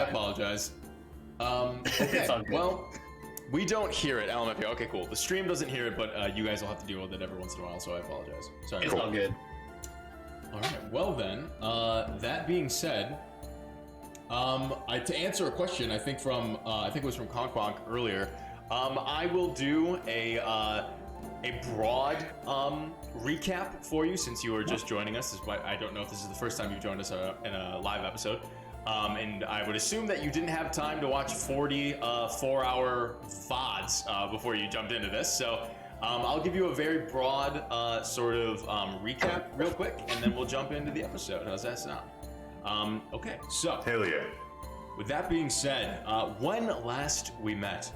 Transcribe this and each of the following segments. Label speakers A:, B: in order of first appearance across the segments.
A: apologize. Okay, well, we don't hear it, LMFAO. Okay, cool. The stream doesn't hear it, but you guys will have to deal with it every once in a while, so I apologize. Sorry.
B: It's all good.
A: All right. Well then, that being said, to answer a question, I think it was from Conquonk earlier. I will do a broad recap for you since you were just joining us. This is why I don't know if this is the first time you've joined us in a live episode. And I would assume that you didn't have time to watch 40 4-hour VODs before you jumped into this. So I'll give you a very broad sort of recap real quick, and then we'll jump into the episode. How's that sound? Okay, so
C: Hell yeah.
A: with that being said, when last we met,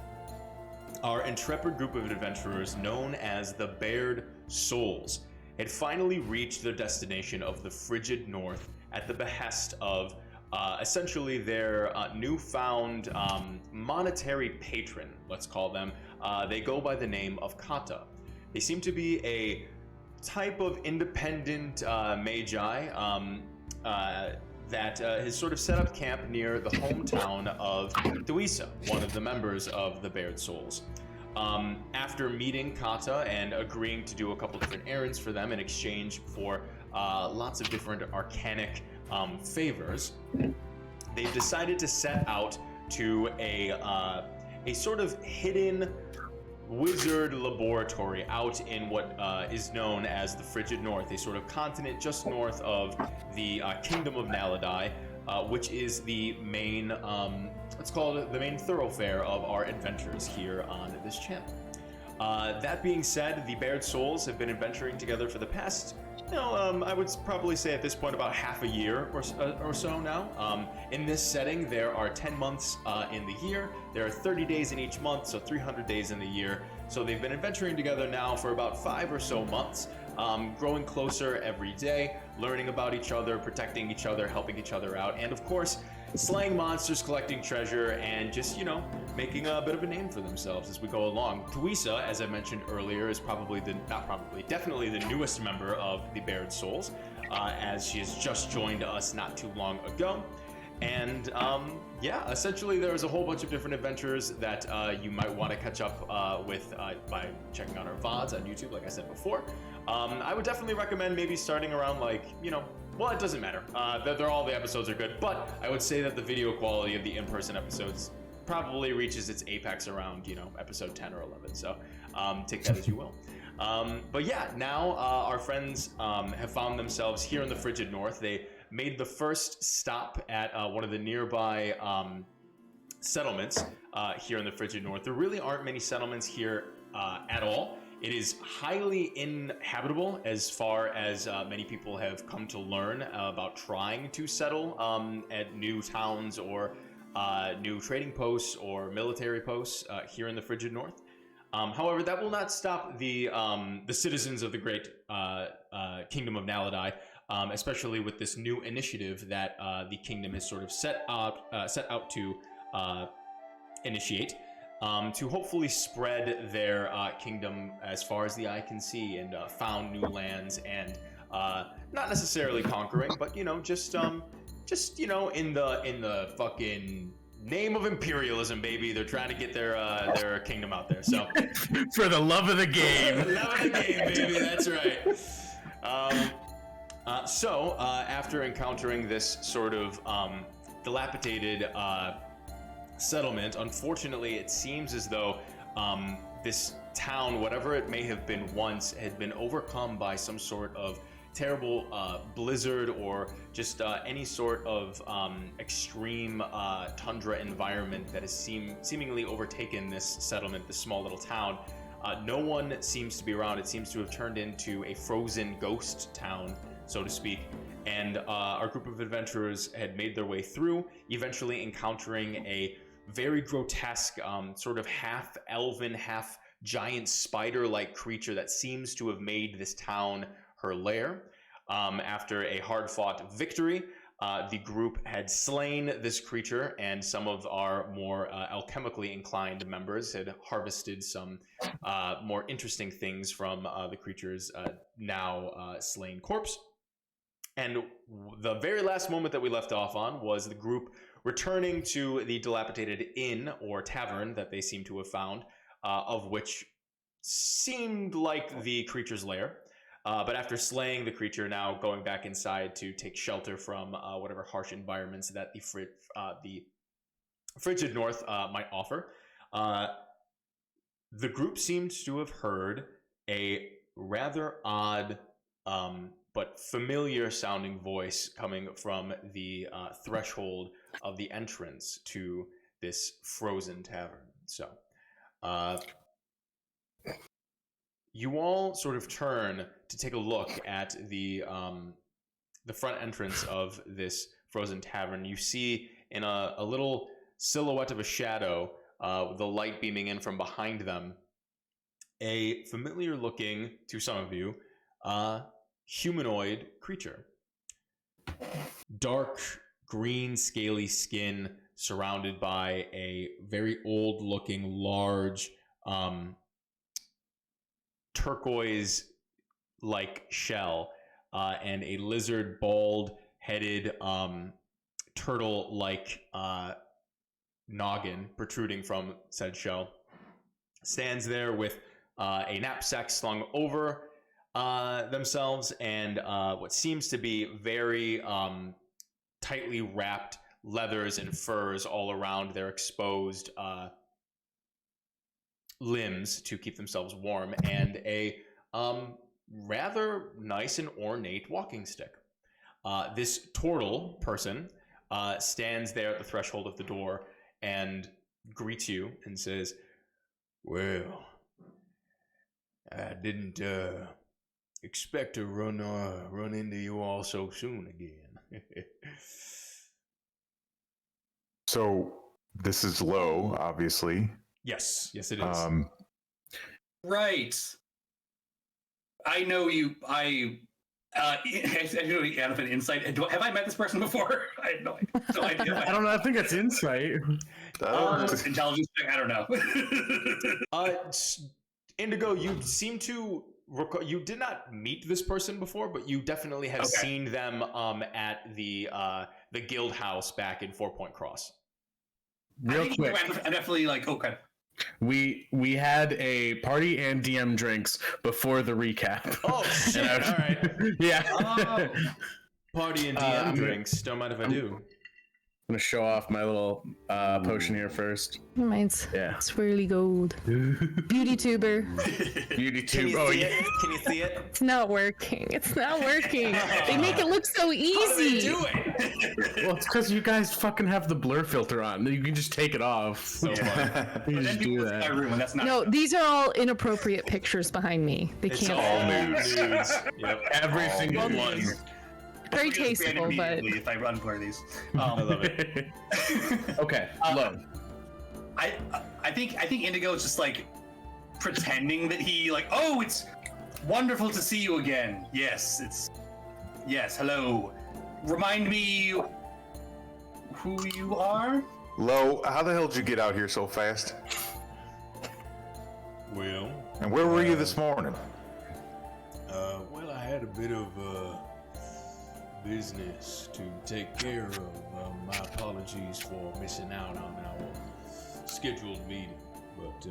A: our intrepid group of adventurers known as the Baird Souls had finally reached their destination of the frigid north at the behest of essentially their newfound monetary patron, let's call them. They go by the name of Kata. They seem to be a type of independent magi that has sort of set up camp near the hometown of Thuisa, one of the members of the Baird Souls. After meeting Kata and agreeing to do a couple different errands for them in exchange for lots of different arcanic favors, they've decided to set out to a sort of hidden wizard laboratory out in what is known as the Frigid North, a sort of continent just north of the Kingdom of Naladai, which is the main, let's call it the main thoroughfare of our adventures here on this channel. That being said, the Baird Souls have been adventuring together for the past, I would probably say at this point about half a year or so now. In this setting, there are 10 months in the year. There are 30 days in each month, so 300 days in the year. So they've been adventuring together now for about 5 or so months, growing closer every day, learning about each other, protecting each other, helping each other out, and of course, slaying monsters, collecting treasure, and just, making a bit of a name for themselves as we go along. Thuisa, as I mentioned earlier, is definitely the newest member of the Baird Souls, as she has just joined us not too long ago. And essentially there's a whole bunch of different adventures that you might want to catch up with by checking out our VODs on YouTube, like I said before. I would definitely recommend maybe starting around well, it doesn't matter. All the episodes are good, but I would say that the video quality of the in-person episodes probably reaches its apex around, episode 10 or 11. So take that as you will. But yeah, now our friends have found themselves here in the Frigid North. They made the first stop at one of the nearby settlements here in the Frigid North. There really aren't many settlements here at all. It is highly inhabitable as far as many people have come to learn about trying to settle at new towns or new trading posts or military posts here in the Frigid North. However, that will not stop the citizens of the great Kingdom of Naladai, especially with this new initiative that the kingdom has sort of set out to initiate. To hopefully spread their kingdom as far as the eye can see and found new lands and not necessarily conquering, but just in the fucking name of imperialism, baby. They're trying to get their kingdom out there. So
B: for the love of the game,
A: love of the game, baby. That's right. So after encountering this sort of dilapidated settlement, unfortunately it seems as though this town, whatever it may have been once, had been overcome by some sort of terrible blizzard or just any sort of extreme tundra environment that has seemingly overtaken this settlement, this small little town. No one seems to be around. It seems to have turned into a frozen ghost town, so to speak. And our group of adventurers had made their way through, eventually encountering a very grotesque, sort of half elven, half giant spider-like creature that seems to have made this town her lair. After a hard-fought victory, the group had slain this creature, and some of our more alchemically inclined members had harvested some more interesting things from the creature's now slain corpse. And the very last moment that we left off on was the group returning to the dilapidated inn or tavern that they seem to have found, of which seemed like the creature's lair. But after slaying the creature, now going back inside to take shelter from whatever harsh environments that the frigid north might offer. The group seemed to have heard a rather odd but familiar sounding voice coming from the threshold of the entrance to this frozen tavern. So you all sort of turn to take a look at the front entrance of this frozen tavern. You see in a little silhouette of a shadow, with the light beaming in from behind them, a familiar looking, to some of you, humanoid creature. Dark green scaly skin surrounded by a very old looking large turquoise like shell, and a lizard bald headed turtle like noggin protruding from said shell, stands there with a knapsack slung over themselves and what seems to be very tightly wrapped leathers and furs all around their exposed limbs to keep themselves warm, and a rather nice and ornate walking stick. This turtle person stands there at the threshold of the door and greets you and says, "Well, I didn't expect to run into you all so soon again."
C: So this is Low, obviously.
A: Yes, it is.
D: Right. I know you. I know you have an insight. Have I met this person before? I have no idea. No idea.
B: I don't know. I think that's insight.
D: Intelligence check. I don't know.
A: Indigo, you seem to recall, you did not meet this person before, but you definitely have seen them at the guild house back in 4 Point Cross.
B: Real quick,
D: I'm definitely like, okay.
B: We had a party and DM drinks before the recap.
A: Oh shit! All right.
B: Yeah.
A: Party and DM drinks. Don't mind if I do.
B: I'm gonna show off my little potion here first.
E: Mine's swirly gold. Beauty tuber.
B: Beauty
A: Can
B: tube.
A: you
B: Oh
A: see
B: yeah.
A: it? Can you see it?
E: It's not working. It's not working. They make it look so
A: How do they
E: easy.
A: do it?
B: Well, it's because you guys fucking have the blur filter on. You can just take it off. So fun. You
D: But
B: just
D: then
B: do
D: people look at my
B: that.
D: room, and that's not.
E: No, these are all inappropriate pictures behind me. They
A: It's
E: can't.
A: all nudes. Yep.
B: Every single one.
E: Very
D: It's gonna ban
E: tasteful, but
D: immediately if I unblur these.
A: I love it.
B: Okay. Low.
D: I think Indigo is just like pretending that he like, oh, it's wonderful to see you again. Yes, hello. Remind me who you are?
C: Low, how the hell did you get out here so fast?
A: Well,
C: And where were you this morning?
A: well, I had a bit of business to take care of. My apologies for missing out on our scheduled meeting, but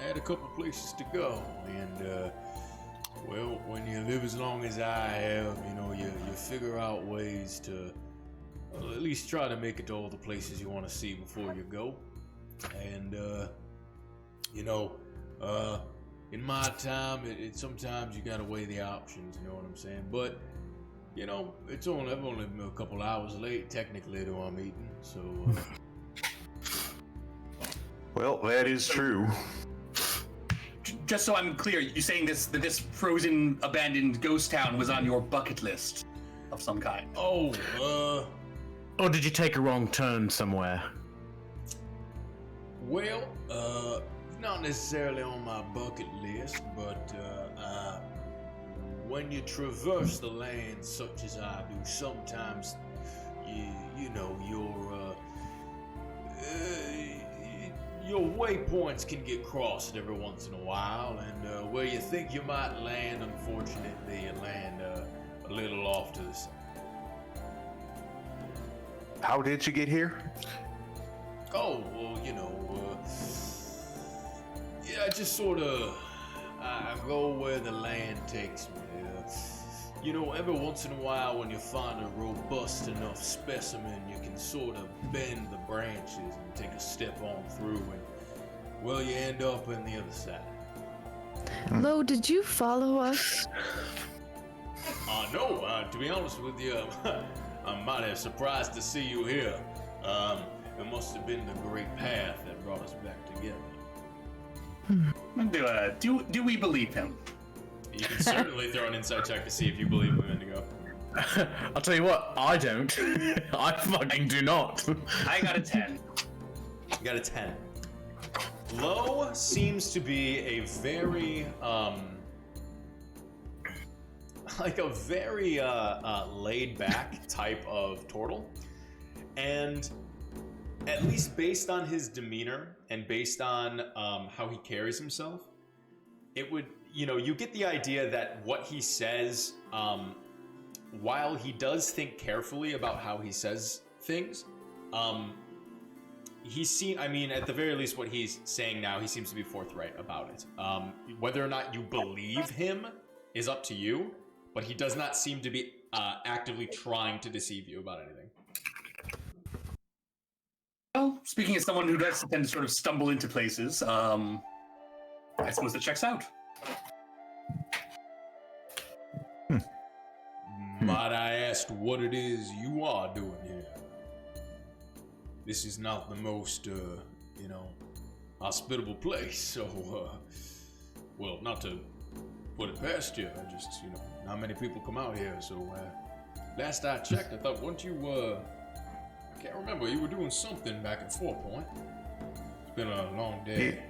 A: I had a couple places to go, and well, when you live as long as I have, you figure out ways to at least try to make it to all the places you want to see before you go, and in my time, it sometimes you gotta weigh the options. You know what I'm saying? But I've only been a couple hours late technically to our meeting, so.
C: Well, that is true.
D: Just so I'm clear, you're saying that this frozen, abandoned ghost town was on your bucket list of some kind.
A: Oh,
B: Or did you take a wrong turn somewhere?
A: well, not necessarily on my bucket list, but when you traverse the land such as I do, sometimes your waypoints can get crossed every once in a while, and where you think you might land, unfortunately, you land a little off to the side.
C: how did you get here?
A: Oh, well, yeah, I just sort of, I go where the land takes me. Every once in a while when you find a robust enough specimen, you can sort of bend the branches and take a step on through and, well, you end up on the other side.
E: Lo, did you follow us?
A: No, to be honest with you, I'm mighty surprised to see you here. It must have been the great path that brought us back together.
D: Do we believe him?
A: You can certainly throw an insight check to see if you believe him, Indigo.
B: I'll tell you what, I don't. I fucking do not.
D: I got a 10.
A: You got a 10. Lo seems to be a very, laid-back type of turtle. And at least based on his demeanor and based on how he carries himself, it would, you get the idea that what he says, while he does think carefully about how he says things, at the very least, what he's saying now, he seems to be forthright about it. Whether or not you believe him is up to you, but he does not seem to be actively trying to deceive you about anything.
D: Well, speaking as someone who does tend to sort of stumble into places, I suppose that checks out.
A: Might I ask what it is you are doing here? This is not the most, hospitable place, so, well, not to put it past you, I just, not many people come out here, so, last I checked, I thought, weren't you, I can't remember, you were doing something back at 4 Point. It's been a long day.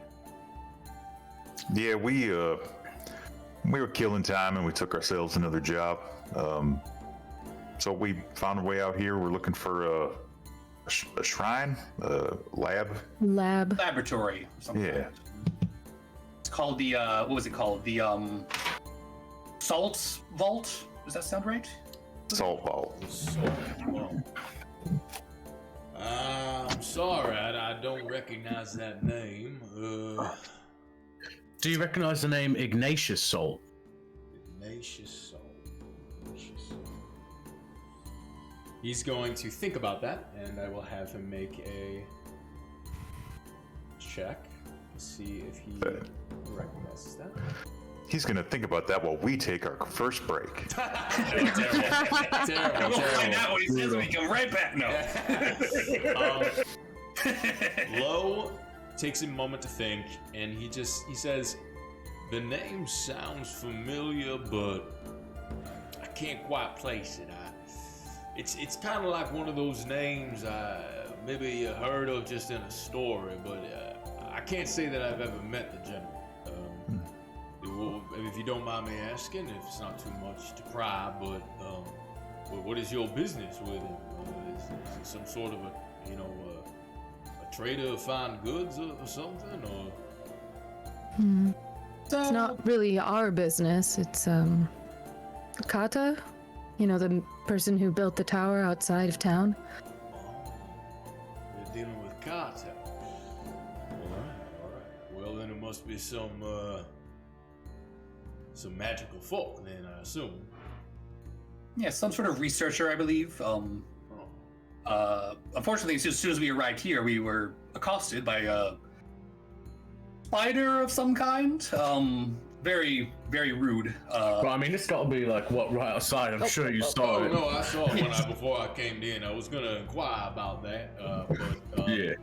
C: Yeah, we were killing time and we took ourselves another job. So we found our way out here. We're looking for a shrine,
D: Laboratory or something.
C: Yeah.
D: It's called the what was it called? The Salt Vault. Does that sound right?
C: Salt Vault.
A: I'm sorry, I don't recognize that name.
B: Do you recognize the name Ignatius Soul?
A: Ignatius Soul. He's going to think about that, and I will have him make a check to see if he recognizes that.
C: He's gonna think about that while we take our first break.
A: Terrible.
D: We'll find out what he says when we come right back. No.
A: Lo takes a moment to think, and he says, the name sounds familiar, but I can't quite place it. It's kind of like one of those names maybe you heard of just in a story, but I can't say that I've ever met the general. If you don't mind me asking, if it's not too much to pry, but what is your business with him? Is it some sort of a trader of fine goods or something, or?
E: It's not really our business. It's Kata, the person who built the tower outside of town.
A: Oh, you're dealing with Kata. All right. Well, then it must be some magical folk, then, I assume.
D: Yeah, some sort of researcher, I believe. Unfortunately, as soon as we arrived here, we were accosted by a spider of some kind. Very, very rude.
B: Well, I mean, it's got to be like right outside. I'm sure you saw it.
A: No, I saw it before I came in. I was gonna inquire about that, but
B: Yeah.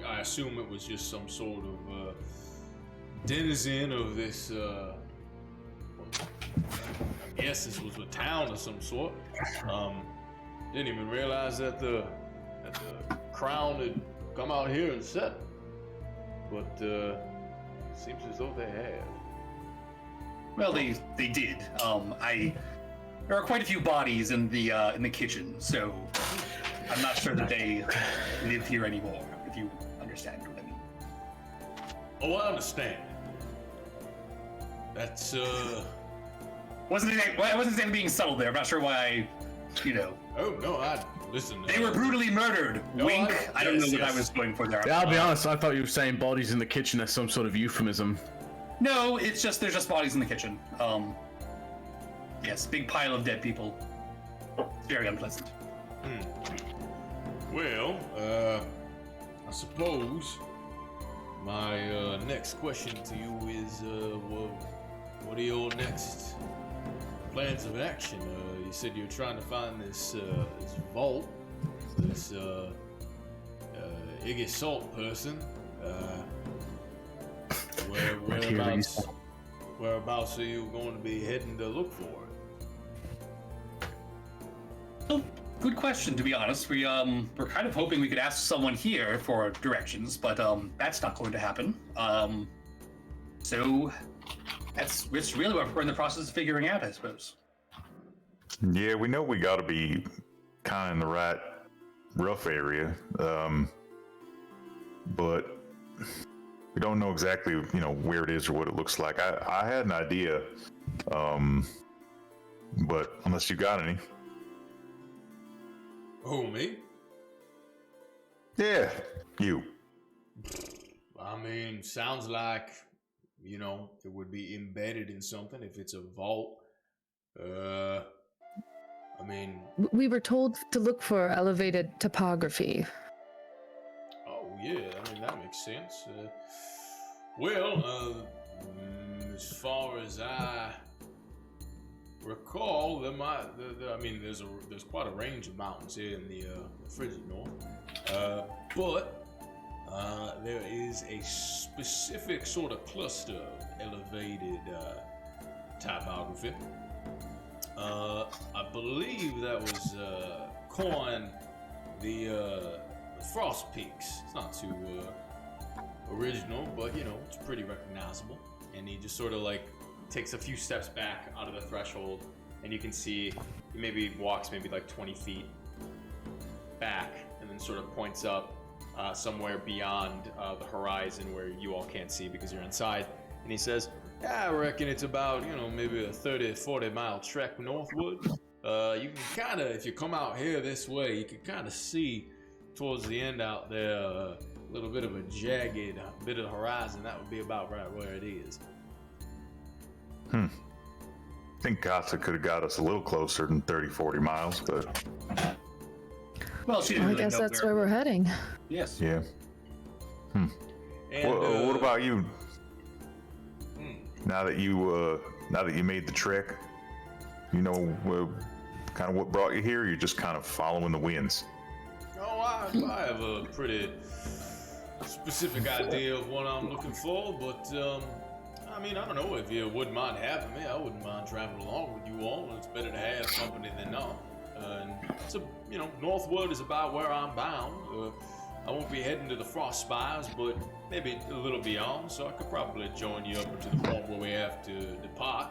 A: I assume it was just some sort of denizen of this. I guess this was a town of some sort. Didn't even realize that the crown had come out here and set. But seems as though they had.
D: Well, they did. There are quite a few bodies in the kitchen, so I'm not sure that they live here anymore. If you understand what I mean.
A: Oh, I understand. That's
D: Wasn't anything being subtle there. I'm not sure why I you know,
A: Oh no, I listen.
D: they were brutally murdered.
A: No,
D: Wink. I don't know
A: yes,
D: what I
A: yes.
D: was going for there.
B: Yeah, I'll be honest. I thought you were saying bodies in the kitchen as some sort of euphemism.
D: No, it's just there's just bodies in the kitchen. Yes, big pile of dead people. It's very unpleasant.
A: Well, I suppose my next question to you is, what are your next plans of action? You said you were trying to find this vault, this Iggy Salt person. Whereabouts are you going to be heading to look for?
D: Well, good question. To be honest, we're kind of hoping we could ask someone here for directions, but that's not going to happen. So it's really what we're in the process of figuring out, I suppose.
C: Yeah, we know we got to be kind of in the right rough area, but we don't know exactly, where it is or what it looks like. I had an idea, but unless you got any.
A: Who, me?
C: Yeah, you.
A: I mean, sounds like, it would be embedded in something if it's a vault. I mean...
E: We were told to look for elevated topography.
A: Oh, yeah, I mean, that makes sense. As far as I recall, there's quite a range of mountains here in the frigid north. But there is a specific sort of cluster of elevated typography. I believe that was coined the Frost Peaks. It's not too original, but it's pretty recognizable. And he just sort of takes a few steps back out of the threshold, and you can see he maybe walks like 20 feet back, and then sort of points up somewhere beyond the horizon where you all can't see because you're inside. And he says, "Yeah, I reckon it's about maybe a 30-40 mile trek northward. You can kind of, if you come out here this way, you can kind of see towards the end out there a little bit of a jagged bit of the horizon. That would be about right where it is."
C: I think Kata could have got us a little closer than 30-40 miles, but
D: Well, she didn't
E: I
D: really
E: guess
D: know
E: that's where we're heading.
D: Yes.
C: yeah.
A: And,
C: What about you? Now that you made the trek, kind of what brought you here? You're just kind of following the winds.
A: Oh, I have a pretty specific idea of what I'm looking for, but I don't know if you wouldn't mind having me. I wouldn't mind traveling along with you all. It's better to have company than not. And so, northward is about where I'm bound. I won't be heading to the Frost Spires, but maybe a little beyond, so I could probably join you up to the point where we have to depart.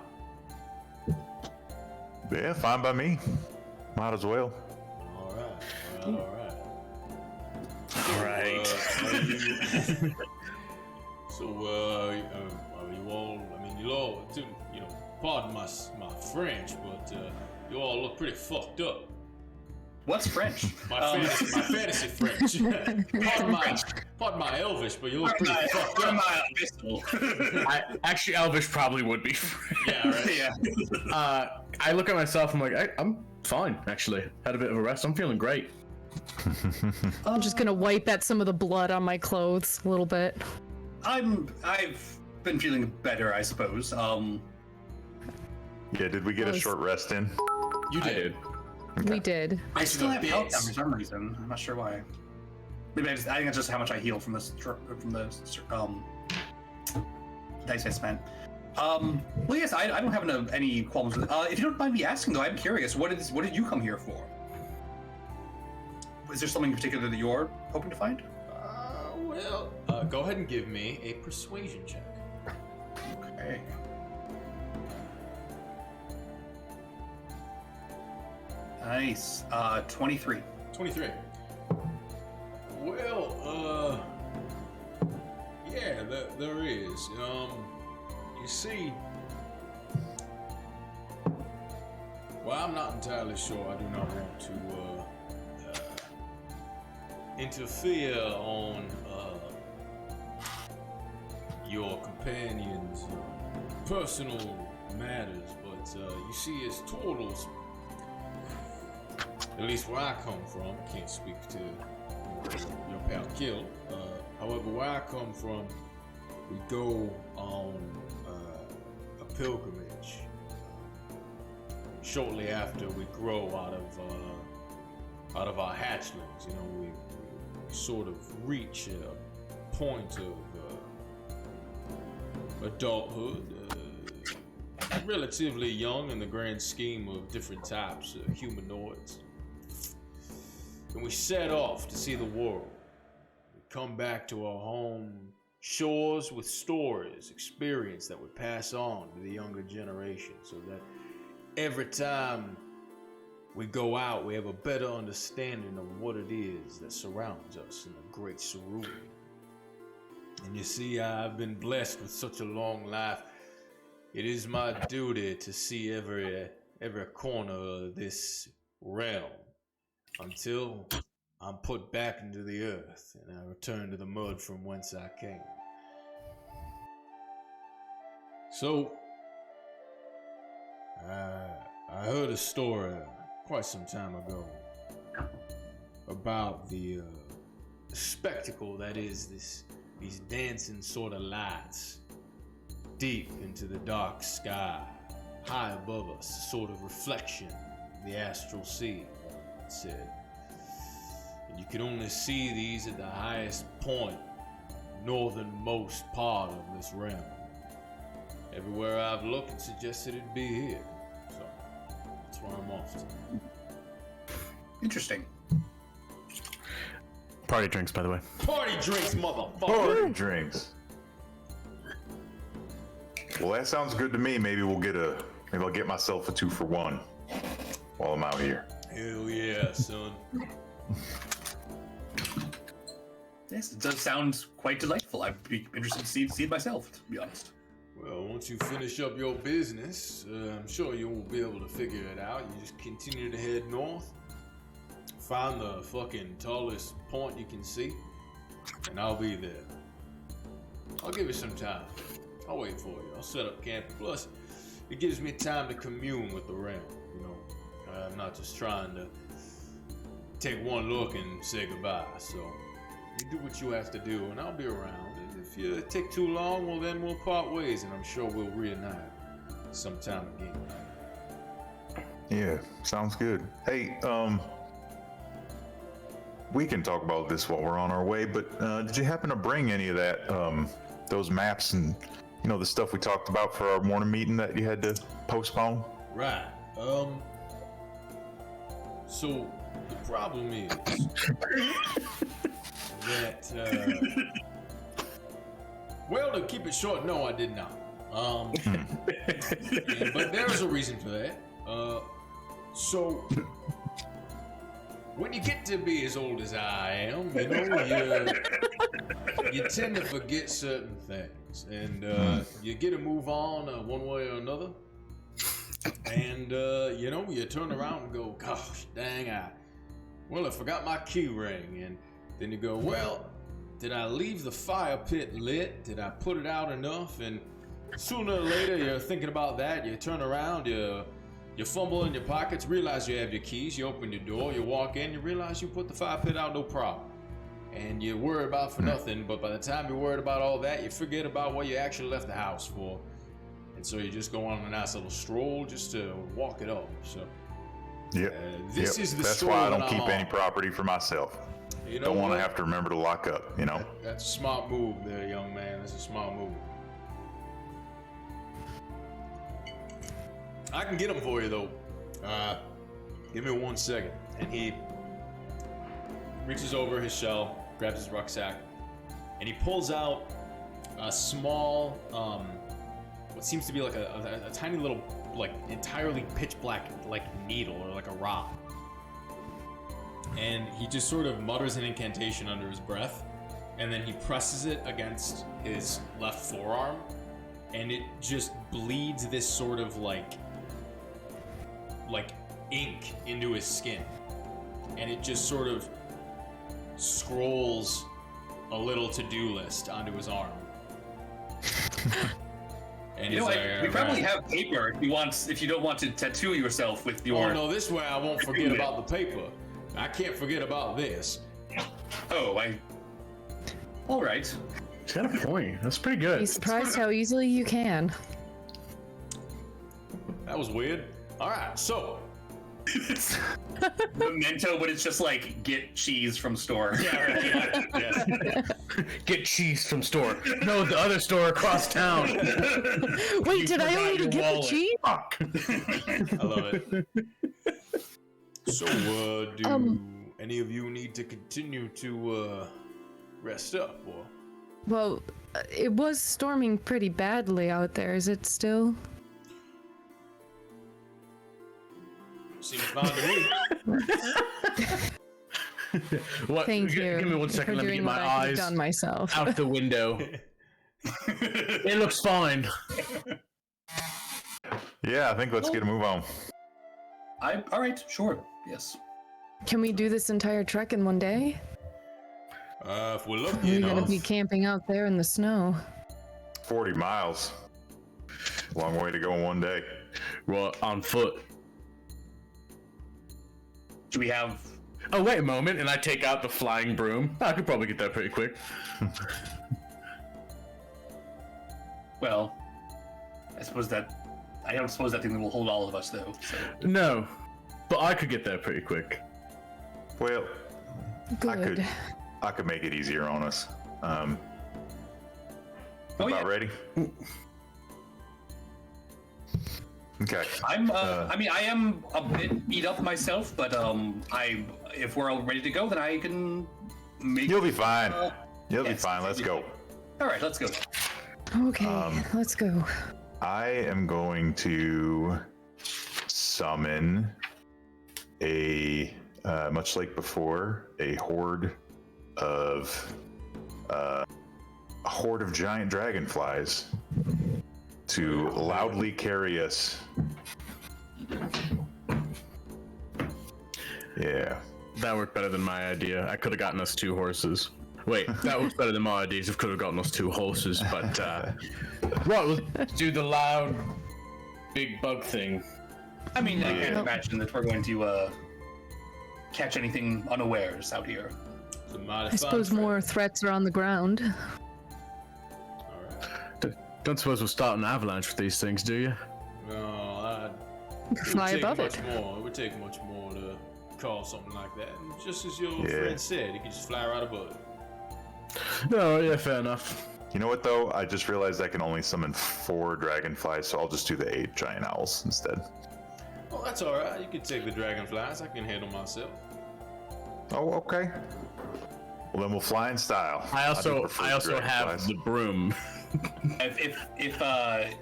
C: Yeah, fine by me. Might as well.
A: All right.
B: All right.
A: Are you all? You all, pardon my French, but you all look pretty fucked up.
D: What's French?
A: My fantasy French. pardon my Elvish, but you look pretty fucked up.
B: Actually, Elvish probably would be.
A: Yeah, right.
D: Yeah.
B: I look at myself. I'm like, I'm fine. Actually, had a bit of a rest. I'm feeling great.
E: I'm just gonna wipe at some of the blood on my clothes a little bit.
D: I've been feeling better, I suppose.
C: Yeah, did we get a short rest in?
A: You
B: I
A: did.
B: did.
E: We did.
D: I still have health
A: bits.
D: for some reason. I'm not sure why. Maybe I think it's just how much I healed from the dice I spent. Well, yes, I don't have any qualms with it. If you don't mind me asking, though, I'm curious. What did you come here for? Is there something in particular that you're hoping to find?
A: Go ahead and give me a persuasion check.
D: Okay. Nice. 23.
A: 23. Well, yeah, there is. You see, well, I'm not entirely sure. I do not want to interfere on your companion's personal matters, but you see, as turtles, at least where I come from, can't speak to your pal Kill. However, where I come from, we go on a pilgrimage shortly after we grow out of our hatchlings. You know, we sort of reach a point of adulthood, relatively young in the grand scheme of different types of humanoids. And we set off to see the world. We come back to our home shores with stories, experience that we pass on to the younger generation, so that every time we go out, we have a better understanding of what it is that surrounds us in the great cerulean. And you see, I've been blessed with such a long life. It is my duty to see every corner of this realm until I'm put back into the earth and I return to the mud from whence I came. So, I heard a story quite some time ago about the spectacle that is these dancing sort of lights deep into the dark sky, high above us, a sort of reflection of the astral sea, it said. And you can only see these at the highest point, northernmost part of this realm. Everywhere I've looked, it suggested it'd be here. So, that's where I'm off to.
D: Interesting.
B: Party drinks, by the way.
A: Party drinks, motherfucker!
C: Party drinks. Well, that sounds good to me. Maybe I'll get myself a 2-for-1 while I'm out here.
A: Hell yeah, son.
D: Yes, it does sound quite delightful. I'd be interested to see it myself, to be honest.
A: Well, once you finish up your business, I'm sure you will be able to figure it out. You just continue to head north, find the fucking tallest point you can see, and I'll be there. I'll give you some time. I'll wait for you. I'll set up camp. Plus, it gives me time to commune with the realm. You know, I'm not just trying to take one look and say goodbye. So, you do what you have to do, and I'll be around. And if you take too long, well, then we'll part ways, and I'm sure we'll reunite sometime again.
C: Yeah, sounds good. Hey, we can talk about this while we're on our way, but did you happen to bring any of that, those maps and, you know, the stuff we talked about for our morning meeting that you had to postpone?
A: Right. So the problem is that, well, to keep it short, no, I did not. But there's a reason for that. So when you get to be as old as I am, you know, you tend to forget certain things, and you get to move on one way or another. And you know, you turn around and go, gosh, dang, I forgot my key ring. And then you go, well, did I leave the fire pit lit? Did I put it out enough? And sooner or later, you're thinking about that. You turn around, you fumble in your pockets, realize you have your keys, you open your door, you walk in, you realize you put the fire pit out, no problem. And you worry about for nothing, but by the time you're worried about all that, you forget about what you actually left the house for. And so you just go on a nice little stroll just to walk it off. So this is the
C: That's
A: story
C: why I
A: that
C: don't
A: I'm
C: keep
A: on.
C: any property for myself.
A: You know
C: Don't want to
A: what?
C: have to remember to lock up, you know?
A: That's a smart move there, young man. That's a smart move. I can get them for you, though. Give me 1 second. And he reaches over his shell, grabs his rucksack, and he pulls out a small, what seems to be like a tiny little, like, entirely pitch black, like, needle or like a rock. And he just sort of mutters an incantation under his breath, and then he presses it against his left forearm, and it just bleeds this sort of like ink into his skin, and it just sort of scrolls a little to-do list onto his arm. And
D: You know
A: he's
D: what?
A: like,
D: We probably
A: "Alright."
D: have paper if you don't want to tattoo yourself with your.
A: Oh no, this way I won't forget about the paper. I can't forget about this.
D: Oh, All right.
B: He's got a point. That's pretty good.
E: Be surprised how easily you can.
A: That was weird. All right, so
D: Memento, but it's just like get cheese from store.
A: yes.
B: Get cheese from store. No, the other store across town.
E: Wait, did I
B: forgot
E: already
B: your
E: get the
B: wallet.
E: cheese?
B: Fuck.
A: I love it. So, do any of you need to continue to rest up, or
E: Well, it was storming pretty badly out there. Is it still?
A: seems fine to me?
B: What?
E: Thank you.
B: Give me 1
E: for
B: second. Let me
E: doing
B: get
E: what
B: my
E: I could have
B: eyes
E: done myself.
B: out the window. It looks fine.
C: Yeah, I think let's get a move on.
D: All right, sure, yes.
E: Can we do this entire trek in one day?
A: If we're
E: Are
A: lucky
E: we gonna
A: enough.
E: be camping out there in the snow?
C: 40 miles. Long way to go in one day.
B: Well, on foot.
D: Do we have?
B: Oh, wait a moment, and I take out the flying broom. I could probably get that pretty quick.
D: Well, I don't suppose that thing will hold all of us though. So.
B: No, but I could get there pretty quick.
C: Well,
E: Good.
C: I could make it easier on us.
D: Oh,
C: About
D: yeah.
C: ready? Okay.
D: I mean, I am a bit beat up myself, but if we're all ready to go, then I can make.
C: You'll be fine. You'll be
D: yes,
C: fine. Let's go.
D: All right, let's go.
E: Okay, let's go.
C: I am going to summon a, much like before, a horde of giant dragonflies to loudly carry us. Yeah.
B: That worked better than my idea. I could have gotten us 2 horses. Wait, that was better than my ideas. It could have gotten us 2 horses, but right, let's do the loud, big bug thing.
D: I mean, I
C: Yeah.
D: can't imagine that we're going to catch anything unawares out here.
A: It's a mighty
E: I
A: fine
E: suppose
A: trip.
E: more threats are on the ground.
A: All right.
B: Don't suppose we'll start an avalanche with these things, do you?
A: No, it
E: Fly
A: would take
E: above
A: much
E: it.
A: more. It would take much more to call something like that. And just as your
C: Yeah.
A: friend said, it could just fly right above it.
B: No, yeah, fair enough.
C: You know what though? I just realized I can only summon 4 dragonflies, so I'll just do the 8 giant owls instead.
A: Oh, that's all right. You can take the dragonflies. I can handle myself.
C: Oh, okay. Well, then we'll fly in style.
B: I
C: do
B: also
C: prefer
B: have
C: dragonflies.
B: the broom.
D: If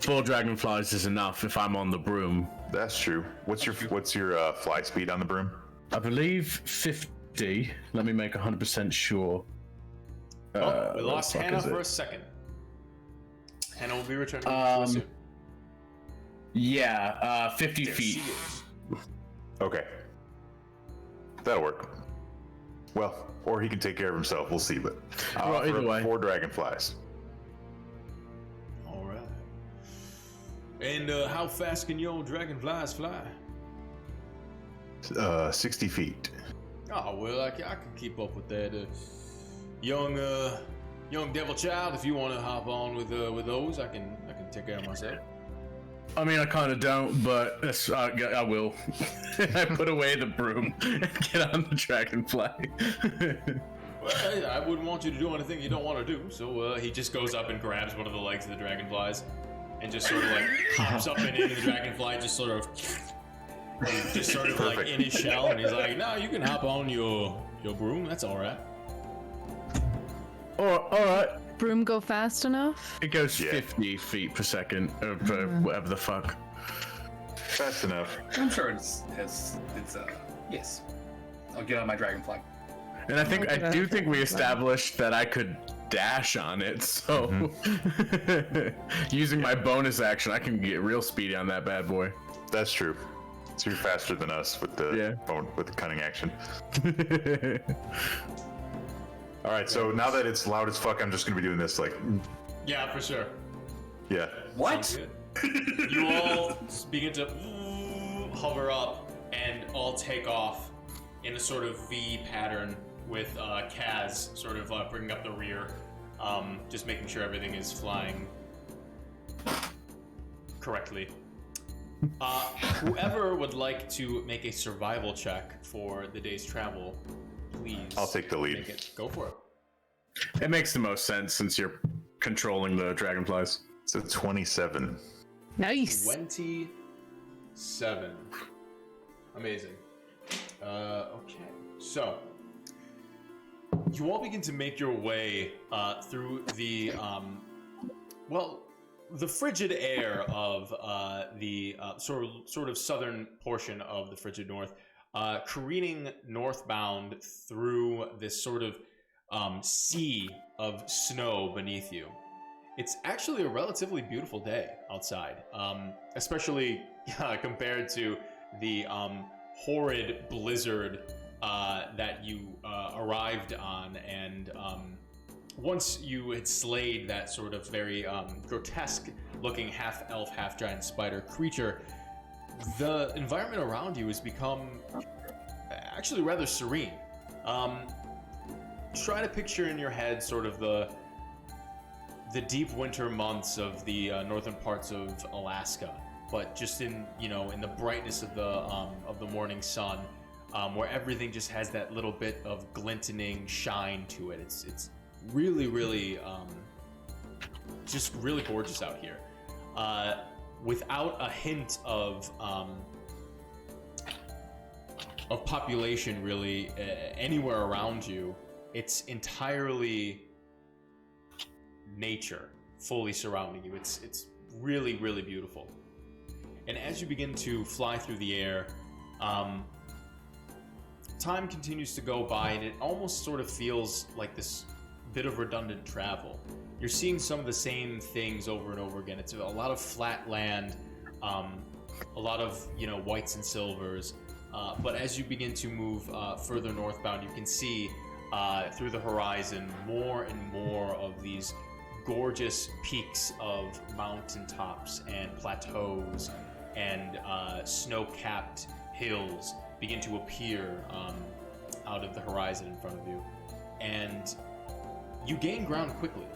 B: 4 dragonflies is enough if I'm on the broom.
C: That's true. What's your fly speed on the broom?
B: I believe 50. Let me make 100% sure.
A: Oh, we
B: where
A: lost
B: the fuck
A: Hannah
B: is
A: for
B: it?
A: a second. Hannah will be returning
B: Um,
A: soon.
B: Yeah, 50
A: There
B: feet.
A: she is.
C: Okay. That'll work. Well, or he can take care of himself. We'll see, but I'll
B: Well,
C: offer
B: either
C: up
B: way.
C: 4 dragonflies.
A: All right. And how fast can your dragonflies fly?
C: 60 feet.
A: Oh well, I can keep up with that. Young devil child, if you want to hop on with those, I can take care of myself.
B: I mean, I kind of don't, but I will. I put away the broom and get on the dragonfly.
A: Well, I wouldn't want you to do anything you don't want to do, so he just goes up and grabs one of the legs of the dragonflies, and just sort of like hops up and into the dragonfly, just sort of like
C: Perfect.
A: in his shell, and he's like, "No, you can hop on your broom. That's all right."
B: All right.
E: Broom go fast enough?
B: It goes
C: Yeah.
B: 50 feet per second, or per whatever the fuck.
C: Fast enough.
D: I'm sure it's yes. I'll get on my dragonfly.
B: And I think
E: Okay.
B: I do think we established that I could dash on it, so using my bonus action, I can get real speedy on that bad boy.
C: That's true. So you're faster than us with the with the cunning action. All right, so now that it's loud as fuck, I'm just gonna be doing this like,
A: Yeah, for sure.
C: yeah.
D: What?
A: Sounds good. You all begin to hover up and all take off in a sort of V pattern with Kaz sort of bringing up the rear, just making sure everything is flying correctly. Whoever would like to make a survival check for the day's travel, please.
C: I'll take the lead.
A: Make it. Go for it.
B: It makes the most sense since you're controlling the dragonflies.
C: It's a 27.
E: Nice.
A: 27. Amazing. Okay. So, you all begin to make your way through the, the frigid air of the sort of southern portion of the frigid north, careening northbound through this sort of sea of snow beneath you. It's actually a relatively beautiful day outside, especially compared to the horrid blizzard that you arrived on. And once you had slayed that sort of very grotesque-looking half-elf, half-giant spider creature, the environment around you has become actually rather serene. Try to picture in your head sort of the deep winter months of the northern parts of Alaska, but just in the brightness of the morning sun, where everything just has that little bit of glinting shine to it. It's really, really, just really gorgeous out here, without a hint of population really anywhere around you. It's entirely nature fully surrounding you. It's really, really beautiful. And as you begin to fly through the air, time continues to go by, and it almost sort of feels like this bit of redundant travel. You're seeing some of the same things over and over again. It's a lot of flat land, a lot of whites and silvers, but as you begin to move further northbound, you can see through the horizon more and more of these gorgeous peaks of mountaintops and plateaus and snow-capped hills begin to appear out of the horizon in front of you. And you gain ground quickly.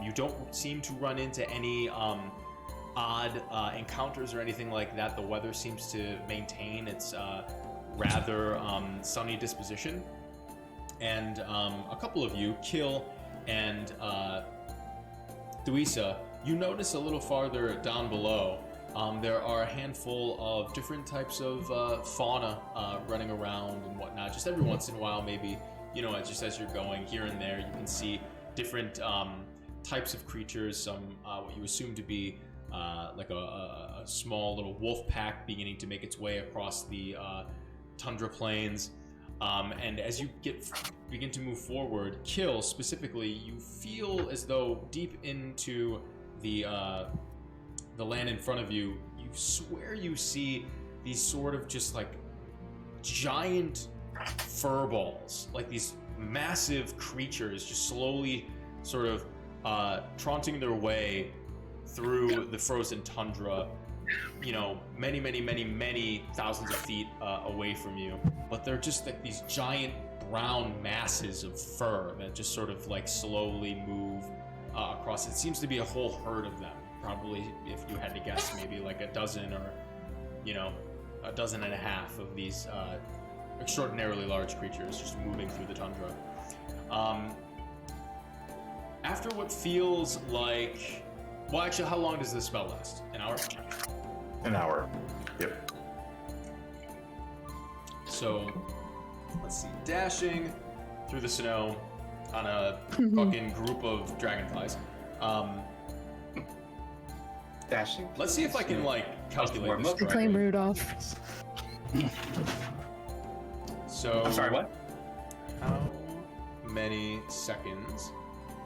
A: You don't seem to run into any odd encounters or anything like that. The weather seems to maintain its rather sunny disposition. And a couple of you, Kill and Duisa, you notice a little farther down below, there are a handful of different types of fauna running around and whatnot. Just every once in a while, maybe, just as you're going here and there, you can see different types of creatures. Some what you assume to be like a small little wolf pack beginning to make its way across the tundra plains. And as you begin to move forward, Kill specifically, you feel as though deep into the land in front of you, you swear you see these sort of just like giant fur balls, like these massive creatures just slowly sort of taunting their way through the frozen tundra, many thousands of feet away from you. But they're just like these giant brown masses of fur that just sort of like slowly move across. It seems to be a whole herd of them. Probably, if you had to guess, maybe like a dozen or, a dozen and a half of these extraordinarily large creatures just moving through the tundra. After what feels like... Well, actually, how long does this spell last? An hour?
C: An hour. Yep.
A: So, let's see. Dashing through the snow on a fucking group of dragonflies.
D: Dashing.
A: Let's see if I can, calculate this
E: Claim
A: correctly.
E: Rudolph.
A: So,
D: I'm sorry, what?
A: how many seconds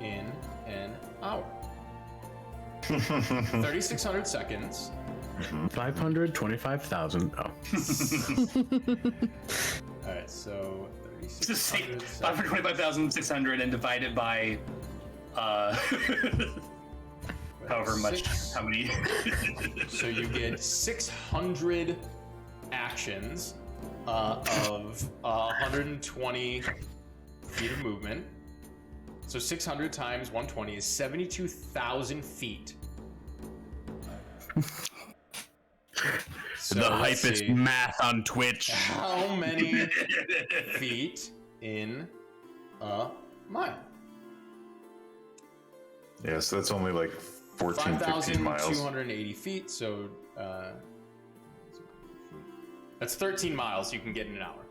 A: in an hour? 3,600 seconds
B: 525,000. Oh.
A: All right, so
D: Just take
A: 3600.
D: 525,600 and divide it by however much, how many.
A: So you get 600 actions of 120 feet of movement. So 600 times 120 is 72,000 feet. So
B: The
A: let's
B: hypest
A: see.
B: math on Twitch.
A: How many feet in a mile?
C: Yeah, so that's only like 14, 15 miles.
A: 5,280 feet, so that's 13 miles you can get in an hour.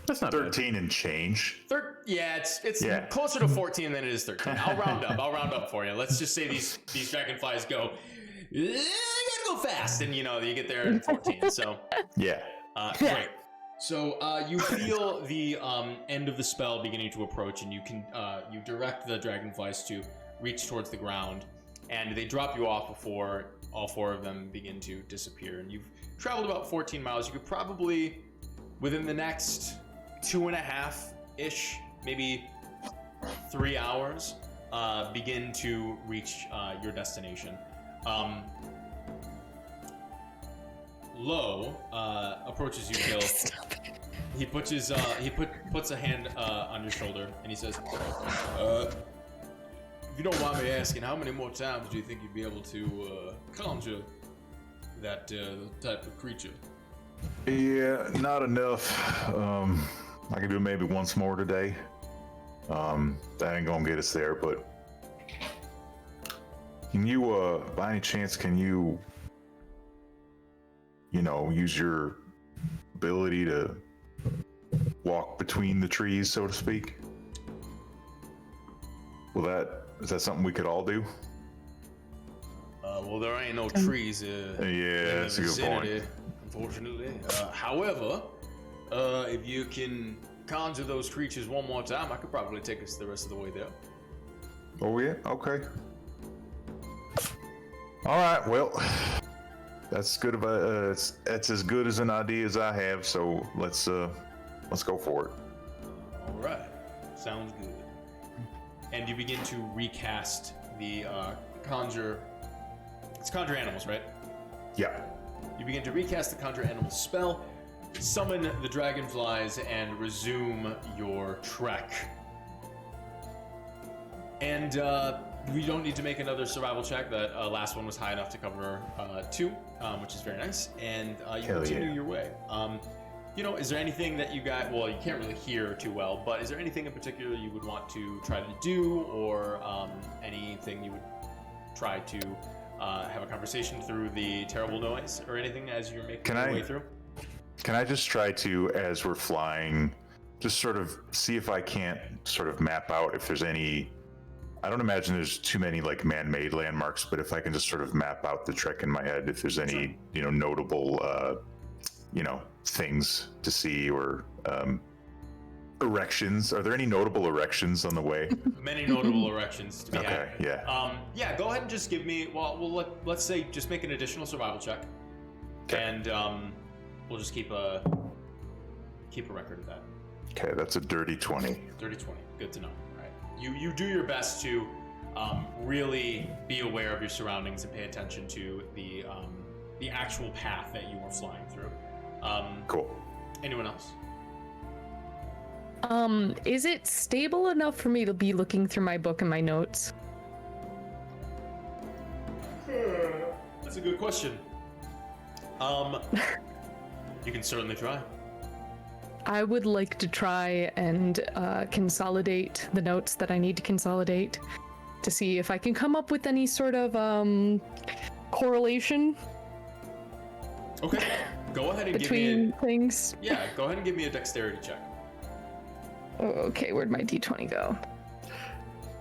B: That's not bad.
C: 13 and change.
A: Yeah, it's
C: Yeah.
A: closer to 14 than it is 13. I'll round up. I'll round up for you. Let's just say these dragonflies go. I gotta go fast, and you get there in 14. So
C: Yeah.
A: great. So you feel the end of the spell beginning to approach, and you can you direct the dragonflies to reach towards the ground, and they drop you off before all four of them begin to disappear. And you've traveled about 14 miles. You could probably, within the next 2.5-ish, maybe 3 hours, begin to reach your destination. Lo approaches you, Gil. He puts his puts a hand on your shoulder and he says, "If you don't mind me asking, how many more times do you think you'd be able to conjure that type of creature?"
C: Yeah, not enough. I can do it maybe once more today. That ain't gonna get us there, but can you, by any chance, use your ability to walk between the trees, so to speak? Is that something we could all do?
A: Well, there ain't no trees in
C: Yeah, that's
A: the
C: a good point.
A: vicinity, unfortunately. However, if you can conjure those creatures one more time, I could probably take us the rest of the way there.
C: Oh yeah, okay. All right, well, that's good of a that's as good as an idea as I have. So let's go for it.
A: All right, sounds good. And you begin to recast the conjure. It's conjure animals, right?
C: Yeah.
A: You begin to recast the conjure animals spell, summon the dragonflies, and resume your trek. And we don't need to make another survival check. That last one was high enough to cover 2, which is very nice. And you
C: Hell
A: continue
C: yeah.
A: your way. Is there anything that you got? Well, you can't really hear too well, but is there anything in particular you would want to try to do, or anything you would try to have a conversation through the terrible noise, or anything as you're making your way through?
C: Can I just try to, as we're flying, just sort of see if I can't sort of map out if there's any. I don't imagine there's too many like man-made landmarks, but if I can just sort of map out the trek in my head, if there's any, notable, things to see or erections. Are there any notable erections on the way?
A: Many notable erections to be
C: Okay,
A: had.
C: yeah.
A: Go ahead and just give me. Let's say just make an additional survival check,
C: Okay.
A: and we'll just keep a record of that.
C: Okay, that's a dirty 20.
A: 30-20. Good to know. All right. You do your best to really be aware of your surroundings and pay attention to the actual path that you are flying through.
C: Cool.
A: Anyone else?
E: Is it stable enough for me to be looking through my book and my notes?
A: That's a good question. You can certainly try.
E: I would like to try and consolidate the notes that I need to consolidate to see if I can come up with any sort of correlation
A: Okay. Go ahead and
E: between
A: give me
E: things.
A: go ahead and give me a dexterity check.
E: Oh, okay, where'd my d20 go?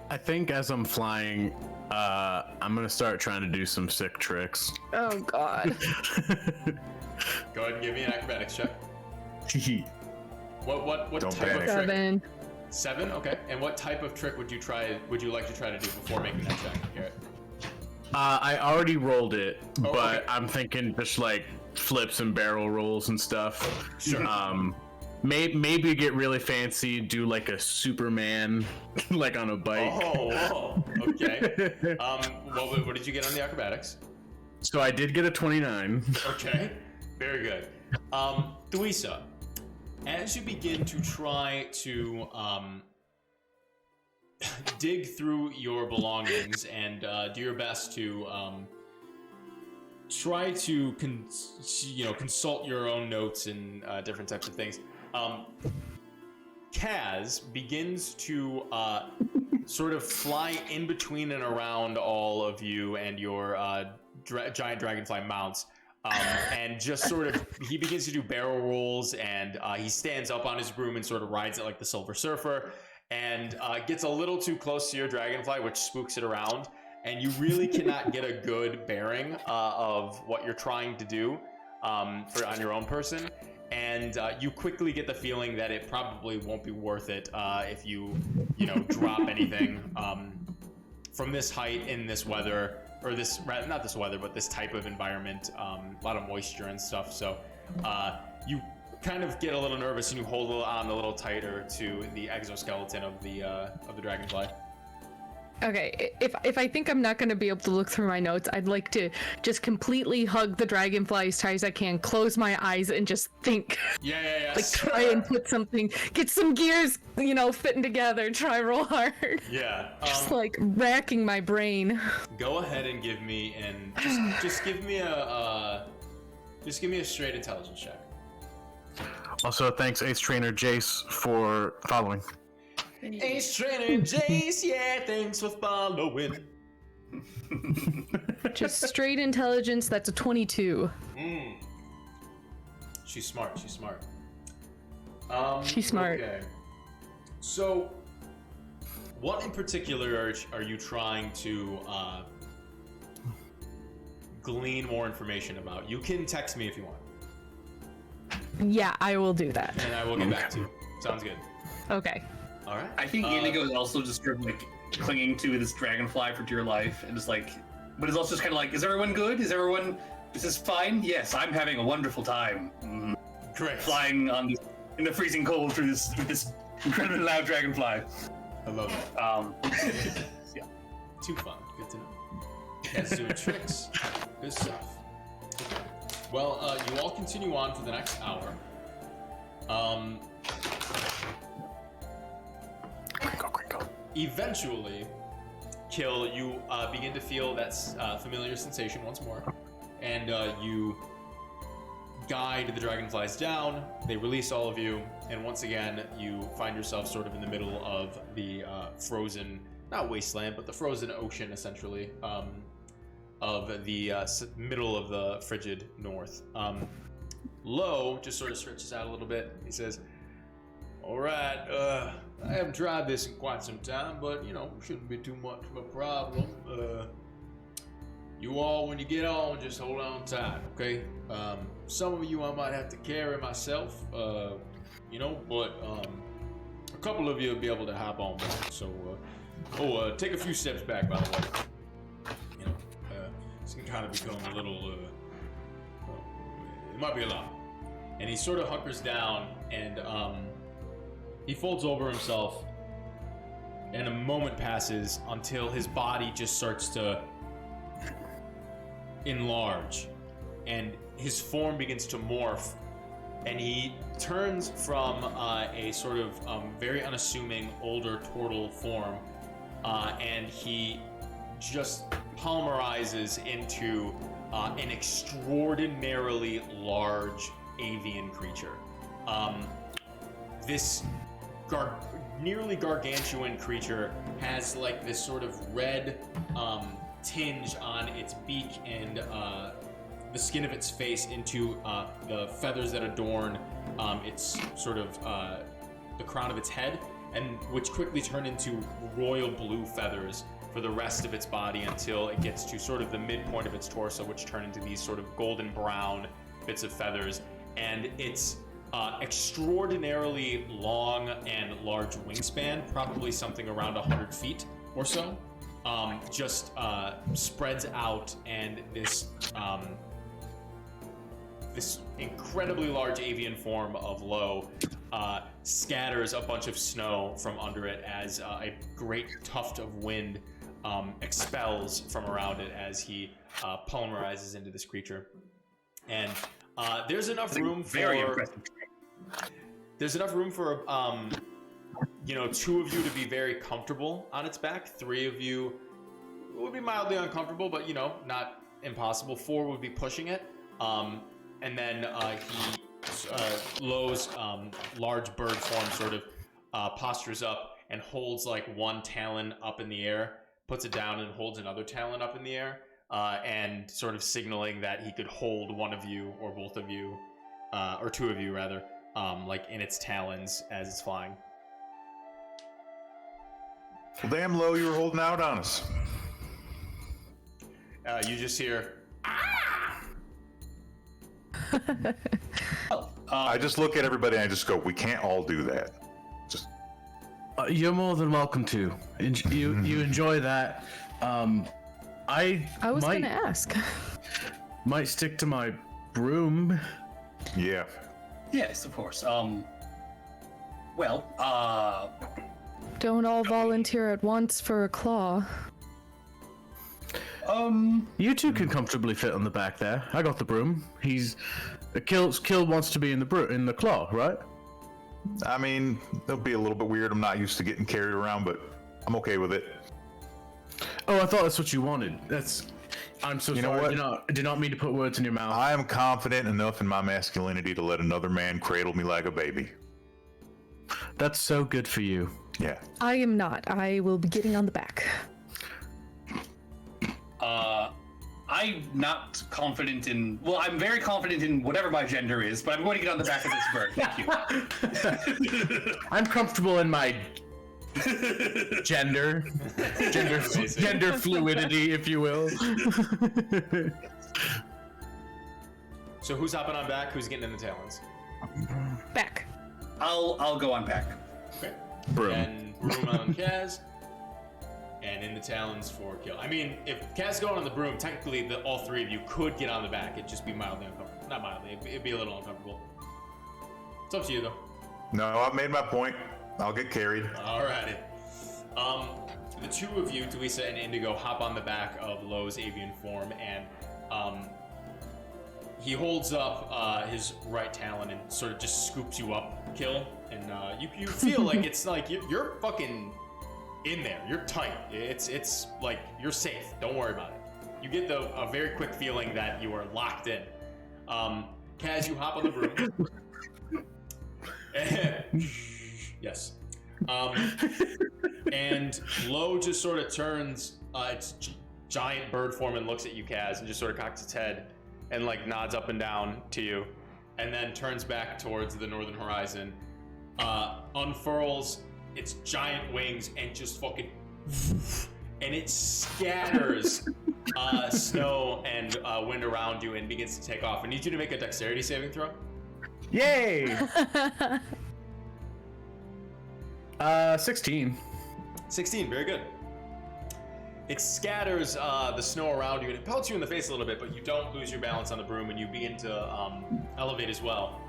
B: I think as I'm flying, I'm gonna start trying to do some sick tricks.
E: Oh god.
A: Go ahead and give me an acrobatics check. What
C: Don't
A: type of
C: panic.
A: trick?
E: 7.
A: 7? Okay. And what type of trick would you like to try to do before making that check, Garrett?
B: I already rolled it,
A: Oh,
B: but
A: okay.
B: I'm thinking just like flips and barrel rolls and stuff.
A: Sure.
B: Maybe get really fancy, do like a Superman, like on a bike.
A: Oh, okay. What did you get on the acrobatics?
B: So I did get a 29.
A: Okay, very good. Thuisa, as you begin to try to dig through your belongings and do your best to try to consult your own notes and different types of things, Kaz begins to sort of fly in between and around all of you and your giant dragonfly mounts. And just sort of, he begins to do barrel rolls, and he stands up on his broom and sort of rides it like the Silver Surfer, and gets a little too close to your dragonfly, which spooks it around, and you really cannot get a good bearing of what you're trying to do on your own person. And you quickly get the feeling that it probably won't be worth it if you drop anything from this height in this weather, or not this weather, but this type of environment, a lot of moisture and stuff. So you kind of get a little nervous, and you hold on a little tighter to the exoskeleton of the dragonfly.
E: Okay, if I think I'm not going to be able to look through my notes, I'd like to just completely hug the dragonfly as tight as I can, close my eyes, and just think.
A: Yeah.
E: Like, try and put something, get some gears, fitting together, try real hard.
A: Yeah.
E: Just like racking my brain.
A: Go ahead and give me just give me a straight intelligence check.
B: Also, thanks Ace Trainer Jace for following.
A: Ace Trainer Jace, yeah, thanks for following.
E: Just straight intelligence, that's a 22.
A: She's smart. She's smart. Okay. So, what in particular are you trying to glean more information about? You can text me if you want,
E: Yeah, I will do that.
A: and I will get back to you. Sounds good.
E: Okay.
A: All right.
D: I think Indigo is also just sort of like clinging to this dragonfly for dear life, and just like, but it's also just kind of like, is everyone good? Is this fine? Yes, I'm having a wonderful time.
A: Great.
D: Flying in the freezing cold through this incredibly loud dragonfly.
A: I love it.
D: Yeah.
A: Too fun. Good to know. Guys doing tricks. Good stuff. Okay. Well, you all continue on for the next hour.
B: Crinkle.
A: Eventually, Kill, you begin to feel that familiar sensation once more, and you guide the dragonflies down. They release all of you, and once again, you find yourself sort of in the middle of the frozen, not wasteland, but the frozen ocean, essentially, of the middle of the frigid north. Lo just sort of stretches out a little bit. He says, "All right, I haven't tried this in quite some time, but shouldn't be too much of a problem. You all, when you get on, just hold on tight, okay? Some of you I might have to carry myself, but a couple of you will be able to hop on board. So, take a few steps back, by the way. This can kind of become a little, it might be a lot." And he sort of hunkers down, and he folds over himself, and a moment passes until his body just starts to enlarge, and his form begins to morph, and he turns from a sort of very unassuming older turtle form, and he just polymerizes into an extraordinarily large avian creature. This nearly gargantuan creature has like this sort of red tinge on its beak and the skin of its face into the feathers that adorn its sort of the crown of its head, and which quickly turn into royal blue feathers for the rest of its body until it gets to sort of the midpoint of its torso, which turn into these sort of golden brown bits of feathers, and its extraordinarily long and large wingspan, probably something around 100 feet or so, just spreads out, and this this incredibly large avian form of Lo scatters a bunch of snow from under it as a great tuft of wind expels from around it as he polymerizes into this creature. And there's enough room for
D: Very impressive.
A: there's enough room for you know, 2 of you to be very comfortable on its back. 3 of you would be mildly uncomfortable, but you know, not impossible. 4 would be pushing it. And then Lo's large bird form sort of postures up and holds like one talon up in the air, puts it down and holds another talon up in the air, and sort of signaling that he could hold one of you or both of you, or 2 of you rather, like in its talons as it's flying.
C: Well, damn, Lo, you were holding out on us.
A: You just hear,
C: I just look at everybody and I just go, we can't all do that. Just
B: You're more than welcome to. You enjoy that. I
E: was
B: might,
E: gonna ask.
B: might stick to my broom.
C: yeah.
D: Yes, of course. Well,
E: Don't all volunteer at once for a claw.
B: You two can comfortably fit on the back there. I got the broom. Kill wants to be in the claw, right?
C: I mean, that'll be a little bit weird. I'm not used to getting carried around, but I'm okay with it.
B: Oh, I thought that's what you wanted. I'm so
C: You know
B: sorry.
C: what?
B: I did not mean to put words in your mouth.
C: I am confident enough in my masculinity to let another man cradle me like a baby.
B: That's so good for you.
C: Yeah.
E: I am not. I will be getting on the back.
D: I'm not confident in. Well, I'm very confident in whatever my gender is, but I'm going to get on the back of this bird. Thank you.
B: I'm comfortable in my gender fluidity, if you will.
A: so who's hopping on back? Who's getting in the talons?
E: Back.
D: I'll go on back.
A: Okay.
B: Broom.
A: And broom on Kaz. And in the talons for Kill. I mean, if Kaz going on the broom, technically all 3 of you could get on the back. It'd just be mildly uncomfortable. Not mildly, it'd be a little uncomfortable. It's up to you though.
C: No, I've made my point. I'll get carried.
A: Alrighty. The 2 of you, Duisa and Indigo, hop on the back of Lo's avian form, and he holds up his right talon and sort of just scoops you up, Kill, and you feel like it's like you're fucking in there. You're tight. It's like you're safe. Don't worry about it. You get a very quick feeling that you are locked in. Kaz, you hop on the broom. Yes. And Lo just sort of turns its giant bird form and looks at you, Kaz, and just sort of cocks its head and like nods up and down to you, and then turns back towards the northern horizon, unfurls its giant wings and just fucking, and it scatters snow and wind around you and begins to take off. I need you to make a dexterity saving throw.
B: Yay! 16.
A: 16, very good. It scatters the snow around you and it pelts you in the face a little bit, but you don't lose your balance on the broom and you begin to elevate as well.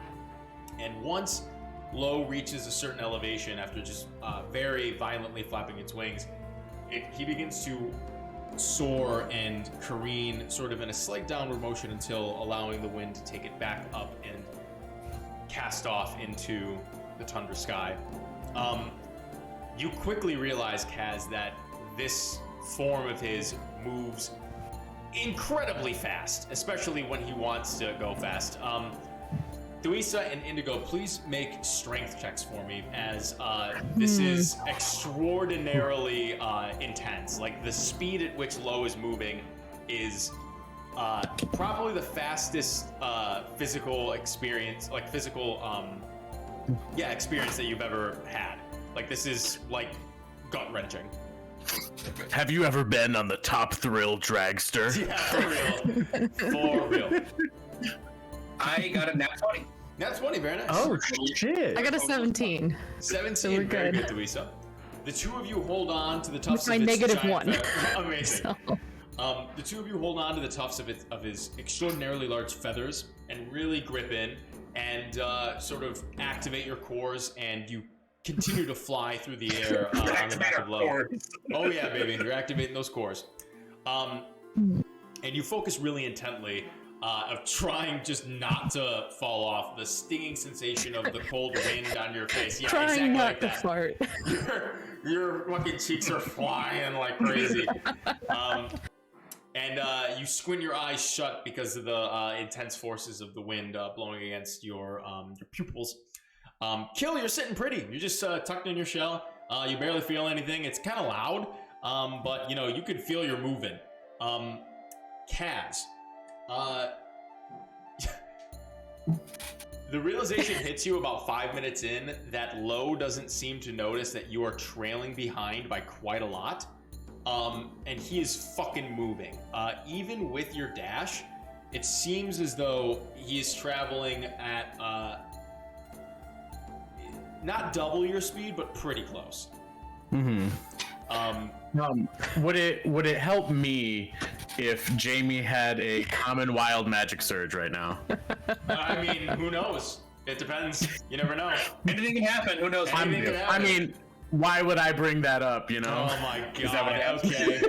A: And once Lo reaches a certain elevation after just very violently flapping its wings, he begins to soar and careen sort of in a slight downward motion until allowing the wind to take it back up and cast off into the tundra sky. You quickly realize, Kaz, that this form of his moves incredibly fast, especially when he wants to go fast. Duisa and Indigo, please make strength checks for me, as this is extraordinarily intense. Like, the speed at which Lo is moving is probably the fastest physical experience, experience that you've ever had. Like, this is, like, gut-wrenching.
B: Have you ever been on the Top Thrill Dragster?
A: Yeah, for real. For real.
D: I got a nat 20.
A: Nat 20, very nice.
B: Oh, shit.
E: I got a 17.
A: 17,
E: So we're
A: very
E: good.
A: good, Duisa. The two of you hold on to the tufts
E: my
A: of its
E: negative
A: giant
E: one.
A: feather- Amazing.
E: So,
A: The two of you hold on to the tufts of his extraordinarily large feathers and really grip in and sort of activate your cores, and you continue to fly through the air on the back of Low. Oh yeah, baby, you're activating those cores. And you focus really intently of trying just not to fall off. The stinging sensation of the cold wind on your face. Yeah,
E: trying
A: exactly
E: not
A: like
E: to
A: that.
E: fart.
A: Your fucking cheeks are flying like crazy. And you squint your eyes shut because of the intense forces of the wind blowing against your pupils. Kill, you're sitting pretty. You're just tucked in your shell. You barely feel anything. It's kind of loud, but you could feel you're moving. Kaz, the realization hits you about 5 minutes in that Low doesn't seem to notice that you are trailing behind by quite a lot. And he is fucking moving. Even with your dash, it seems as though he is traveling at not double your speed, but pretty close.
B: Would it help me if Jamie had a common wild magic surge right now?
A: I mean, who knows? It depends. You never know.
D: Anything can happen. Who knows?
A: Anything can happen.
B: I mean, why would I bring that up? You know?
A: Oh my god.
D: Is that what happened?
A: Okay.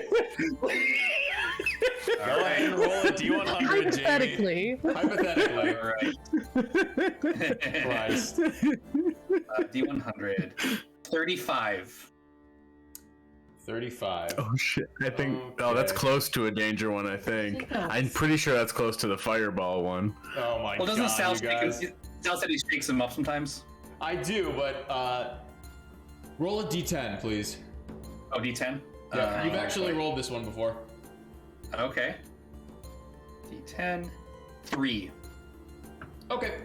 A: Go ahead and roll a D100,
E: Hypothetically.
A: Jamie. Hypothetically.
D: All right.
A: Christ.
D: D100. 35.
A: 35.
B: Oh shit! I think.
A: Okay.
B: Oh, that's close to a danger one. I think. I'm pretty sure that's close to the fireball one.
A: Oh my
D: Well, doesn't
A: god,
D: Sal
A: you guys.
D: Sal said he shakes him up sometimes?
A: I do, but roll a D10, please.
D: Oh, D10?
A: Yeah, you've actually rolled this one before.
D: Okay. D10. 3.
A: Okay.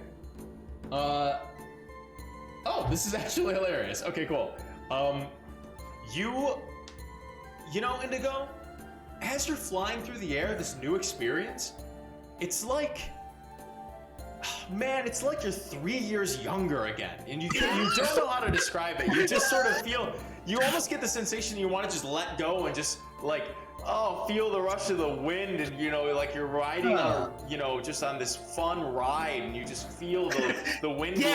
A: Oh, this is actually hilarious. Okay, cool. You know, Indigo, as you're flying through the air, this new experience, it's like, man, it's like you're 3 years younger again. And you don't know how to describe it. You just sort of feel, you almost get the sensation you want to just let go and just like, feel the rush of the wind, and like you're riding on, just on this fun ride, and you just feel the wind blowing.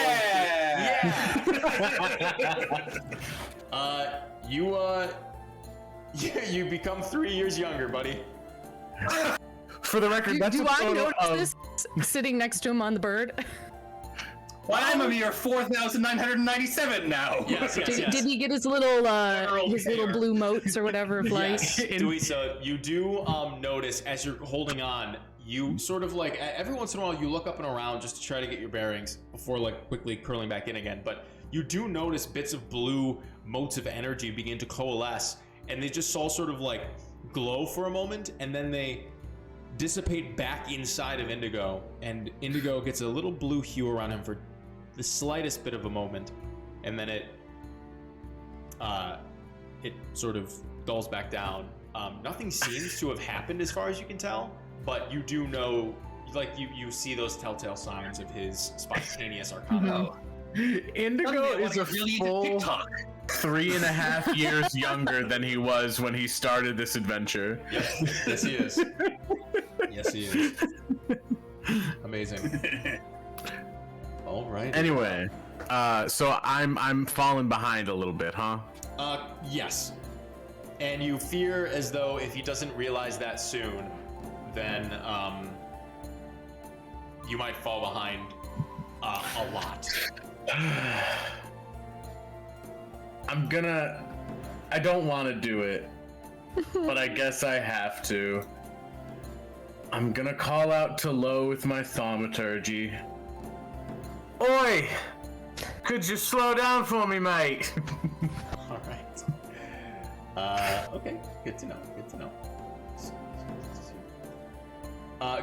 A: You become 3 years younger, buddy.
B: For the record, that's
E: Do
B: a
E: I
B: photo
E: notice
B: of.
E: this sitting next to him on the bird?
D: Well, I'm a mere 4,997 now.
A: Yes.
E: Did he get his little
D: care.
E: blue motes or whatever of light?
A: Yes, Duisa, you do notice as you're holding on, you sort of like every once in a while you look up and around just to try to get your bearings before like quickly curling back in again. But you do notice bits of blue motes of energy begin to coalesce, and they just all sort of like glow for a moment, and then they dissipate back inside of Indigo, and Indigo gets a little blue hue around him for the slightest bit of a moment, and then it sort of dulls back down. Nothing seems to have happened as far as you can tell, but you do know, like you see those telltale signs of his spontaneous arcana.
B: Indigo is a
D: really into
B: full
D: TikTok.
B: 3.5 years younger than he was when he started this adventure.
A: Yes, he is. Yes, he is. Amazing. All right.
B: Anyway, so I'm falling behind a little bit, huh?
A: Yes. And you fear as though if he doesn't realize that soon, then you might fall behind a lot.
B: I don't want to do it, but I guess I have to. I'm gonna call out to Low with my thaumaturgy. Oi! Could you slow down for me, mate?
A: All right. Okay. Good to know. Good to know.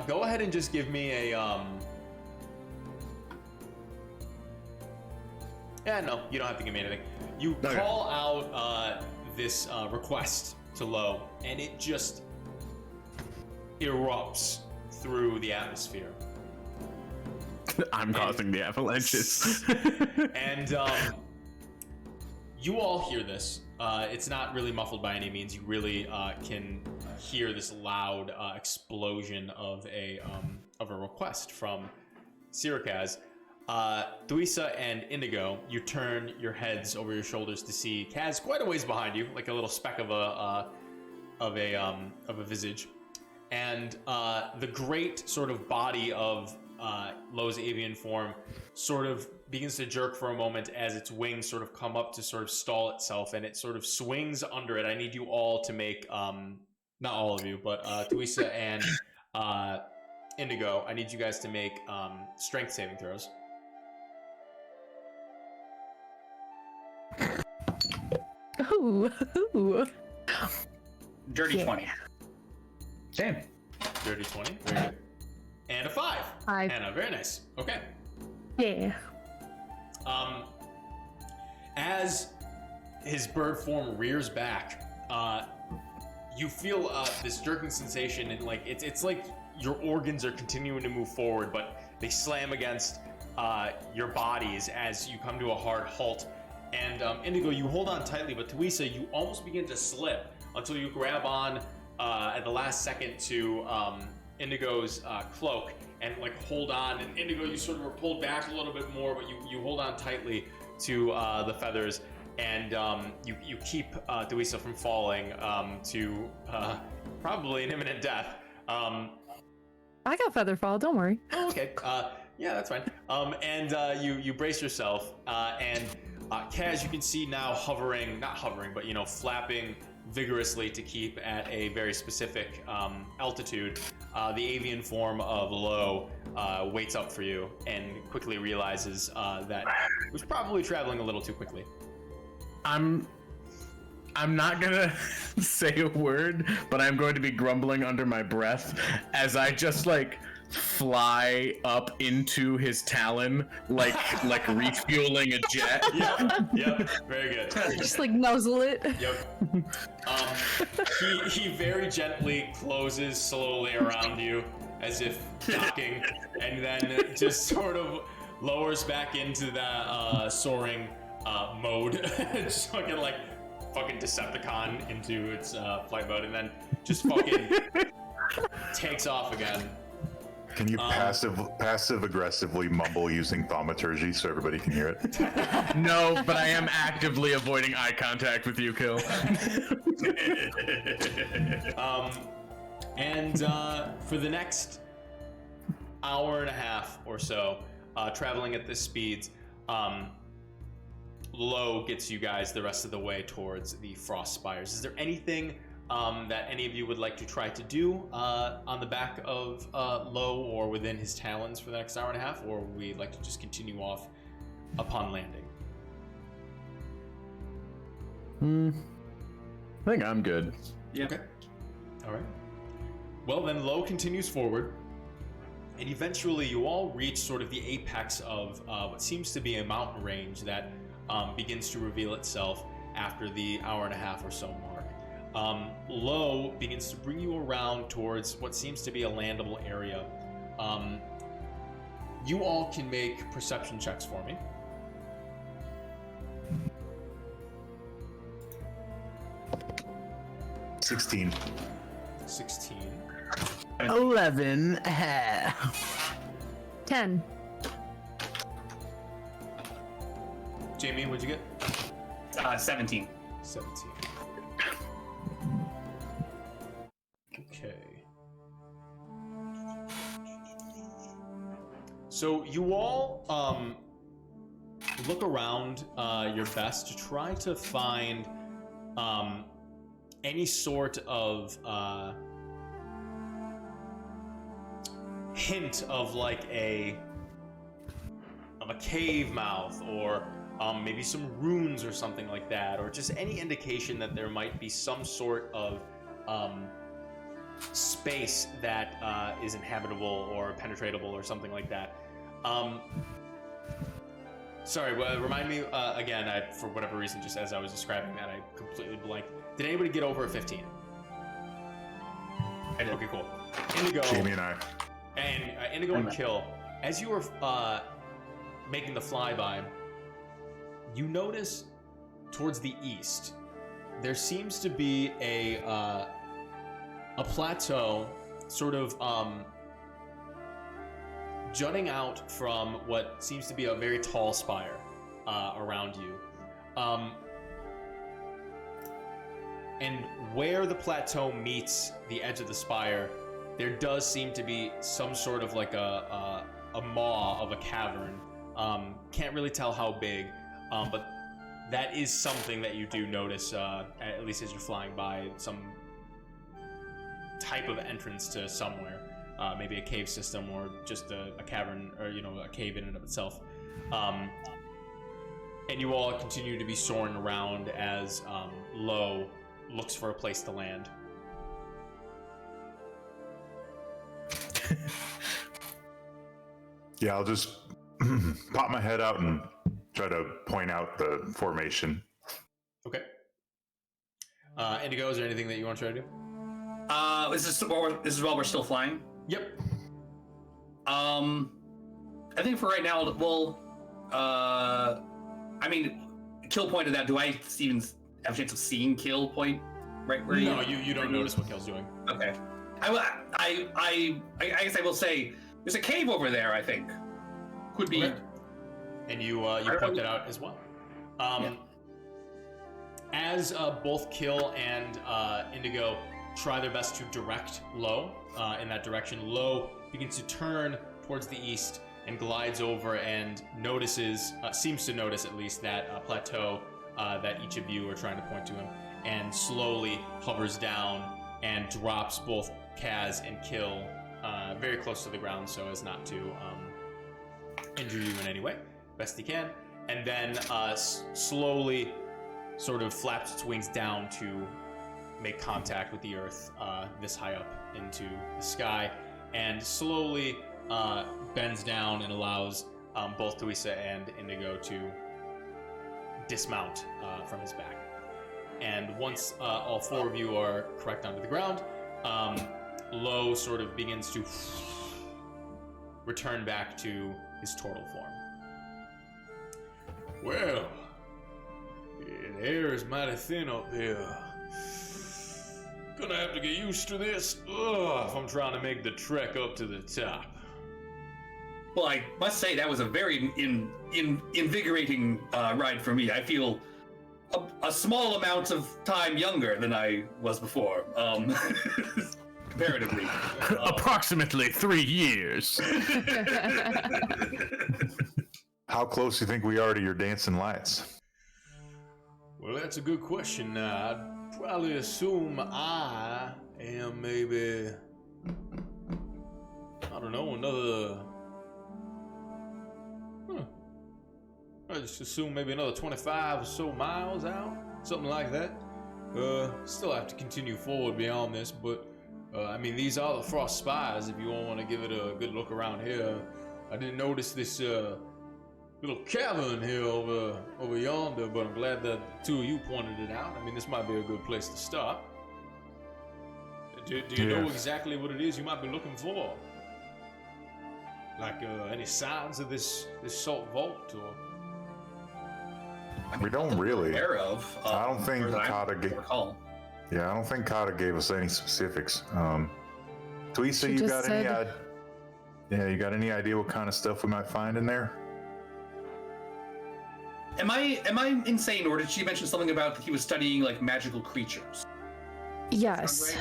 A: Go ahead and just give me a Yeah, no, you don't have to give me anything. You call out this request to Low, and it just erupts through the atmosphere.
B: I'm causing the avalanches.
A: And you all hear this. It's not really muffled by any means. You really can hear this loud explosion of a request from Sirikaz. Thuisa and Indigo, you turn your heads over your shoulders to see Kaz quite a ways behind you, like a little speck of a visage, and the great sort of body of Lo's avian form sort of begins to jerk for a moment as its wings sort of come up to sort of stall itself, and it sort of swings under it. I need you all to make, not all of you, but Thuisa and Indigo, I need you guys to make strength saving throws.
E: Ooh.
D: Dirty
E: Yeah.
D: 20.
B: Damn.
A: Dirty 20, very good. And a 5.
E: Five.
A: Anna, very nice. Okay.
E: Yeah.
A: As his bird form rears back, you feel this jerking sensation, and like it's like your organs are continuing to move forward, but they slam against your bodies as you come to a hard halt. And Indigo, you hold on tightly, but Thuisa, you almost begin to slip until you grab on at the last second to Indigo's cloak and like hold on. And Indigo, you sort of were pulled back a little bit more, but you hold on tightly to the feathers, and you keep Thuisa from falling to probably an imminent death.
E: I got feather fall. Don't worry.
A: Oh, okay. Yeah, that's fine. And you brace yourself, and Kaz, you can see now not hovering, but flapping vigorously to keep at a very specific altitude. The avian form of Lo waits up for you and quickly realizes that it was probably traveling a little too quickly.
B: I'm not gonna say a word, but I'm going to be grumbling under my breath as I just like fly up into his talon, like refueling a jet.
A: Yep, very good.
E: Just like nuzzle it.
A: Yep. He very gently closes slowly around you as if docking, and then just sort of lowers back into that soaring mode, just fucking Decepticon into its flight mode, and then just fucking takes off again.
C: Can you passive aggressively mumble using thaumaturgy so everybody can hear it?
B: No, but I am actively avoiding eye contact with you, Kill.
A: And for the next hour and a half or so, traveling at this speed, Lo gets you guys the rest of the way towards the Frost Spires. Is there anything that any of you would like to try to do on the back of Lo or within his talons for the next hour and a half, or would we like to just continue off upon landing?
B: I think I'm good.
D: Yeah.
A: Okay. All right. Well, then Lo continues forward, and eventually you all reach sort of the apex of what seems to be a mountain range that begins to reveal itself after the hour and a half or so mark. Lo begins to bring you around towards what seems to be a landable area. You all can make perception checks for me.
C: 16.
A: 16.
B: 11.
E: 10.
A: Jamie, what'd you get?
D: 17.
A: 17. Okay. So you all look around your best to try to find any sort of hint of like a cave mouth, or maybe some runes or something like that, or just any indication that there might be some sort of space that is inhabitable or penetratable or something like that. Sorry, remind me again, for whatever reason, just as I was describing that, I completely blanked. Did anybody get over a 15?
D: I did.
A: Okay, cool. Indigo.
C: Jamie and I.
A: And Indigo and Kill, as you were making the flyby, you notice towards the east there seems to be a plateau, sort of jutting out from what seems to be a very tall spire around you. And where the plateau meets the edge of the spire, there does seem to be some sort of like a maw of a cavern. Can't really tell how big, but that is something that you do notice, at least as you're flying by, some type of entrance to somewhere. Maybe a cave system or just a cavern, or a cave in and of itself. And you all continue to be soaring around as Lo looks for a place to land.
C: Yeah, I'll just pop my head out and try to point out the formation.
A: Okay. Indigo, is there anything that you want to try to do?
D: This is while we're still flying.
A: Yep.
D: I think for right now, Kill pointed out. Do I even have a chance of seeing Kill point? Right where
A: No, you don't notice what Kill's doing.
D: Okay. I guess I will say there's a cave over there. I think could be.
A: Okay. And you point that out as well. As both Kill and Indigo try their best to direct Lo in that direction, Lo begins to turn towards the east and glides over and seems to notice at least, that plateau that each of you are trying to point to him, and slowly hovers down and drops both Kaz and Kill very close to the ground so as not to injure you in any way, best he can, and then slowly sort of flaps its wings down to make contact with the earth this high up into the sky, and slowly bends down and allows both Theresa and Indigo to dismount from his back. And once all four of you are correct onto the ground, Lo sort of begins to return back to his turtle form. Well, the air is mighty thin up here. Gonna have to get used to this if I'm trying to make the trek up to the top.
D: Well, I must say that was a very invigorating ride for me. I feel a small amount of time younger than I was before, comparatively.
B: Approximately 3 years.
C: How close do you think we are to your dancing lights?
A: Well, that's a good question. I'd probably assume I am maybe, I don't know, another... I just assume maybe another 25 or so miles out, something like that. Still have to continue forward beyond this, but these are the Frost Spires. If you all want to give it a good look around here, I didn't notice this little cavern here over yonder, but I'm glad that the two of you pointed it out. This might be a good place to start. Do you know exactly what it is you might be looking for? Like any signs of this salt vault, or?
C: We don't really.
D: Aware of.
C: I don't think Kata
D: recall.
C: Yeah, I don't think Kata gave us any specifics. Theresa,
E: She
C: you
E: just
C: got
E: said-
C: you got any idea what kind of stuff we might find in there?
D: Am I insane, or did she mention something about that he was studying like magical creatures?
E: Yes.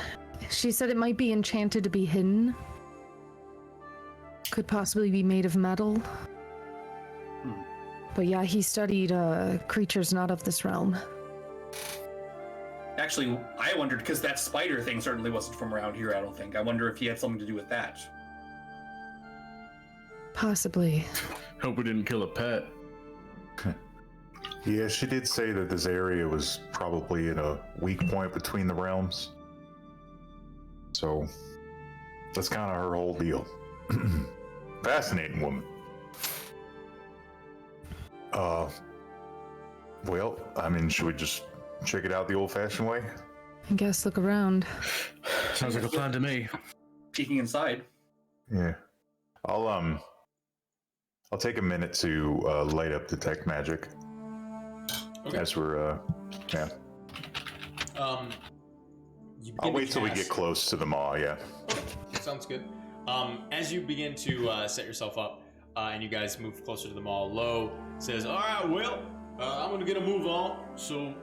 E: She said it might be enchanted to be hidden. Could possibly be made of metal. But yeah, he studied creatures not of this realm.
D: Actually, I wondered, because that spider thing certainly wasn't from around here, I don't think. I wonder if he had something to do with that.
E: Possibly.
B: Hope we didn't kill a pet.
C: Yeah, she did say that this area was probably in a weak point between the realms. So, that's kind of her whole deal. Fascinating woman. Well, should we just check it out the old-fashioned way?
E: I guess look around.
B: Sounds like a plan to me.
D: Peeking inside.
C: Yeah. I'll take a minute to light up detect magic.
A: Okay.
C: As we're
A: You
C: I'll
A: begin to
C: wait till we
A: cast-
C: get close to the maw. Yeah.
A: Sounds good. As you begin to set yourself up, and you guys move closer to the mall, Lo says, "All right, well, I'm gonna get a move on. So,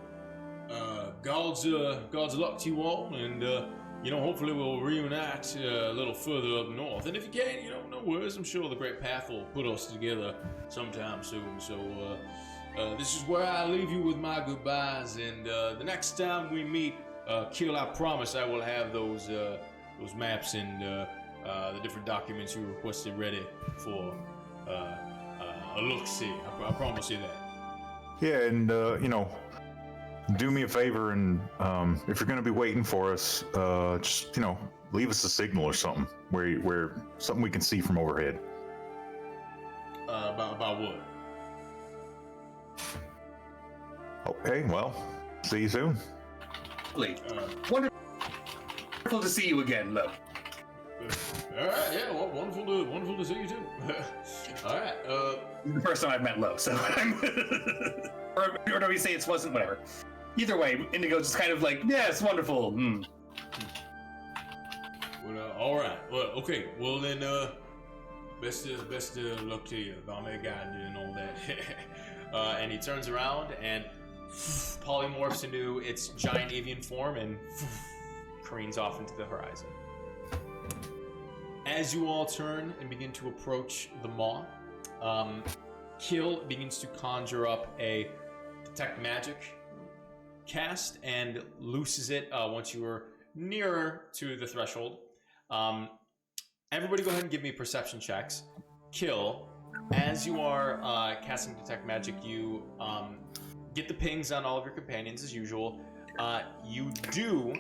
A: God's luck to you all, and hopefully we'll reunite a little further up north. And if you can, no worries. I'm sure the Great Path will put us together sometime soon. So, this is where I leave you with my goodbyes. And the next time we meet, Kill, I promise I will have those maps and the different documents you requested ready for a look-see. I promise you that."
C: Yeah, and do me a favor, and if you're going to be waiting for us, just leave us a signal or something where something we can see from overhead.
A: About what?
C: Okay, well, see you soon.
D: Wonderful to see you again, Lo.
A: All right, yeah, well, wonderful to see you too. All right,
D: The first time I've met Lo, so I'm or do we say it wasn't? Whatever. Either way, Indigo just kind of like, yeah, it's wonderful.
A: well, all right, well, okay, well then, best luck to you. God may guide you and all that. And he turns around and polymorphs into its giant avian form and careens off into the horizon. As you all turn and begin to approach the maw, Kill begins to conjure up a detect magic cast and looses it once you are nearer to the threshold. Everybody go ahead and give me perception checks. Kill, as you are casting detect magic, you get the pings on all of your companions as usual. You do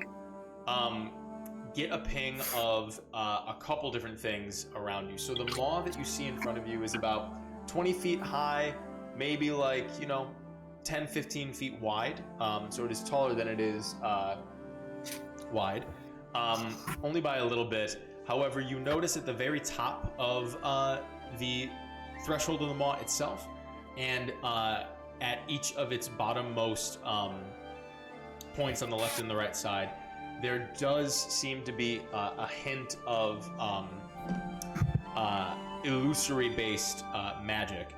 A: get a ping of a couple different things around you. So the maw that you see in front of you is about 20 feet high, maybe 10, 15 feet wide. So it is taller than it is wide, only by a little bit. However, you notice at the very top of the threshold of the maw itself, and at each of its bottommost points on the left and the right side, there does seem to be a hint of illusory-based magic.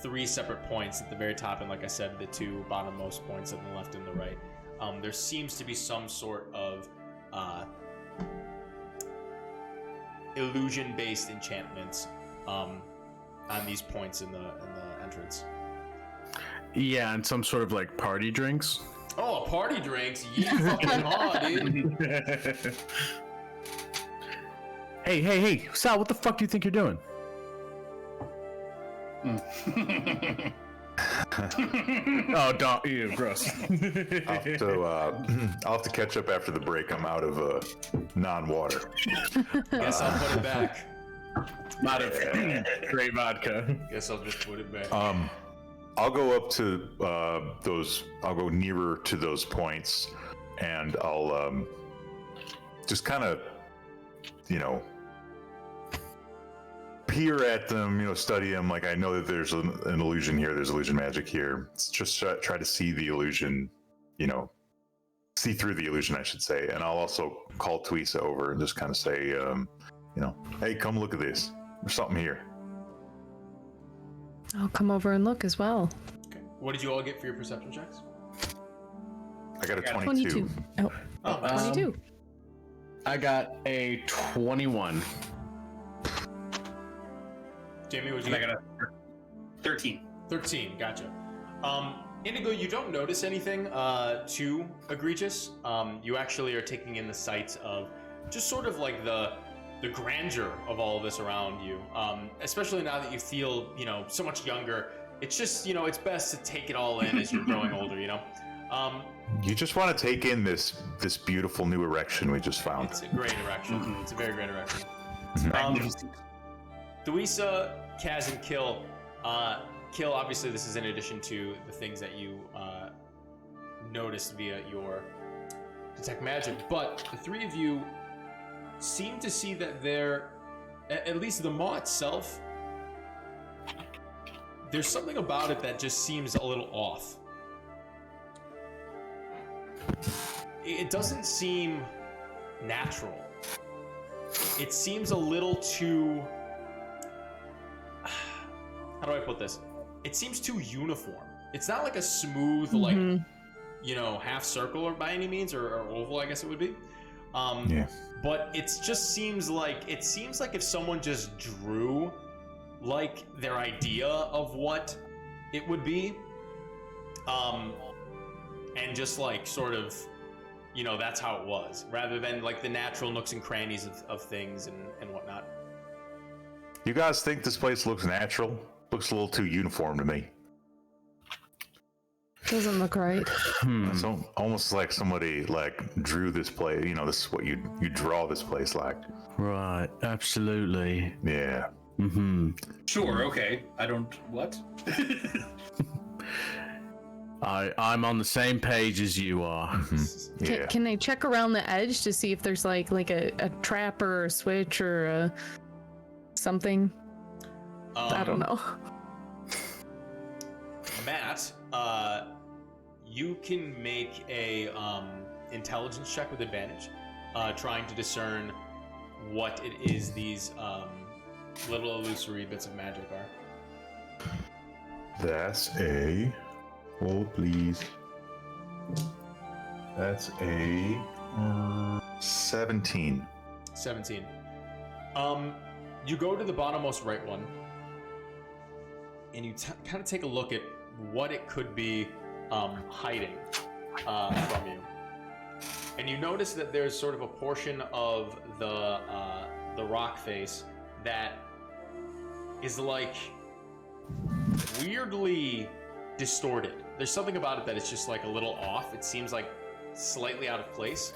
A: 3 separate points at the very top, and like I said, the 2 bottommost points on the left and the right. There seems to be some sort of illusion-based enchantments on these points in the entrance.
B: Yeah, and some sort of party drinks.
A: Oh, party drinks! Yeah, fucking hard, dude.
B: Hey, Sal, what the fuck do you think you're doing? Oh, don't you, gross.
C: I'll have to catch up after the break. I'm out of non-water.
A: Guess I'll put it back.
B: Not a great vodka.
A: Guess I'll just put it back.
C: I'll go up to those. I'll go nearer to those points, and I'll just kind of, peer at them. Study them. Like I know that there's an illusion here. There's illusion magic here. It's just try to see the illusion. See through the illusion, I should say. And I'll also call Tweesa over and just kind of say, hey, come look at this. There's something here.
E: I'll come over and look as well.
A: Okay. What did you all get for your perception checks?
C: I got a
E: 22. Oh, 22.
B: I got a 21.
A: Jamie, what did you
D: And I
A: get?
D: got a 13.
A: 13, gotcha. Indigo, you don't notice anything too egregious. You actually are taking in the sights of just sort of like the grandeur of all of this around you. Especially now that you feel, so much younger. It's just, it's best to take it all in as you're growing older,
C: You just want to take in this beautiful new erection we just found.
A: It's a great erection. It's a very great erection.
D: Magnificent.
A: Thuisa, Kaz, and Kill. Kill, obviously, this is in addition to the things that you noticed via your detect magic. But the 3 of you seem to see that there, at least the maw itself, there's something about it that just seems a little off. it doesn't seem natural. It seems a little too, how do I put this? It seems too uniform. It's not like a smooth, like, you know, half circle or by any means, or oval, I guess it would be.
C: Yeah.
A: But it just seems like if someone just drew like their idea of what it would be, and just like sort of, you know, that's how it was, rather than like the natural nooks and crannies of things and whatnot.
C: You guys think this place looks natural? Looks a little too uniform to me.
E: Doesn't look right.
C: It's almost like somebody like drew this place. You know, this is what you draw this place like.
B: Right, absolutely.
C: Yeah.
D: Sure, okay. I don't. What?
B: I'm on the same page as you are.
C: Yeah.
E: Can I check around the edge to see if there's like a trap or a switch or something? I don't know.
A: Matt, you can make a intelligence check with advantage, trying to discern what it is these little illusory bits of magic are.
C: That's a. Hold, please. That's a 17.
A: 17. You go to the bottommost right one, and you kind of take a look at what it could be hiding from you. And you notice that there's sort of a portion of the rock face that is like weirdly distorted. There's something about it that is just like a little off. It seems like slightly out of place.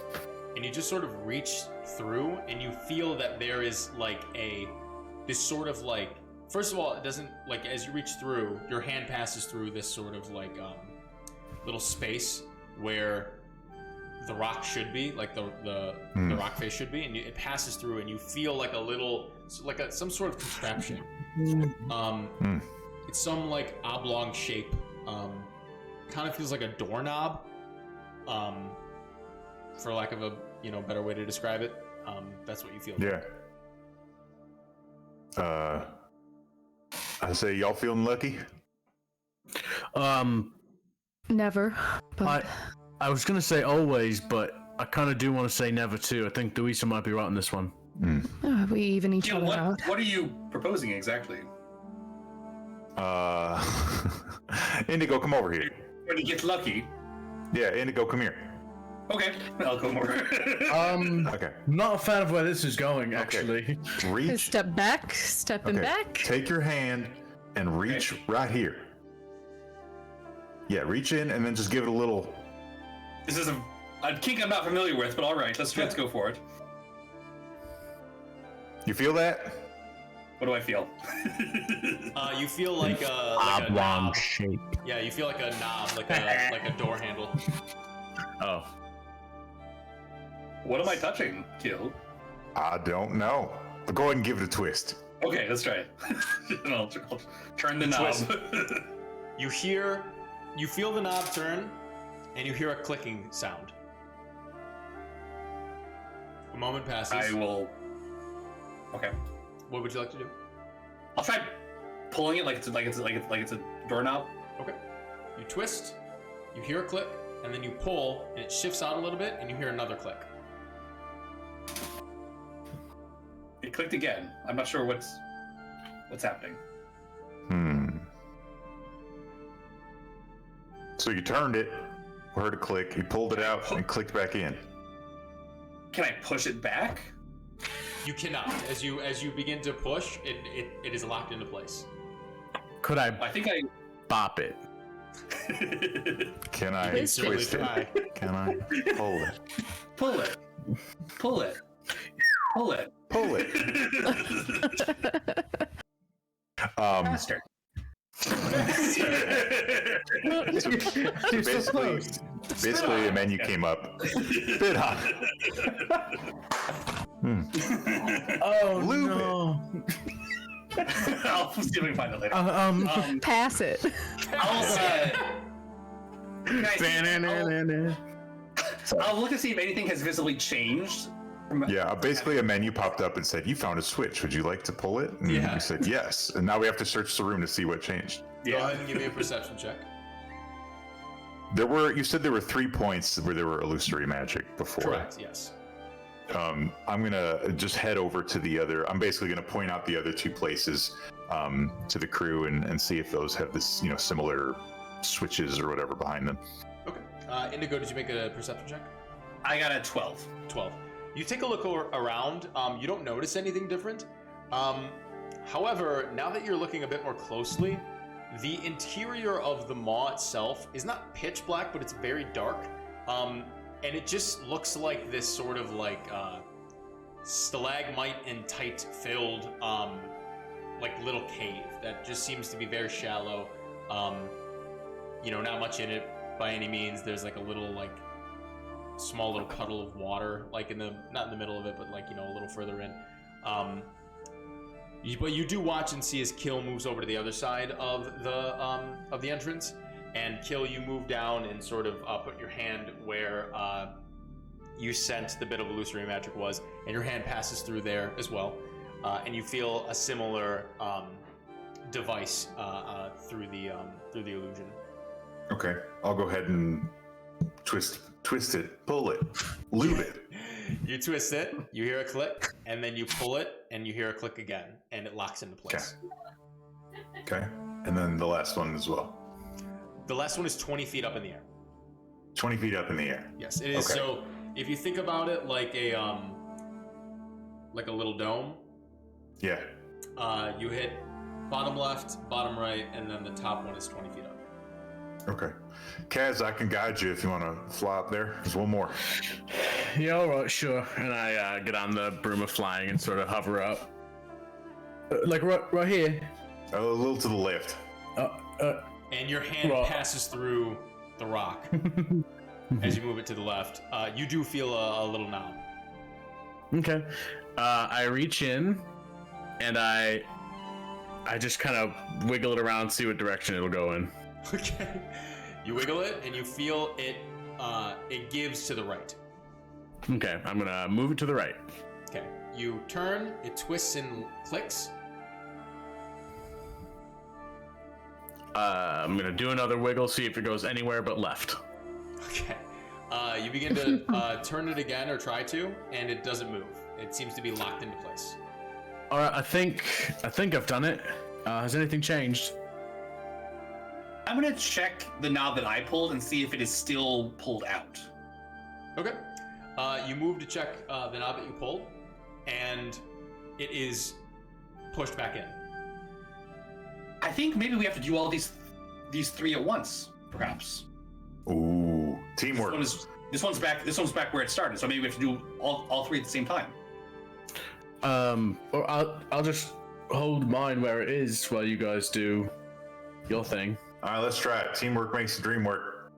A: And you just sort of reach through and you feel that there is like this sort of like, first of all, it doesn't, like, as you reach through, your hand passes through this sort of like little space where the rock should be, like the rock face should be, and it passes through and you feel like a little, like some sort of contraption. It's some like oblong shape. Kind of feels like a doorknob, for lack of a better way to describe it. That's what you feel.
C: Yeah. I say, y'all feeling lucky?
E: Never. But
B: I was gonna say always, but I kind of do want to say never too. I think Louisa might be right on this one.
E: we even each
D: Yeah,
E: other out.
D: what are you proposing exactly?
C: Indigo, come over here.
D: When you get lucky.
C: Yeah, Indigo, come here.
D: Okay, I'll come over.
C: Okay.
B: Not a fan of where this is going, actually.
C: Reach.
E: Step back, stepping
C: Okay.
E: back.
C: Take your hand and reach right here. Yeah, reach in and then just give it a little.
D: This is a kink I'm not familiar with, but all right, let's go for it.
C: You feel that?
D: What do I feel?
A: You feel like a
B: Oblong
A: knob.
B: shape.
A: Yeah, you feel like a knob, like a door handle.
B: Oh.
D: What am I touching, Kill?
C: I don't know. But go ahead and give it a twist.
D: Okay, let's try it. I'll turn the knob.
A: Twist. You feel the knob turn, and you hear a clicking sound. A moment passes.
D: I will. Okay.
A: What would you like to do?
D: I'll try pulling it like it's a doorknob.
A: Okay. You twist, you hear a click, and then you pull, and it shifts out a little bit, and you hear another click.
D: It clicked again. I'm not sure what's happening.
C: So you turned it, heard a click, you pulled it out, and clicked back in.
D: Can I push it back?
A: You cannot. As you begin to push, it is locked into place.
B: Could I
D: I think I.
B: bop it?
C: Can I
E: Twist it.
C: twist
A: Try.
C: it? Can I pull it?
D: Pull it. Pull it. Pull it.
C: Pull it.
D: Faster.
C: Basically, a menu came up. Bit hot.
B: Oh
C: Lube
B: no!
D: I'll see if we can find it later.
E: Pass it.
D: I'll can I I'll look to see if anything has visibly changed.
C: Yeah, basically a menu popped up and said, "You found a switch. Would you like to pull it?" And
A: Yeah.
C: we said yes. And now we have to search the room to see what changed.
A: Go ahead and give me a perception check.
C: You said there were 3 points where there were illusory magic before.
A: Correct. Yes.
C: I'm gonna just head over to the other. I'm basically gonna point out the other 2 places to the crew and see if those have this, similar switches or whatever behind them.
A: Okay. Indigo, did you make a perception check?
D: I got a 12.
A: 12. You take a look around. You don't notice anything different. However, now that you're looking a bit more closely, the interior of the maw itself is not pitch black, but it's very dark. And it just looks like this sort of stalagmite and tight filled little cave that just seems to be very shallow. Not much in it by any means. There's a little small little puddle of water, not in the middle of it, but a little further in. But you do watch and see as Kill moves over to the other side of the entrance, and Kill, you move down and sort of put your hand where you sent the bit of illusory magic was, and your hand passes through there as well, and you feel a similar device through the illusion.
C: Okay, I'll go ahead and twist it, pull it, lube it.
A: You twist it, you hear a click, and then you pull it, and you hear a click again, and it locks into place.
C: Okay, and then the last one as well.
A: The last one is 20 feet up in the air.
C: 20 feet up in the air.
A: Yes, it is.
C: Okay.
A: So if you think about it like a little dome,
C: Yeah.
A: you hit bottom left, bottom right, and then the top one is 20 feet up.
C: Okay. Kaz, I can guide you if you want to fly up there. There's one more.
B: Yeah, all right, sure. And I get on the broom of flying and sort of hover up. Right here.
C: A little to the left.
A: And your hand
B: Well-
A: passes through the rock as you move it to the left. You do feel a little knob.
B: Okay. I reach in and I just kind of wiggle it around, see what direction it'll go in.
A: Okay. You wiggle it, and you feel it. It gives to the right.
B: Okay, I'm gonna move it to the right.
A: Okay. You turn. It twists and clicks.
B: I'm gonna do another wiggle, see if it goes anywhere but left.
A: Okay. You begin to turn it again, or try to, and it doesn't move. It seems to be locked into place.
B: All right, I think I've done it. Has anything changed?
D: I'm gonna check the knob that I pulled and see if it is still pulled out.
A: Okay. You move to check the knob that you pulled, and it is pushed back in.
D: I think maybe we have to do all these 3 at once, perhaps.
C: Ooh, teamwork.
D: This one's back where it started, so maybe we have to do all 3 at the same time.
B: Or I'll just hold mine where it is while you guys do your thing.
C: All right, let's try it. Teamwork makes the dream work.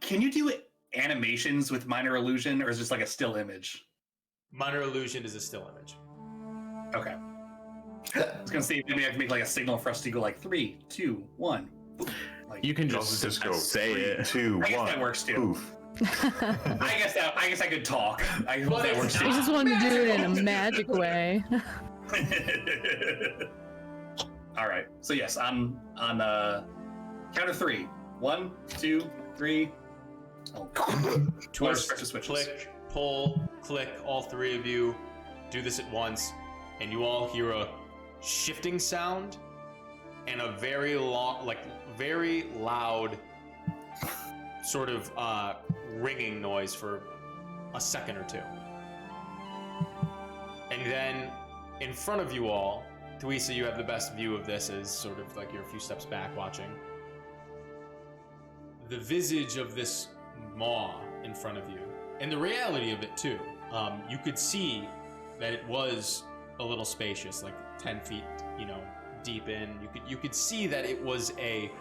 D: Can you do animations with minor illusion, or is this like a still image?
A: Minor illusion is a still image.
D: Okay. I was gonna say maybe I can make like a signal for us to go like 3, 2, 1. Like,
B: You can
C: You also
B: just,
C: just go
B: say
C: 3,
B: it.
C: 2,
D: I guess
C: 1.
D: that works too.
C: Poof.
D: I guess I could talk. I guess
A: But
D: that
A: it's
D: works
E: I
D: too.
E: just wanted to do it in a magic way.
D: All right. So yes, on count of 3. 1, 2, 3. Oh. 2
A: Twist,
D: special switches.
A: click, pull, click. All 3 of you do this at once, and you all hear a shifting sound and a very very loud sort of ringing noise for a second or 2. And then in front of you all, Theresa, you have the best view of this as sort of like you're a few steps back watching. The visage of this maw in front of you, and the reality of it too. You could see that it was a little spacious, like 10 feet, deep in. You could see that it was a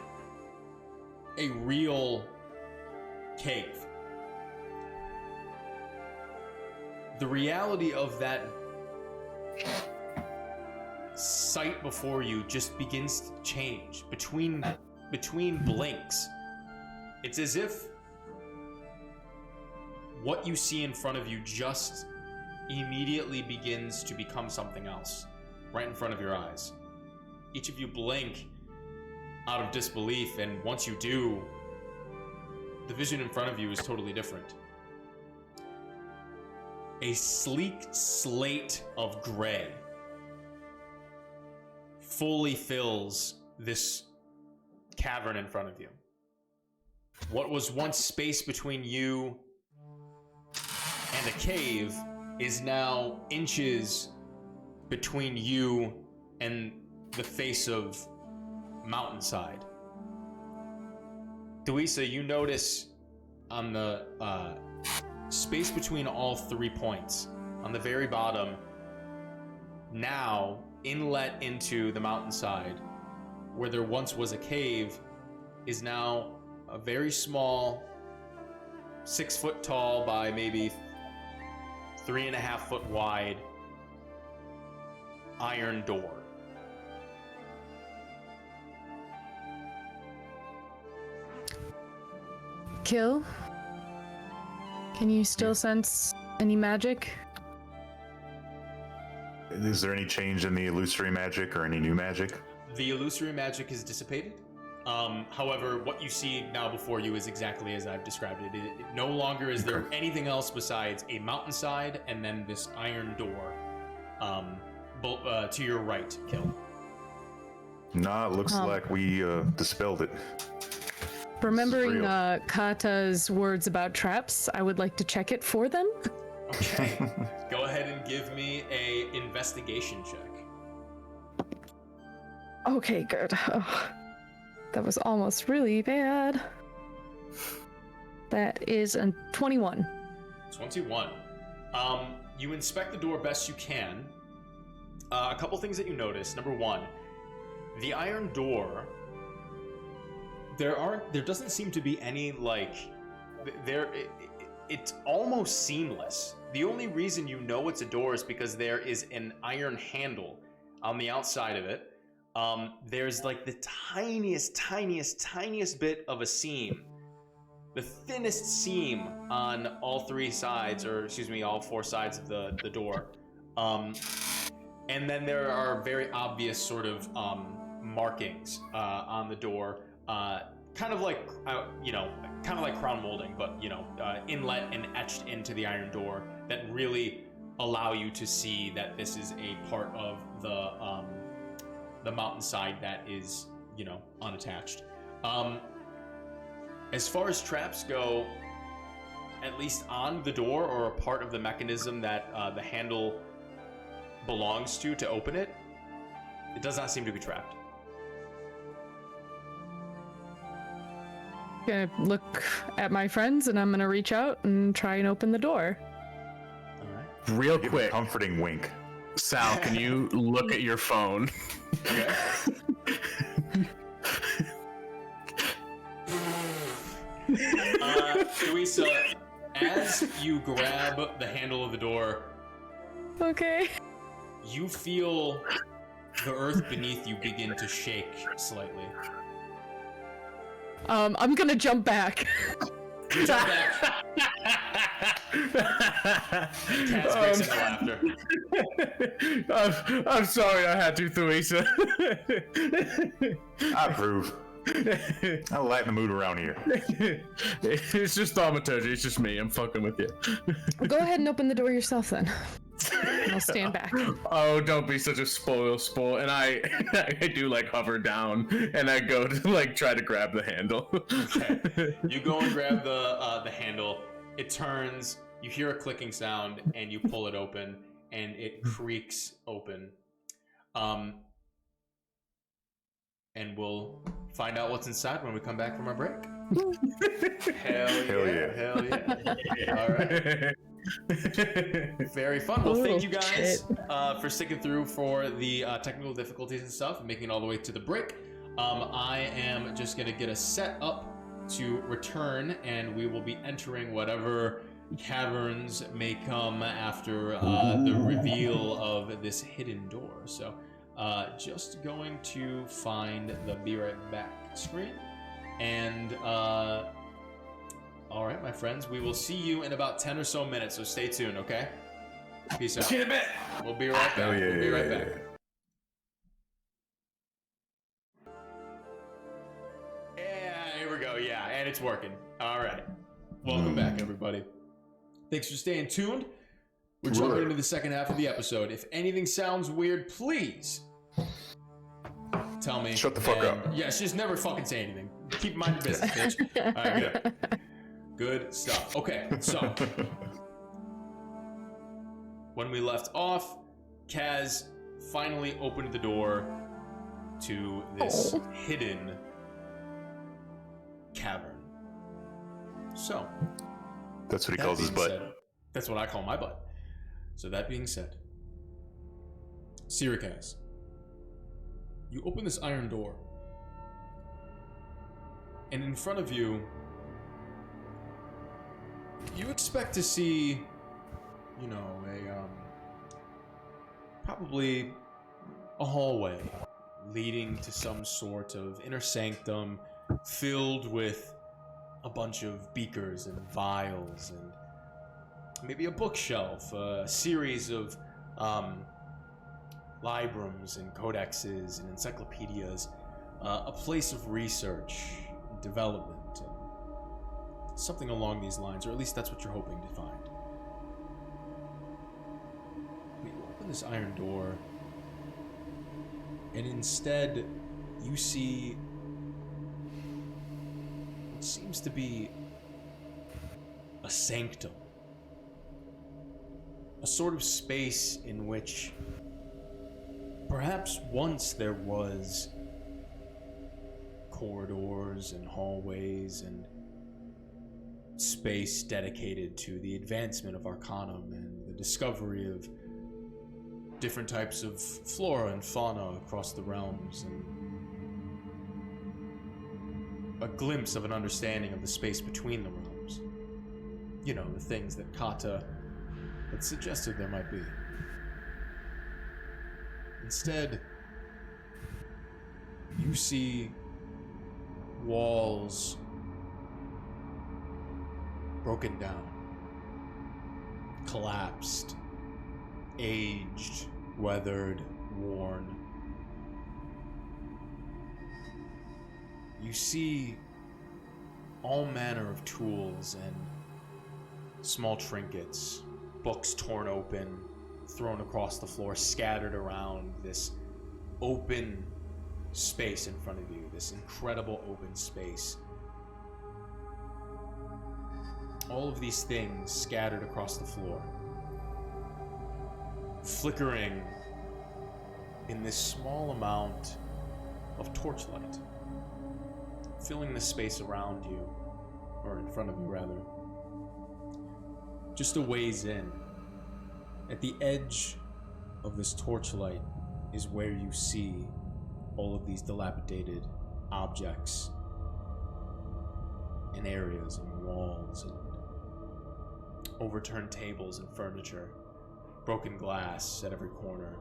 A: real cave. The reality of that sight before you just begins to change between blinks. It's as if what you see in front of you just immediately begins to become something else right in front of your eyes. Each of you blink out of disbelief, and once you do, the vision in front of you is totally different. A sleek slate of gray fully fills this cavern in front of you. What was once space between you and a cave is now inches between you and the face of mountainside. Duisa, you notice on the space between all 3 points, on the very bottom, now inlet into the mountainside, where there once was a cave, is now a very small, 6 foot tall by maybe 3.5 foot wide iron door.
E: Kill? Can you still sense any magic?
C: Is there any change in the illusory magic or any new magic?
A: The illusory magic is dissipated. However, what you see now before you is exactly as I've described it. It no longer is there anything else besides a mountainside and then this iron door to your right, Kill.
C: Nah, it looks like we dispelled it.
E: Remembering
C: real.
E: Kata's words about traps, I would like to check it for them.
A: Okay. Go ahead and give me a investigation check.
E: Okay, good. Oh, that was almost really bad. That is a 21.
A: 21. You inspect the door best you can. A couple things that you notice. Number one, the iron door. There doesn't seem to be any it's almost seamless. The only reason you know it's a door is because there is an iron handle on the outside of it. There's like the tiniest bit of a seam, the thinnest seam on all 4 sides of the door. And then there are very obvious sort of markings on the door. Kind of like crown molding, but inlet and etched into the iron door that really allow you to see that this is a part of the mountainside that is unattached. As far as traps go, at least on the door or a part of the mechanism that the handle belongs to open it, it does not seem to be trapped.
E: Gonna look at my friends and I'm gonna reach out and try and open the door.
A: All right.
B: Real
C: Give a
B: quick,
C: comforting wink.
B: Sal, can you look at your phone?
A: Okay. Louisa, as you grab the handle of the door,
E: Okay.
A: you feel the earth beneath you begin to shake slightly.
E: I'm gonna jump back.
A: You jump back. Cass breaks into laughter.
B: I'm sorry I had to, Theresa.
C: I approve. I'll lighten the mood around here.
B: It's just thaumaturgy, it's just me, I'm fucking with you.
E: Go ahead and open the door yourself then. And I'll stand back.
B: Oh, don't be such a spoil. And I do hover down and I go to try to grab the handle.
A: Okay. You go and grab the handle. It turns. You hear a clicking sound, and you pull it open, and it creaks open. And we'll find out what's inside when we come back from our break. Hell yeah! Hell yeah! All right. Very fun. Well, thank you guys for sticking through for the technical difficulties and stuff and making it all the way to the break. I am just going to get us set up to return, and we will be entering whatever caverns may come after the reveal of this hidden door. So just going to find the Be Right Back screen, and I'll All right, my friends. We will see you in about 10 or so minutes, so stay tuned, okay? Peace out.
D: See you in a bit.
A: We'll be right back.
C: Oh, yeah,
A: We'll be
C: yeah,
A: right
C: yeah,
A: back. Yeah, here we go. Yeah, and it's working. All right. Welcome back, everybody. Thanks for staying tuned. We're jumping into the second half of the episode. If anything sounds weird, please tell me.
C: Shut the fuck up.
A: Yes, just never fucking say anything. Keep mind your business, bitch. All right, good. Good stuff. Okay, so when we left off, Kaz finally opened the door to this hidden cavern. So
C: That's what he
A: that
C: calls his
A: being
C: butt.
A: said- that's what I call my butt. So that being said, Sirikaz, you open this iron door, and in front of you, you expect to see, you know, probably a hallway leading to some sort of inner sanctum filled with a bunch of beakers and vials and maybe a bookshelf, a series of librums and codexes and encyclopedias, a place of research and development, and something along these lines, or at least that's what you're hoping to find. But you open this iron door, and instead you see what seems to be a sanctum. A sort of space in which perhaps once there was corridors and hallways and space dedicated to the advancement of Arcanum and the discovery of different types of flora and fauna across the realms, and a glimpse of an understanding of the space between the realms. You know, the things that Kata had suggested there might be. Instead, you see walls broken down, collapsed, aged, weathered, worn. You see all manner of tools and small trinkets, books torn open, thrown across the floor, scattered around this open space in front of you, this incredible open space. All of these things scattered across the floor, flickering in this small amount of torchlight, filling the space around you, or in front of you rather. Just a ways in, at the edge of this torchlight is where you see all of these dilapidated objects and areas and walls and overturned tables and furniture, broken glass at every corner,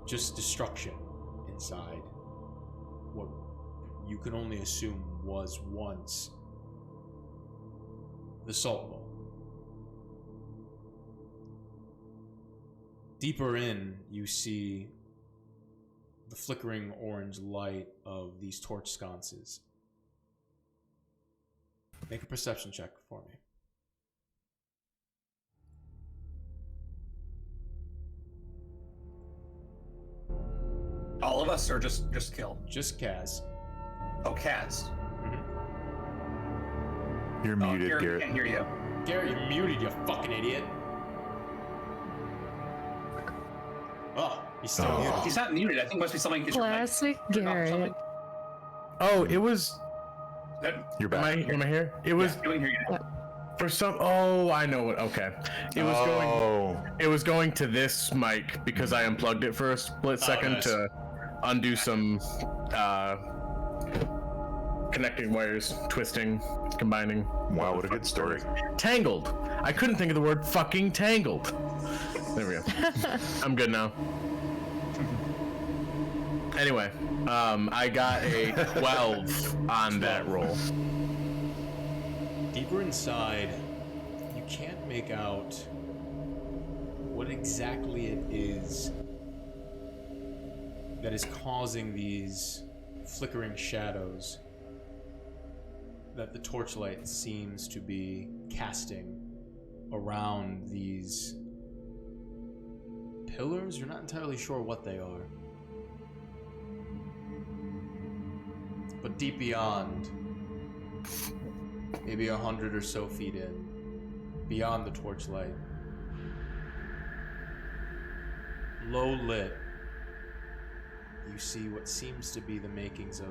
A: just destruction inside what you can only assume was once the Salt Bowl. Deeper in, you see the flickering orange light of these torch sconces. Make a perception check for me.
D: All of us, or just Kill?
A: Just Kaz.
D: Oh, Kaz.
C: You're muted,
D: Garrett
C: Garrett.
D: can't hear you.
A: Garrett, you're muted, you fucking idiot. Oh, he's still muted.
D: He's not muted. I think it must be something. Is your mic
E: Classic
D: turned off or
E: Garrett.
D: something?
B: Oh, it was.
C: You're
B: Am
C: back.
B: I here? It was
D: Yeah, we can hear you now.
B: for some. Oh, I know what. Okay, it was going.
C: Oh,
B: It was going to this mic because I unplugged it for a split second
A: nice.
B: to undo some connecting wires, twisting, combining.
C: wow, what a good story.
B: Tangled. I couldn't think of the word fucking tangled. There we go. I'm good now. Anyway, I got a 12 on that roll.
A: Deeper inside, you can't make out what exactly it is that is causing these flickering shadows that the torchlight seems to be casting around these pillars. You're not entirely sure what they are. But deep beyond, maybe 100 or so feet in, beyond the torchlight, low lit, you see what seems to be the makings of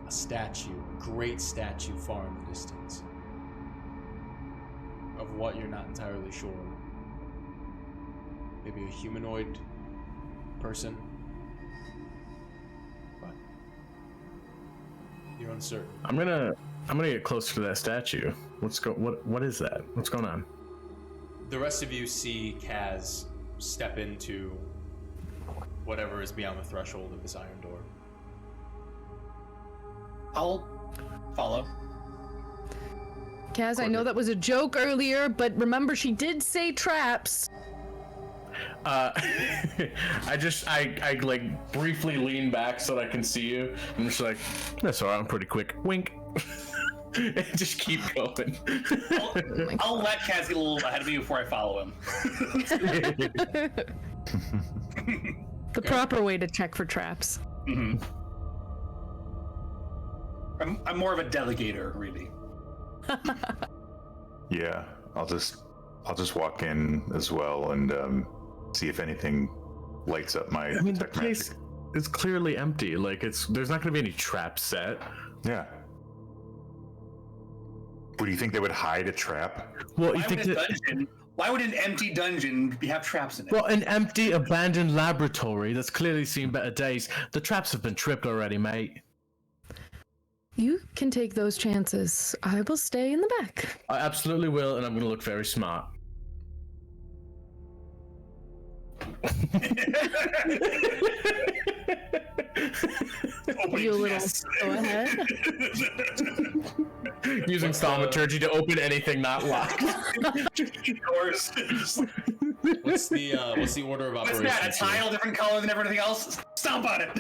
A: a statue, a great statue far in the distance, of what you're not entirely sure. Maybe a humanoid person, but you're uncertain.
B: I'm gonna get closer to that statue. What is that? What's going on?
A: The rest of you see Kaz step into whatever is beyond the threshold of this iron door.
D: I'll follow.
E: Kaz, I know that was a joke earlier, but remember she did say traps.
B: I like briefly lean back so that I can see you. I'm just like, that's alright, I'm pretty quick. Wink. And just keep going.
D: I'll let Kaz get a little ahead of me before I follow him.
E: The proper way to check for traps.
D: Mm-hmm. I'm more of a delegator, really.
C: Yeah, I'll just walk in as well and see if anything lights up my
B: I mean, the
C: detect
B: place
C: magic.
B: is clearly empty. Like there's not gonna be any traps set.
C: Yeah. What, do you think they would hide a trap?
B: Well, you think that?
D: Why would an empty dungeon have traps in it?
B: Well, an empty, abandoned laboratory that's clearly seen better days. The traps have been tripped already, mate.
E: You can take those chances. I will stay in the back.
B: I absolutely will, and I'm gonna look very smart.
E: You little go ahead.
B: Using thaumaturgy to open anything not locked.
D: Doors.
A: What's the order of
D: What's
A: operations?
D: that? A tile different color than everything else? Stomp on it.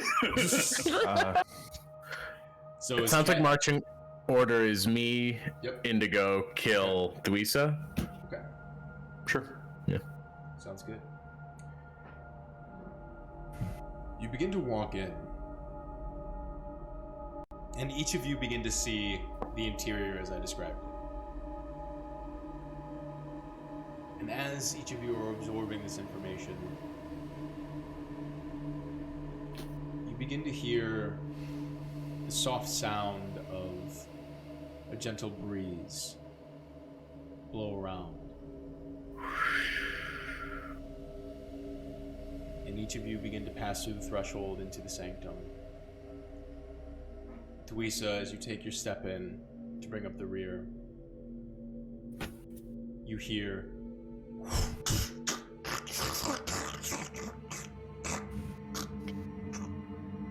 A: So
B: It
A: is
B: sounds like
A: Kat-
B: marching order is me,
A: Yep.
B: Indigo, kill, Duisa.
A: Okay,
C: Sure.
A: sounds good. You begin to walk in, and each of you begin to see the interior as I described it. And as each of you are absorbing this information, you begin to hear the soft sound of a gentle breeze blow around. And each of you begin to pass through the threshold into the sanctum. Duisa, as you take your step in to bring up the rear, you hear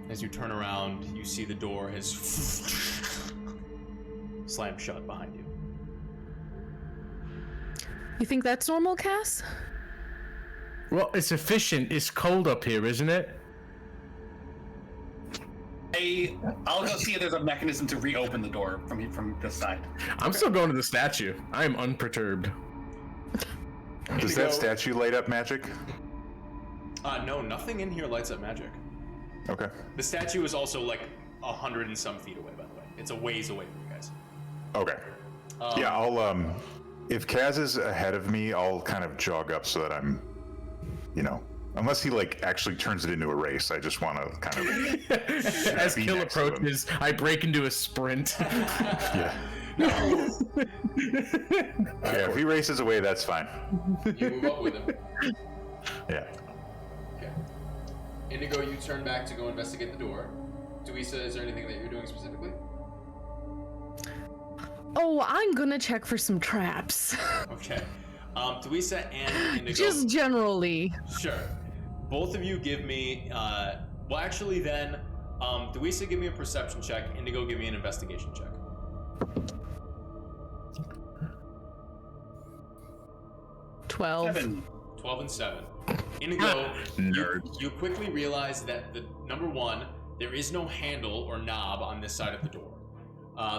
A: as you turn around, you see the door has slammed shut behind you.
E: You think that's normal, Cass?
B: Well, it's efficient. It's cold up here, isn't it?
D: I'll go see if there's a mechanism to reopen the door from this side.
B: I'm still going to the statue. I am unperturbed.
C: Does that statue light up magic?
A: No, nothing in here lights up magic.
C: Okay.
A: The statue is also like 100 and some feet away, by the way. It's a ways away from you guys.
C: Okay. Yeah, I'll if Kaz is ahead of me, I'll kind of jog up so that I'm, unless he like actually turns it into a race. I just want to kind of
B: As
C: be
B: Kill
C: next to him.
B: approaches, I break into a sprint.
C: Yeah.
A: No,
C: Yeah, if he races away, that's fine.
A: you move up with him.
C: Yeah.
A: Okay. Indigo, you turn back to go investigate the door. Duisa, is there anything that you're doing specifically?
E: Oh, I'm gonna check for some traps.
A: Okay. Duisa and Indigo.
E: Just generally.
A: Sure. Both of you give me. Well, actually, then Duisa, give me a perception check. Indigo, give me an investigation check.
E: 12.
D: 7.
A: 12 and 7. Indigo,
B: Nerds.
A: you quickly realize that number one, there is no handle or knob on this side of the door.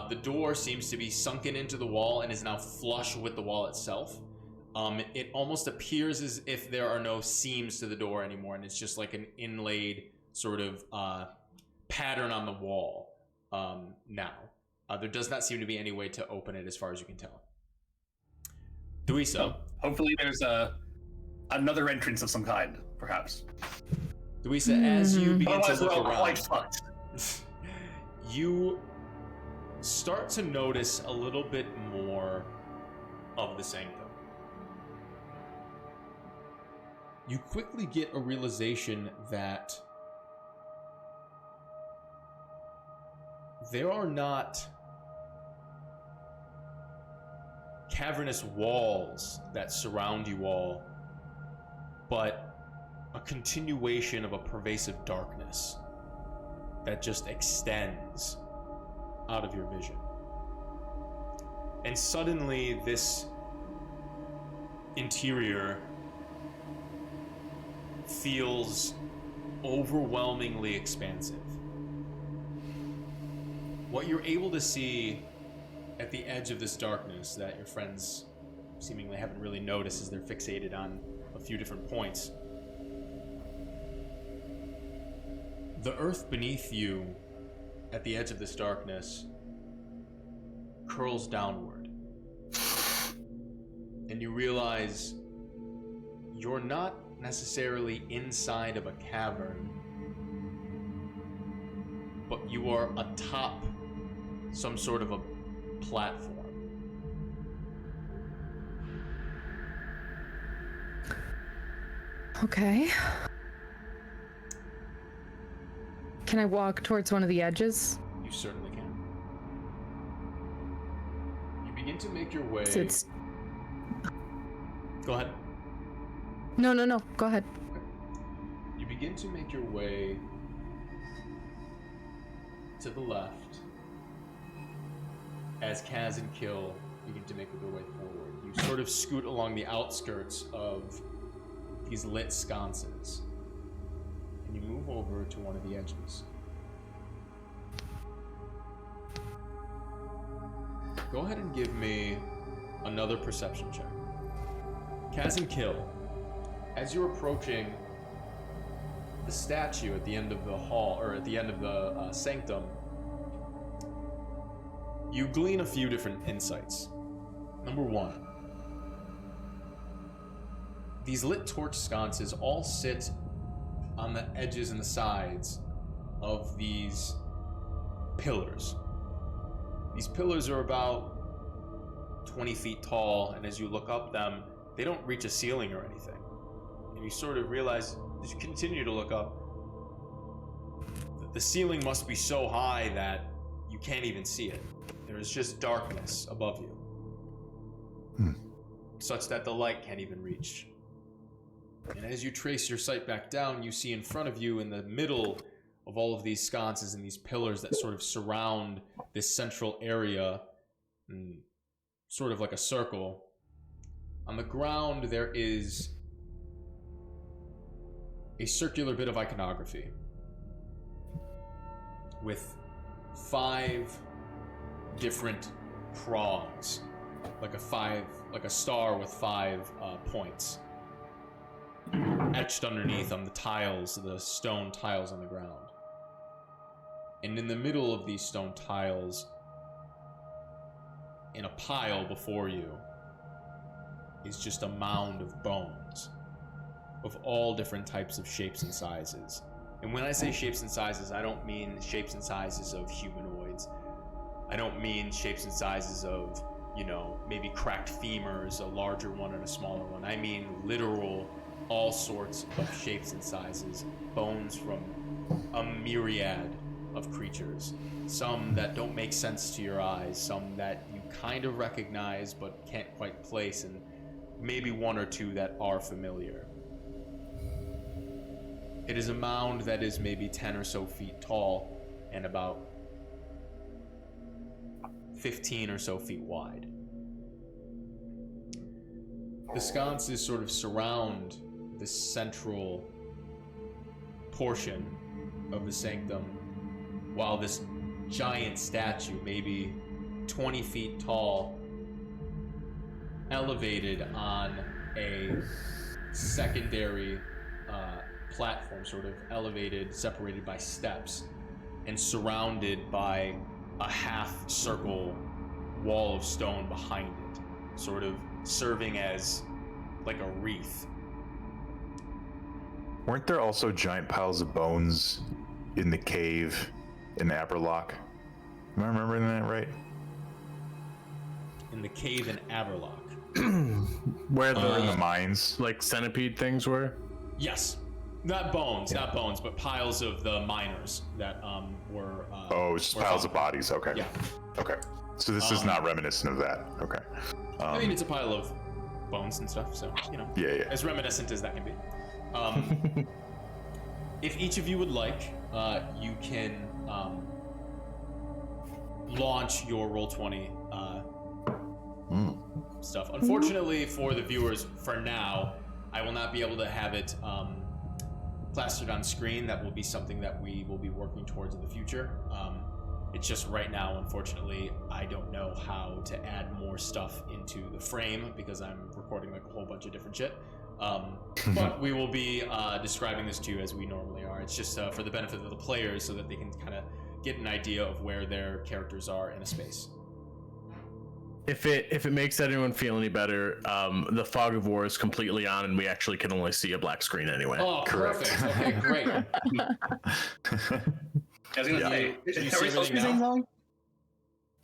A: The door seems to be sunken into the wall and is now flush with the wall itself. It almost appears as if there are no seams to the door anymore, and it's just like an inlaid sort of pattern on the wall now. There does not seem to be any way to open it as far as you can tell. Duisa.
D: Hopefully there's another entrance of some kind, perhaps.
A: Duisa, as you begin to
D: Otherwise, we're
A: look
D: all
A: around,
D: quite fucked.
A: you start to notice a little bit more of the sanctum. You quickly get a realization that there are not cavernous walls that surround you all, but a continuation of a pervasive darkness that just extends out of your vision. And suddenly this interior feels overwhelmingly expansive. What you're able to see at the edge of this darkness that your friends seemingly haven't really noticed as they're fixated on a few different points. The earth beneath you at the edge of this darkness curls downward. And you realize you're not necessarily inside of a cavern, but you are atop some sort of a platform.
E: Okay. Can I walk towards one of the edges?
A: You certainly can. You begin to make your way.
E: So it's...
A: Go ahead.
E: No. Go ahead.
A: You begin to make your way to the left as Kaz and Kill begin to make their way forward. You sort of scoot along the outskirts of these lit sconces, and you move over to one of the edges. Go ahead and give me another perception check. Kaz and Kill, as you're approaching the statue at the end of the hall, or at the end of the sanctum, you glean a few different insights. Number one, these lit torch sconces all sit on the edges and the sides of these pillars. These pillars are about 20 feet tall, and as you look up them, they don't reach a ceiling or anything. And you sort of realize, as you continue to look up, that the ceiling must be so high that you can't even see it. There is just darkness above you, such that the light can't even reach. And as you trace your sight back down, you see in front of you, in the middle of all of these sconces and these pillars that sort of surround this central area, sort of like a circle, on the ground there is a circular bit of iconography with 5 different prongs, like a star with 5 points etched underneath on the tiles, the stone tiles on the ground. And in the middle of these stone tiles, in a pile before you, is just a mound of bones of all different types of shapes and sizes. And when I say shapes and sizes, I don't mean shapes and sizes of humanoids. I don't mean shapes and sizes of, maybe cracked femurs, a larger one and a smaller one. I mean literal, all sorts of shapes and sizes, bones from a myriad of creatures. Some that don't make sense to your eyes, some that you kind of recognize but can't quite place, and maybe one or two that are familiar. It is a mound that is maybe 10 or so feet tall and about 15 or so feet wide. The sconces sort of surround the central portion of the sanctum, while this giant statue, maybe 20 feet tall, elevated on a secondary platform, sort of elevated, separated by steps, and surrounded by a half circle wall of stone behind it, sort of serving as like a wreath.
C: Weren't there also giant piles of bones in the cave in Aberlock? Am I remembering that right?
A: In the cave in Aberlock.
B: Where
C: Or in
B: the
C: the mines?
B: like centipede things were.
A: Yes. Not bones, but piles of the miners that were.
C: Oh, it's just
A: were
C: piles
A: found.
C: of bodies. Okay.
A: Yeah.
C: Okay. So this is not reminiscent of that. Okay.
A: I mean, it's a pile of bones and stuff, so, you know,
C: Yeah, yeah.
A: as reminiscent as that can be. If each of you would like, you can launch your Roll20 stuff. Unfortunately for the viewers, for now, I will not be able to have it plastered on screen. That will be something that we will be working towards in the future. It's just right now, unfortunately, I don't know how to add more stuff into the frame because I'm recording like a whole bunch of different shit. But we will be describing this to you as we normally are. It's just for the benefit of the players so that they can kind of get an idea of where their characters are in a space.
B: If it makes anyone feel any better, the fog of war is completely on, and we actually can only see a black screen anyway.
A: Oh,
C: Correct.
A: perfect. Okay, great.
D: I was gonna
C: Yeah.
D: say,
A: Did you
D: are
A: see
D: we supposed to be
A: everything
D: singing
A: now?
D: song?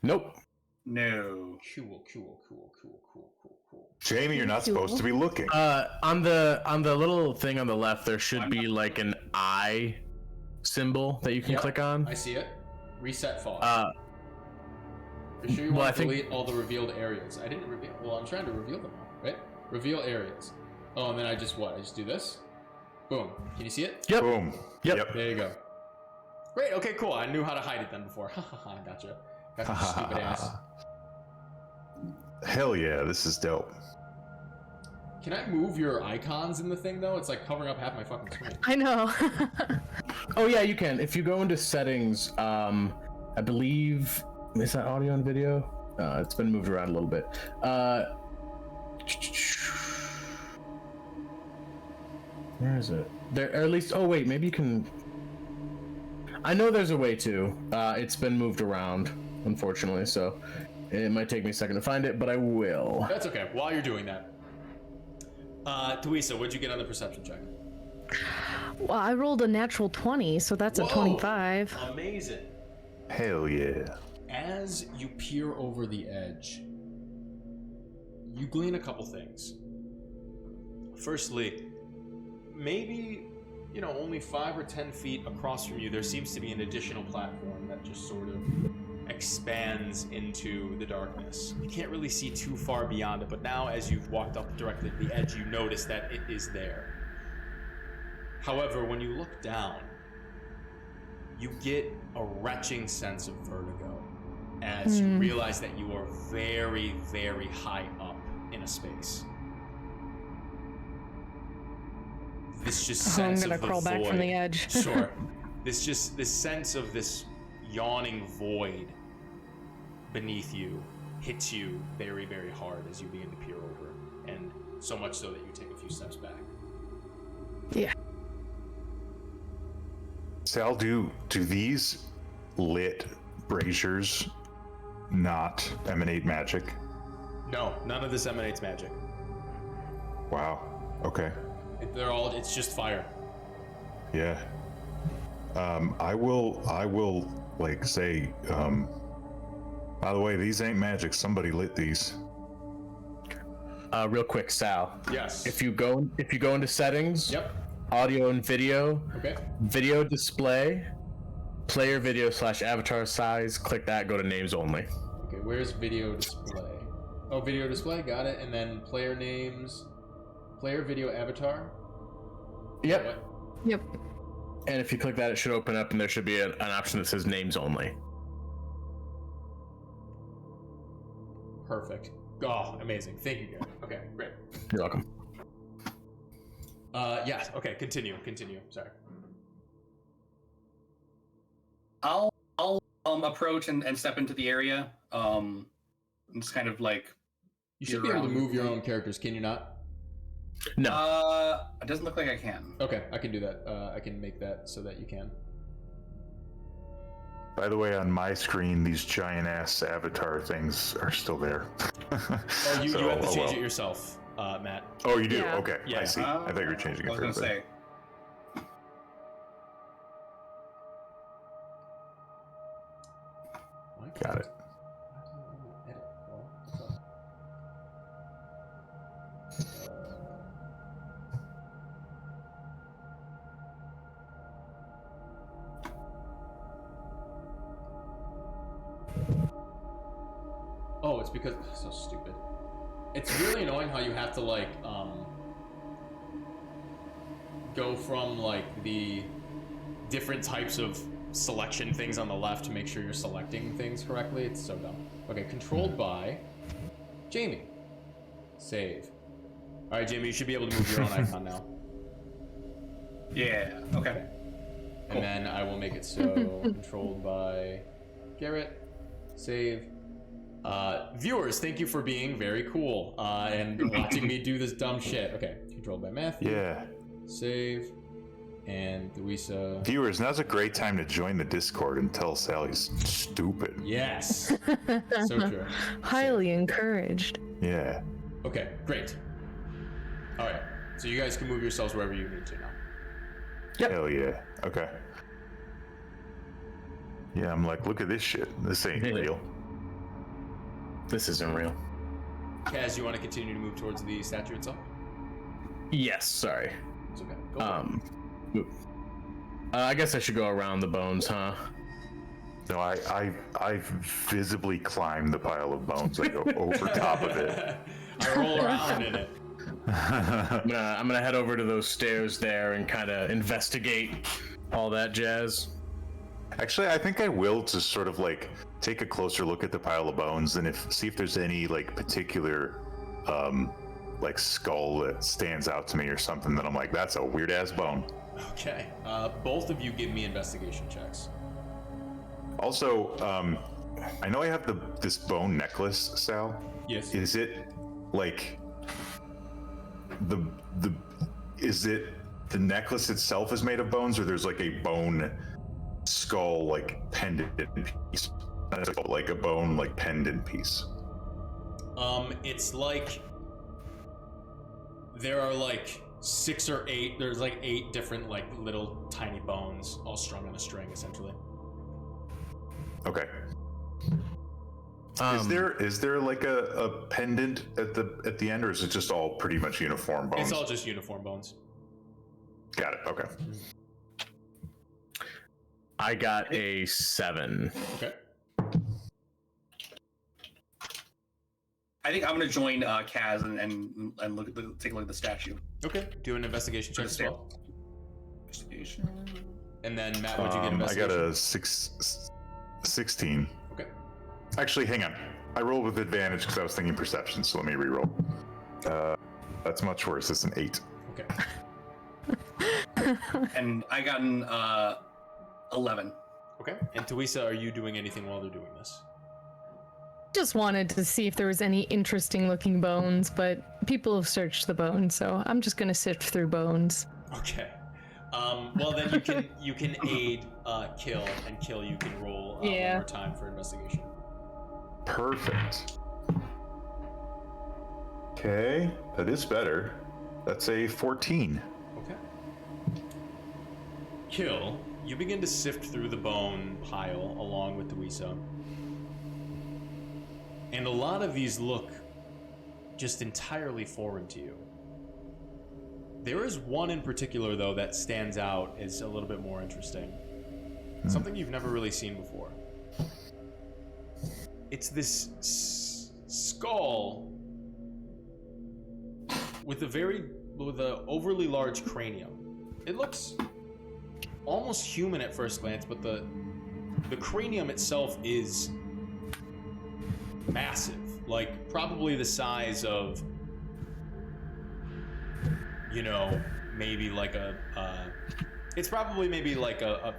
B: Nope.
D: No.
A: Cool.
C: Jamie, you're not supposed to be looking.
B: On the little thing on the left, there should be like an eye symbol that you can
A: Yep,
B: click on.
A: I see it. Reset fog. Are you sure you
B: well,
A: want
B: I
A: to
B: think-
A: delete all the revealed areas? I didn't reveal. Well, I'm trying to reveal them all, right? Reveal areas. Oh, and then I just what? I just do this? Boom. Can you see it?
B: Yep.
C: Boom.
B: Yep.
A: There you go. Great. Okay, cool. I knew how to hide it then before. Ha ha ha. Gotcha. Gotcha, stupid ass.
C: Hell yeah, this is dope.
A: Can I move your icons in the thing though? It's like covering up half my fucking screen.
E: I know.
B: Oh yeah, you can. If you go into settings, I believe is that audio and video? It's been moved around a little bit. Where is it? There, or at least. Oh wait, maybe you can. I know there's a way to. It's been moved around, unfortunately, so it might take me a second to find it, but I will.
A: That's okay. While you're doing that, Tuisa, what'd you get on the perception check?
E: Well, I rolled a natural 20, so that's a
A: Whoa.
E: 25.
A: Amazing.
C: Hell yeah.
A: As you peer over the edge, you glean a couple things. Firstly, maybe, only 5 or 10 feet across from you, there seems to be an additional platform that just sort of expands into the darkness. You can't really see too far beyond it, but now as you've walked up directly to the edge, you notice that it is there. However, when you look down, you get a retching sense of vertigo as you realize that you are very, very high up in a space. This just
E: Oh, I'm
A: sense
E: gonna
A: of the
E: crawl back
A: void.
E: from the edge.
A: Sure. This sense of this yawning void beneath you hits you very, very hard as you begin to peer over, and so much so that you take a few steps back.
E: Yeah.
C: Sal, do these lit braziers not emanate magic?
A: No, none of this emanates magic.
C: Wow. Okay.
A: It's just fire.
C: Yeah. I will like say, by the way, these ain't magic. Somebody lit these.
B: Real quick, Sal.
A: Yes.
B: If you go into settings,
A: Yep.
B: audio and video,
A: Okay.
B: video display, player video / avatar size, click that, go to names only.
A: Okay, where's video display? Oh, video display, got it. And then player names, player video avatar.
B: Yep.
A: What?
E: Yep.
B: And if you click that, it should open up, and there should be an option that says names only.
A: Perfect. Oh, amazing. Thank you, Gary. Okay, great.
B: You're welcome.
A: Yeah. Okay. Continue. Sorry.
D: I'll approach and step into the area. And just kind of like.
A: You should be able to move your own characters, can you not?
B: No.
D: It doesn't look like I can.
A: Okay, I can do that. I can make that so that you can.
C: By the way, on my screen, these giant ass avatar things are still there.
A: Oh, you have to change it yourself, Matt.
C: Oh, you do?
E: Yeah.
C: Okay,
A: Yeah.
C: I see. I thought you were changing it
D: I
C: for
D: was gonna
C: everybody.
D: say.
C: Got it.
A: Oh, it's because so stupid. It's really annoying how you have to like go from like the different types of selection things on the left to make sure you're selecting things correctly. It's so dumb. Okay, controlled by Jamie. Save. All right, Jamie, you should be able to move your own icon now.
D: Yeah. Okay.
A: And then I will make it so controlled by Garrett. Save. Viewers, thank you for being very cool and watching me do this dumb shit. Okay, controlled by Matthew.
C: Yeah.
A: Save. And Louisa.
C: Viewers, now's a great time to join the Discord and tell Sally's stupid.
A: Yes. So true.
E: Highly encouraged.
C: Yeah.
A: Okay, great. All right, so you guys can move yourselves wherever you need to now.
B: Yep.
C: Hell yeah. Okay. Yeah, I'm like, look at this shit. This ain't
B: Really?
C: real.
B: This isn't real.
A: Kaz, you want to continue to move towards the statue itself?
B: Yes, sorry.
A: It's okay. Go for it.
B: I guess I should go around the bones, huh?
C: No, I visibly climb the pile of bones. I go over top of it.
A: I roll around in it.
B: I'm gonna head over to those stairs there and kind of investigate all that jazz.
C: Actually, I think I will just sort of like take a closer look at the pile of bones and see if there's any like particular like skull that stands out to me or something that I'm like, that's a weird ass bone.
A: Okay. Both of you give me investigation checks.
C: Also, I know I have this bone necklace, Sal.
A: Yes.
C: Is it like is it the necklace itself is made of bones, or there's like a bone skull like pendant piece? Like a bone like pendant piece.
A: It's like there are like 6 or 8. There's like 8 different like little tiny bones all strung on a string, essentially.
C: Okay. Is there like a pendant at the end, or is it just all pretty much uniform bones?
A: It's all just uniform bones.
C: Got it. Okay.
B: I got a 7.
A: Okay.
D: I think I'm gonna join Kaz and look at take a look at the statue.
A: Okay. Do an investigation check as well.
D: Investigation.
A: And then Matt, would you get
C: I
A: investigation?
C: got a 16.
A: Okay.
C: Actually, hang on. I rolled with advantage because I was thinking perception, so let me re-roll. That's much worse. It's an 8.
A: Okay.
D: And I got an 11.
A: Okay. And Tawisa, are you doing anything while they're doing this?
E: Just wanted to see if there was any interesting looking bones, but people have searched the bones, so I'm just gonna sift through bones.
A: Okay. Well, then you can aid Kill, and Kill you can roll one more time for investigation.
C: Perfect. Okay, that is better. That's a 14.
A: Okay. Kill, you begin to sift through the bone pile along with Tawisa. And a lot of these look just entirely foreign to you. There is one in particular, though, that stands out as a little bit more interesting. Something you've never really seen before. It's this skull with a overly large cranium. It looks almost human at first glance, but the cranium itself is massive, like probably the size of, you know, maybe like it's probably maybe like a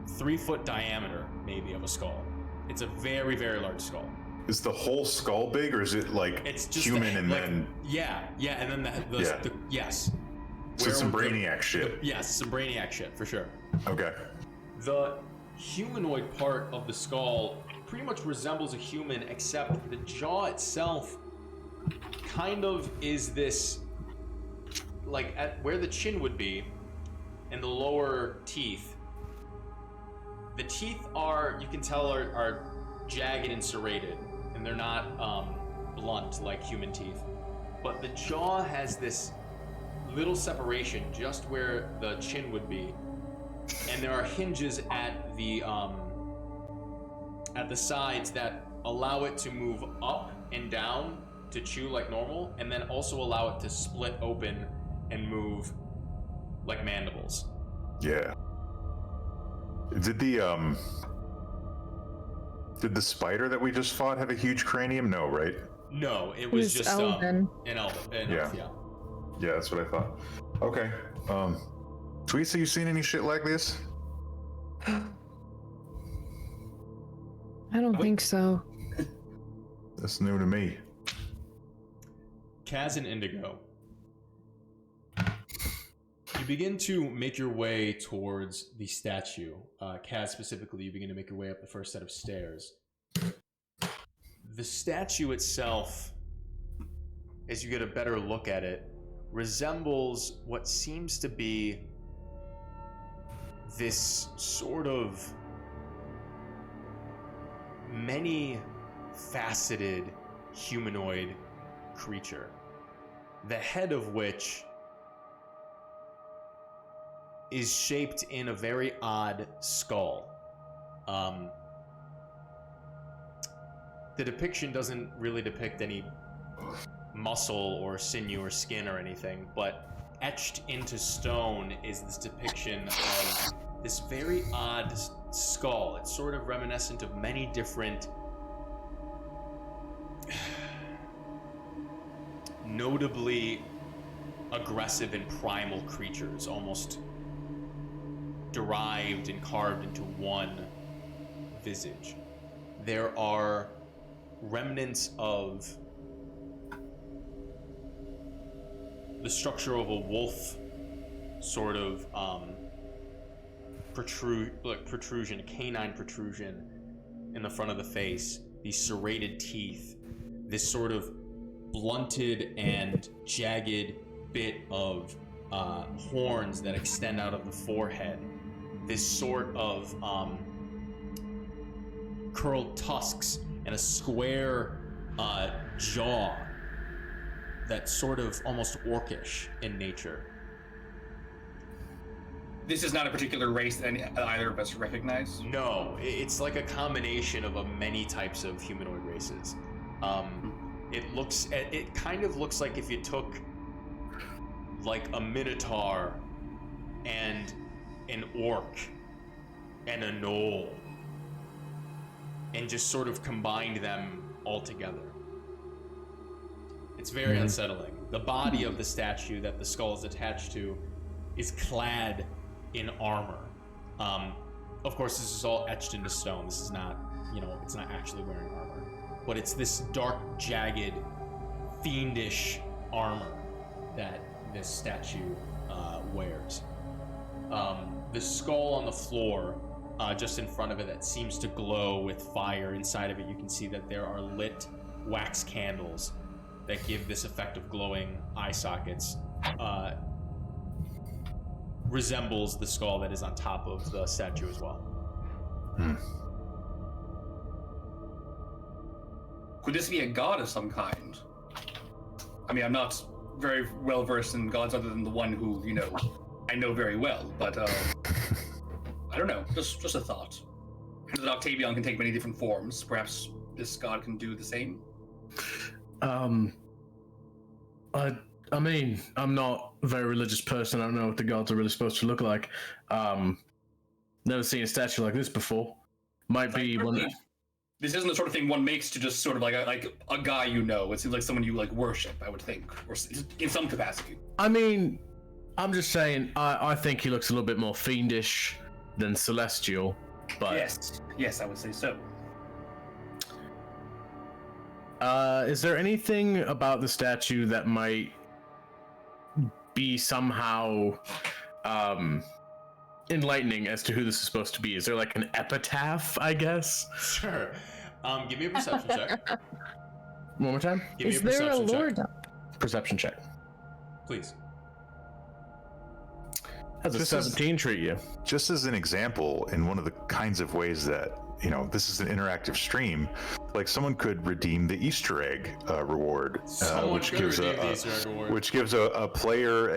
A: 3-foot diameter, maybe, of a skull. It's a very, very large skull.
C: Is the whole skull big, or is it like
A: It's just
C: human and
A: like,
C: then?
A: yeah, and then the yes.
C: So it's some
A: Where the-
C: Brainiac shit.
A: Yes, some Brainiac shit for sure.
C: Okay.
A: The humanoid part of the skull pretty much resembles a human, except the jaw itself kind of is this, like at where the chin would be and the lower teeth. The teeth are, you can tell, are jagged and serrated, and they're not blunt like human teeth. But the jaw has this little separation just where the chin would be, and there are hinges at the sides that allow it to move up and down to chew like normal, and then also allow it to split open and move like mandibles.
C: Yeah. Did the spider that we just fought have a huge cranium? No, right?
A: No, it was just
E: Elven.
A: an elf.
C: Yeah.
A: Yeah.
C: Yeah, that's what I thought. Okay. Tweets, you seen any shit like this?
E: I don't think so.
C: That's new to me.
A: Kaz and Indigo. You begin to make your way towards the statue. Kaz specifically, you begin to make your way up the first set of stairs. The statue itself, as you get a better look at it, resembles what seems to be this sort of many-faceted humanoid creature, the head of which is shaped in a very odd skull. The depiction doesn't really depict any muscle or sinew or skin or anything, but etched into stone is this depiction of this very odd skull. It's sort of reminiscent of many different notably aggressive and primal creatures, almost derived and carved into one visage. There are remnants of the structure of a wolf, sort of protrusion, a canine protrusion in the front of the face, these serrated teeth, this sort of blunted and jagged bit of horns that extend out of the forehead, this sort of curled tusks, and a square jaw that's sort of almost orcish in nature.
D: This is not a particular race that either of us recognize.
A: No, it's like a combination of many types of humanoid races. It kind of looks like if you took like a minotaur and an orc and a gnoll and just sort of combined them all together. It's very unsettling. The body of the statue that the skull is attached to is clad in armor. Of course, this is all etched into stone. This is not, it's not actually wearing armor. But it's this dark, jagged, fiendish armor that this statue wears. The skull on the floor, just in front of it, that seems to glow with fire. Inside of it, you can see that there are lit wax candles that give this effect of glowing eye sockets. Resembles the skull that is on top of the statue as well.
D: Could this be a god of some kind? I mean, I'm not very well versed in gods other than the one who, I know very well, but I don't know, just a thought. That Octavion can take many different forms. Perhaps this god can do the same?
B: A I mean, I'm not a very religious person. I don't know what the gods are really supposed to look like. Never seen a statue like this before. Might be one.
D: This isn't the sort of thing one makes to just sort of like a guy you know. It seems like someone you like worship, I would think, or in some capacity.
B: I mean, I'm just saying. I think he looks a little bit more fiendish than celestial. But
D: yes, I would say so.
B: Is there anything about the statue that might be somehow enlightening as to who this is supposed to be? Is there like an epitaph, I guess?
A: Sure. Give me a perception check.
B: One more time?
A: Give me
E: Is
A: a
E: there a
A: perception
E: lord?
A: check,
B: Perception check.
A: please.
B: How's a
C: This is-
B: 17 treat you?
C: Just as an example, in one of the kinds of ways that, you know, this is an interactive stream, like someone could redeem the Easter egg reward,
A: Someone
C: which
A: could
C: gives
A: redeem the Easter egg reward.
C: which gives a player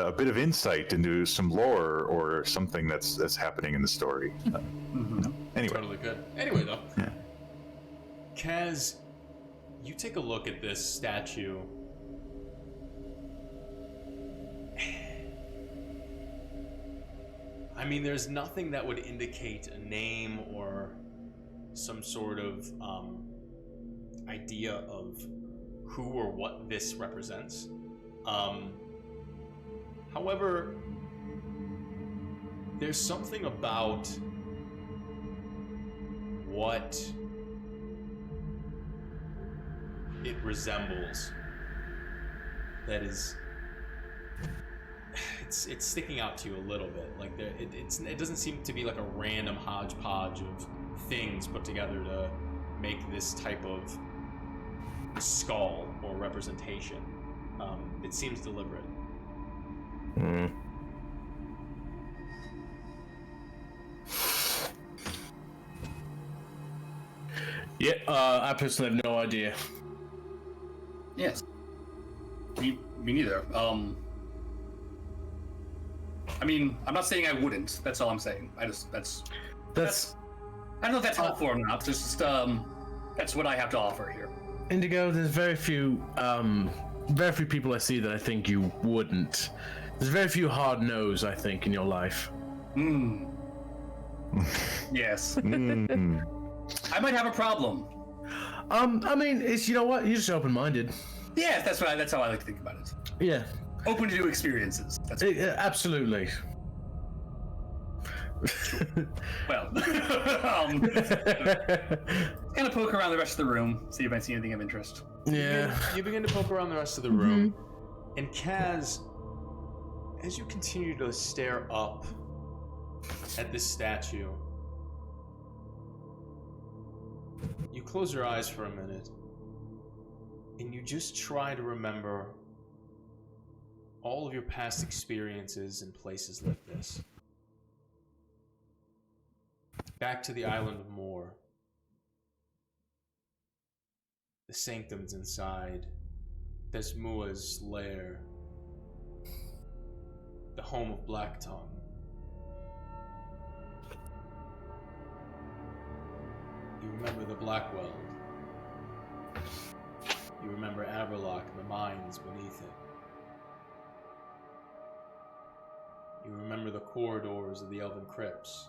C: a bit of insight into some lore or something that's happening in the story. Anyway,
A: Totally good. Anyway, though,
C: Yeah.
A: Kaz, you take a look at this statue. I mean, there's nothing that would indicate a name or some sort of idea of who or what this represents. However, there's something about what it resembles that is it's sticking out to you a little bit. Like it doesn't seem to be like a random hodgepodge of things put together to make this type of skull or representation. It seems deliberate.
B: Yeah, I personally have no idea.
D: Yes. Me neither. I mean, I'm not saying I wouldn't. That's all I'm saying.
B: That's
D: I don't know if that's helpful or not. Just that's what I have to offer here.
B: Indigo. There's very few people I see that I think you wouldn't. There's very few hard no's, I think, in your life.
D: Yes.
C: Mm.
D: I might have a problem.
B: I mean, it's, you know what? You're just open-minded.
D: Yeah, that's how I like to think about it.
B: Yeah,
D: Open to new experiences. That's
B: absolutely.
D: well. Kind of poke around the rest of the room, see if I see anything of interest.
B: Yeah.
A: You begin to poke around the rest of the room, and Kaz, as you continue to stare up at this statue, you close your eyes for a minute, and you just try to remember all of your past experiences in places like this. Back to the island of Moor. The sanctums inside. Desmua's lair. The home of Blacktongue. You remember the Blackweld. You remember Averlock and the mines beneath it. You remember the corridors of the Elven Crypts.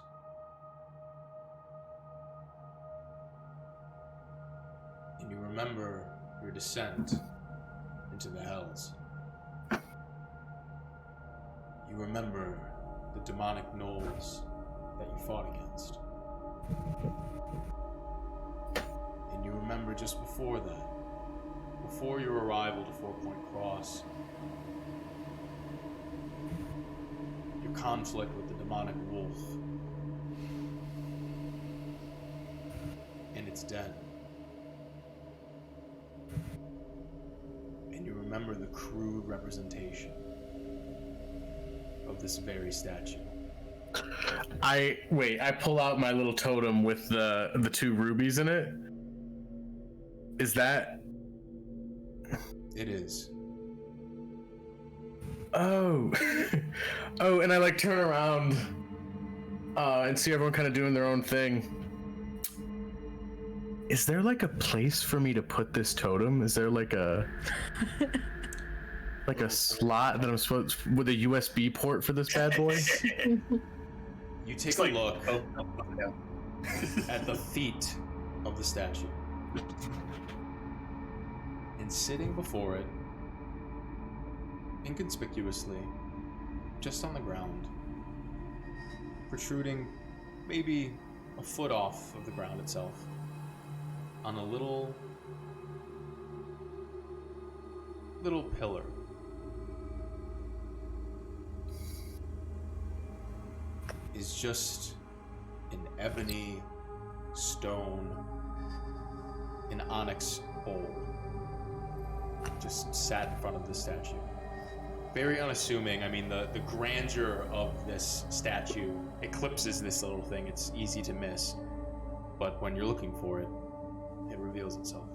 A: And you remember your descent into the Hells. You remember the demonic gnolls that you fought against. And you remember just before that, before your arrival to Four Point Cross, your conflict with the demonic wolf. And its den. And you remember the crude representation of this very statue.
B: I pull out my little totem with the 2 rubies in it. Is that?
A: It is.
B: Oh. Oh, and I like turn around and see everyone kind of doing their own thing. Is there like a place for me to put this totem? Is there like a like a slot that I'm supposed with a USB port for this bad boy?
A: You take
D: It's
A: a
D: like,
A: look
D: oh, yeah.
A: at the feet of the statue. And sitting before it, inconspicuously, just on the ground, protruding maybe a foot off of the ground itself, on a little pillar, is just an ebony stone, an onyx bowl, just sat in front of the statue. Very unassuming. I mean, the grandeur of this statue eclipses this little thing. It's easy to miss, but when you're looking for it, it reveals itself.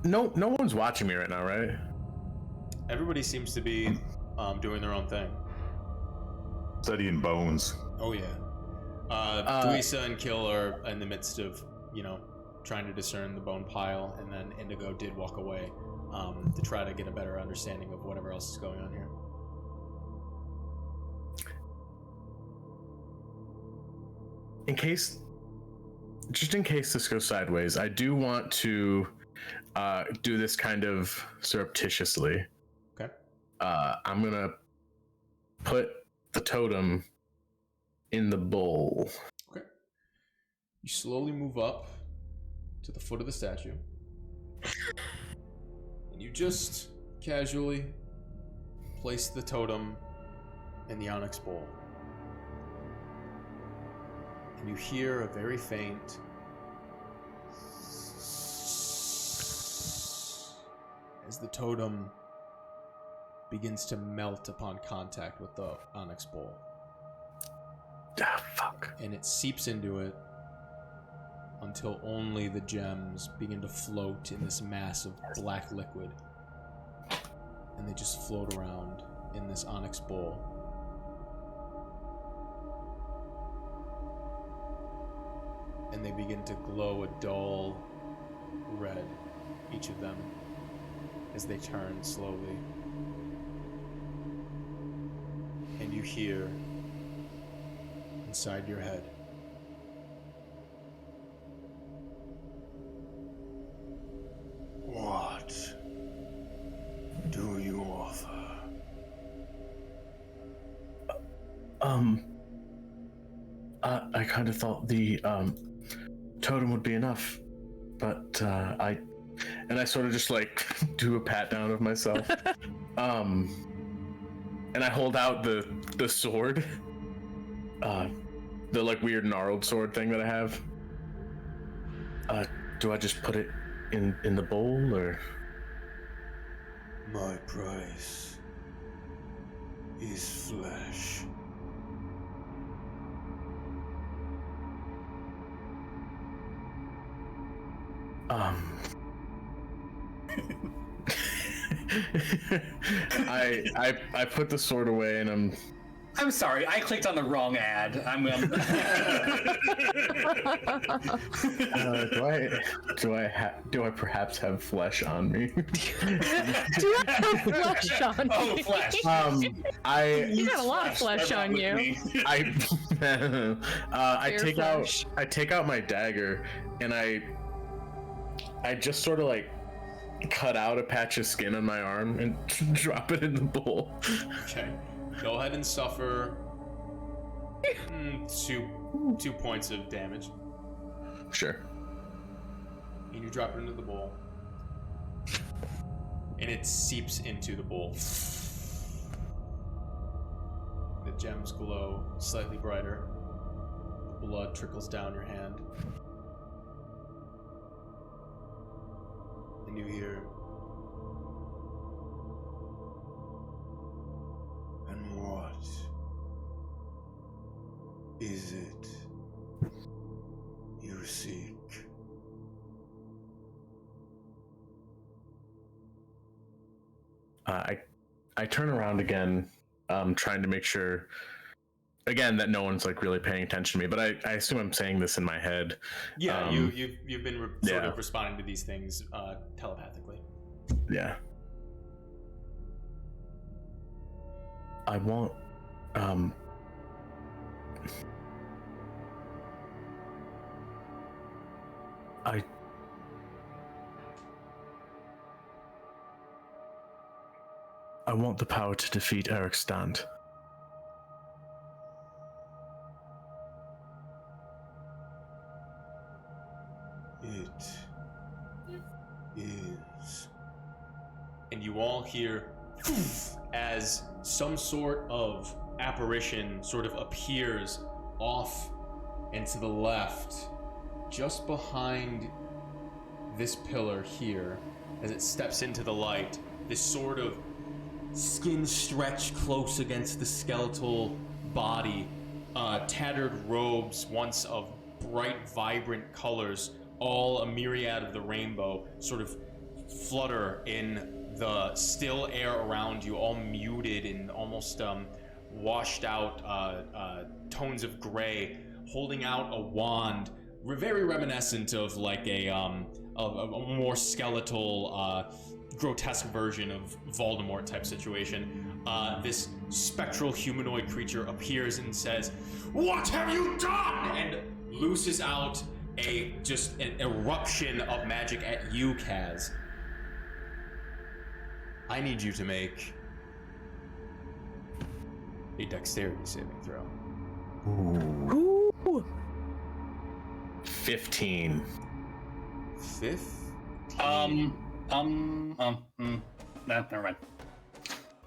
B: No one's watching me right now, right?
A: Everybody seems to be doing their own thing.
C: Studying bones.
A: Oh yeah. Duisa and Kill are in the midst of, trying to discern the bone pile, and then Indigo did walk away to try to get a better understanding of whatever else is going on here.
B: In case this goes sideways, I do want to do this kind of surreptitiously.
A: Okay.
B: I'm gonna put the totem in the bowl.
A: Okay. You slowly move up to the foot of the statue, and you just casually place the totem in the onyx bowl. And you hear a very faint as the totem begins to melt upon contact with the onyx bowl.
B: Ah, fuck.
A: And it seeps into it until only the gems begin to float in this mass of black liquid. And they just float around in this onyx bowl. And they begin to glow a dull red, each of them, as they turn slowly. And you hear inside your head, "What do you offer?"
B: I kind of thought the totem would be enough, but I sort of just like do a pat down of myself, and I hold out the sword, the like weird gnarled sword thing that I have. Do I just put it in the bowl, or?
A: My price is flesh.
B: I put the sword away, and
D: I'm sorry, I clicked on the wrong ad.
B: do I perhaps have flesh on me?
E: Do you have flesh on you?
D: Oh, flesh.
E: You got a lot of flesh on you.
B: I
E: Bare
B: take out my dagger, and I just sort of like cut out a patch of skin on my arm and drop it in the bowl.
A: Okay. Go ahead and suffer 2 points of damage.
B: Sure.
A: And you drop it into the bowl. And it seeps into the bowl. The gems glow slightly brighter. The blood trickles down your hand. And you hear, "And what is it you seek?"
B: I turn around again, trying to make sure Again, that no one's like really paying attention to me, but I assume I'm saying this in my head.
A: Yeah, you've been sort
B: yeah.
A: of responding to these things telepathically.
B: Yeah. I want I want the power to defeat Eric Stand.
A: It is. And you all hear as some sort of apparition sort of appears off and to the left, just behind this pillar here, as it steps into the light. This sort of skin stretched close against the skeletal body, tattered robes, once of bright, vibrant colors, all a myriad of the rainbow, sort of flutter in the still air around you, all muted and almost washed out tones of gray, holding out a wand, very reminiscent of like a more skeletal, grotesque version of Voldemort type situation. This spectral humanoid creature appears and says, "What have you done?" and looses out just an eruption of magic at you, Kaz. I need you to make a dexterity saving throw.
B: Ooh. 15.
A: 15?
D: No, never mind.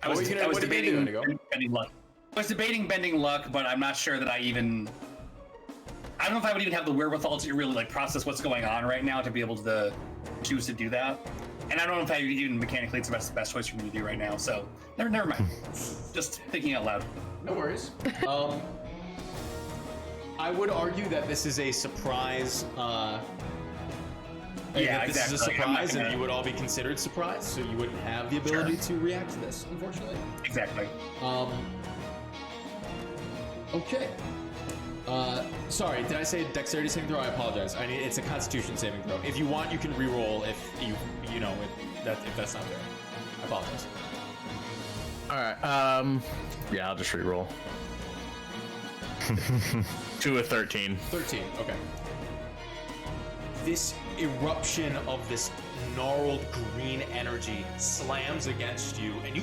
D: I
A: What
D: was
A: are you
D: debating
A: doing, Indigo?
D: bending luck. I was debating bending luck, but I'm not sure that I don't know if I would even have the wherewithal to really like process what's going on right now to be able to choose to do that. And I don't know if even mechanically it's the best choice for me to do right now. So never mind. Just thinking out loud.
A: No worries. I would argue that this is a surprise.
D: Yeah,
A: this is a
D: exactly. I'm not
A: surprise, and
D: gonna-
A: you would all be considered surprised, so you wouldn't have the ability to react to this, unfortunately.
D: Exactly.
A: Okay. Sorry, did I say dexterity saving throw? I apologize. It's a Constitution saving throw. If you want, you can re-roll if if that's not there. I apologize.
B: All right. Yeah, I'll just re-roll. 2 of 13.
A: 13. Okay. This eruption of this gnarled green energy slams against you, and you,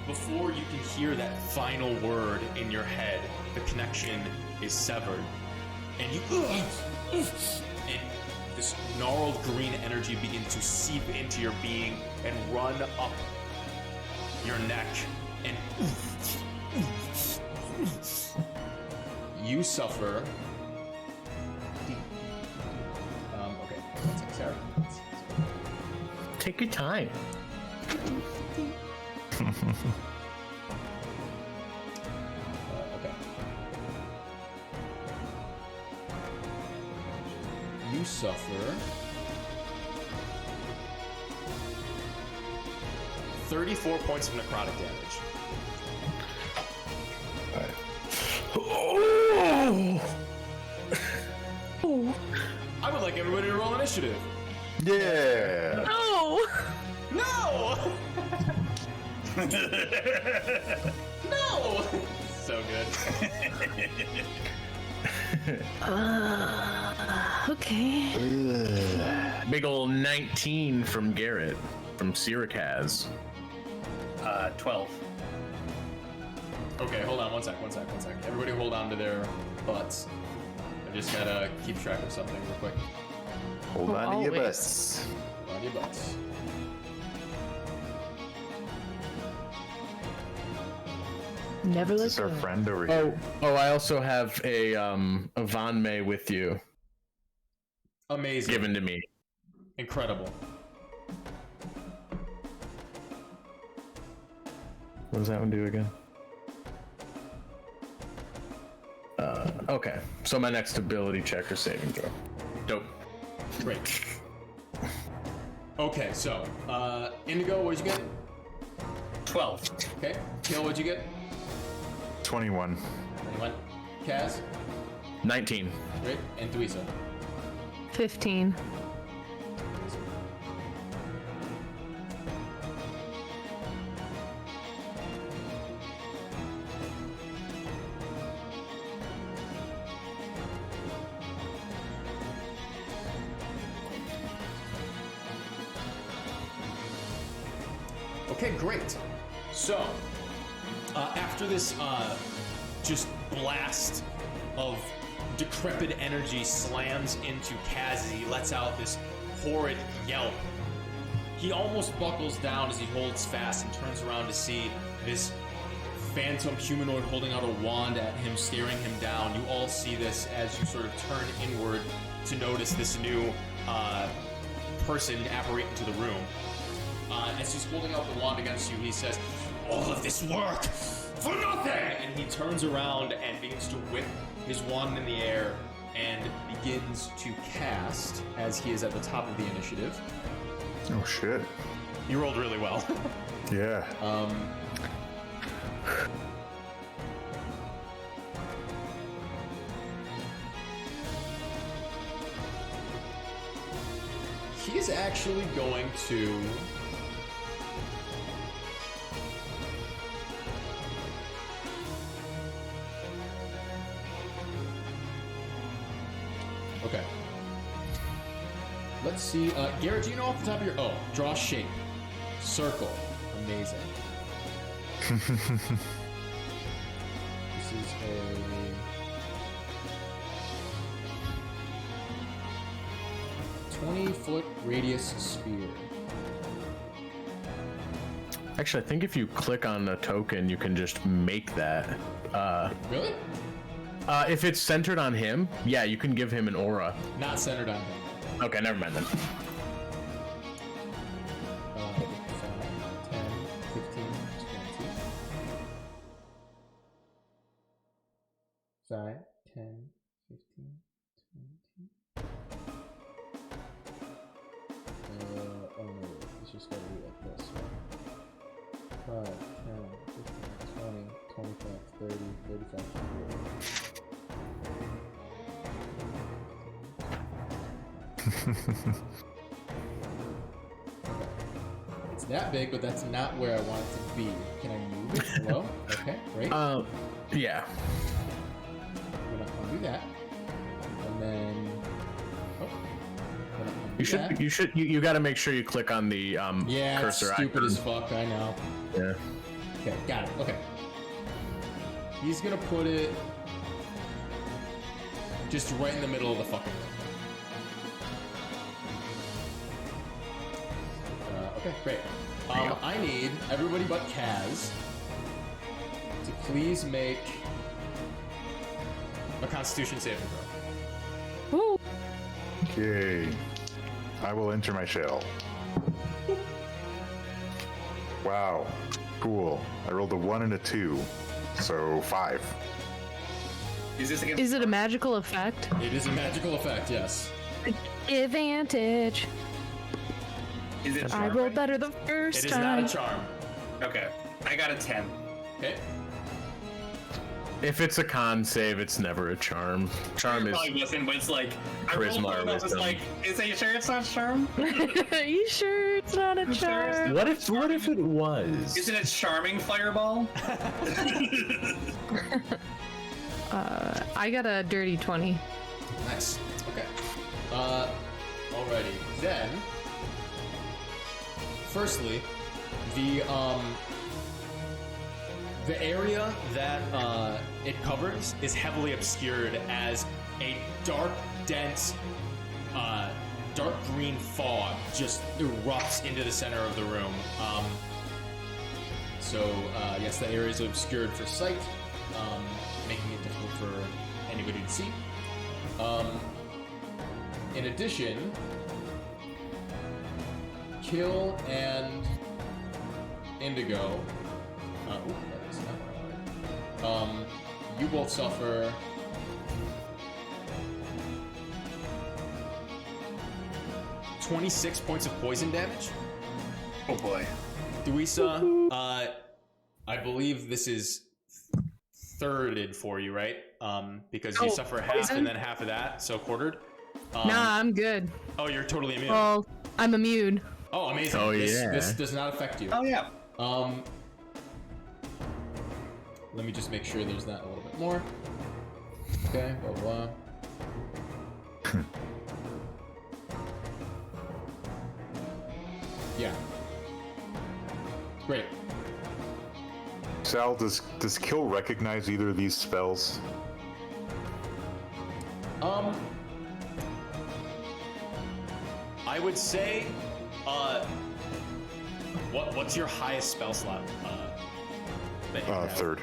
A: before you can hear that final word in your head, the connection is severed, and you, and this gnarled green energy begins to seep into your being and run up your neck, and you suffer. Okay, one sec, Sarah.
B: Take your time.
A: Okay. You suffer 34 points of necrotic damage. I would like everybody to roll initiative.
C: Yeah.
E: No!
A: No! No! So good.
E: Okay.
B: Big ol' 19 from Garrett, from Sirikaz.
D: 12.
A: Okay, hold on, one sec. Everybody hold on to their butts. I just gotta keep track of something real quick.
C: Hold on to your
E: always.
C: butts.
A: Hold on to your butts.
E: Never
C: Is
E: let
C: this our
E: go.
C: friend over here?
B: Oh, I also have a Von May with you,
A: Amazing.
B: given to me.
A: Incredible.
B: What does that one do again? Okay, so my next ability check or saving throw. Dope.
A: Great. Okay, so, Indigo, what'd you get?
D: 12.
A: Okay. Kale, what'd you get?
C: 21.
A: 21. What? Kaz?
B: 19.
A: Great. And Dweeza?
E: 15.
A: Okay, great. So, after this just blast of decrepit energy slams into Kaz as he lets out this horrid yelp, he almost buckles down as he holds fast and turns around to see this phantom humanoid holding out a wand at him, staring him down. You all see this as you sort of turn inward to notice this new person apparate into the room. As he's holding out the wand against you, he says, "All of this work for nothing!" And he turns around and begins to whip his wand in the air and begins to cast as he is at the top of the initiative.
C: Oh shit.
A: You rolled really well.
C: Yeah.
A: He is actually going to... Okay. Let's see. Garrett, do you know off the top of your... Oh, draw shape. Circle. Amazing. This is a... ...20-foot radius sphere.
B: Actually, I think if you click on a token, you can just make that.
A: Really?
B: If it's centered on him, yeah, you can give him an aura.
A: Not centered on him.
B: Okay, never mind then.
A: 5, 10, 15, 20. 5, 10, 15, 20. Oh no, it's just gotta be like this. 5, 10, 15, 20, 25, 30, 35, 40. It's that big, but that's not where I want it to be. Can I move it? Hello? Okay, great.
B: Yeah.
A: I'm gonna undo that. And then... Oh. I'm gonna undo that.
B: You gotta make sure you click on the
A: Yeah, it's
B: cursor
A: stupid
B: icon.
A: as fuck, I know.
B: Yeah.
A: Okay, got it. Okay. He's gonna put it... just right in the middle of the fucking room. Okay, great. I need everybody but Kaz to please make a Constitution saving throw.
E: Woo!
C: Okay. I will enter my shell. Wow. Cool. I rolled a 1 and a 2. So 5.
D: Is this against?
E: Is it a magical effect?
A: It is a magical effect, yes.
E: Advantage.
D: Is it?
E: I rolled better the
A: It
E: first
A: is
E: time.
A: not a charm.
D: Okay, I got a 10.
A: Okay.
B: If it's a con save, it's never a charm. Charm is
D: Probably listen, but it's like I rolled
B: Charisma
D: one
B: or
D: and I was
B: wisdom.
D: like, are you sure it's not charm?
E: Are you sure it's not a charm?
B: What if it was?
D: Is it a charming fireball?
E: I got a dirty 20.
A: Nice. Okay. Alrighty. Then, firstly, the area that it covers is heavily obscured as a dark, dense, dark green fog just erupts into the center of the room. Yes, the area is obscured for sight, making it difficult for anybody to see. In addition, Kill and Indigo. That is not what I wanted. You both suffer 26 points of poison damage.
D: Oh boy.
A: Dweeza, I believe this is thirded for you, right? Because you suffer half
E: poison?
A: and then half of that, so quartered.
E: Nah, I'm good.
A: Oh, you're totally immune.
E: Well, I'm immune.
A: Oh, amazing.
B: Oh,
A: This
B: yeah.
A: does not affect you.
D: Oh yeah.
A: Let me just make sure there's that a little bit more. Okay, blah blah. Yeah. Great.
C: Sal, does Kill recognize either of these spells?
A: I would say, what's your highest spell slot? That you have?
C: Third.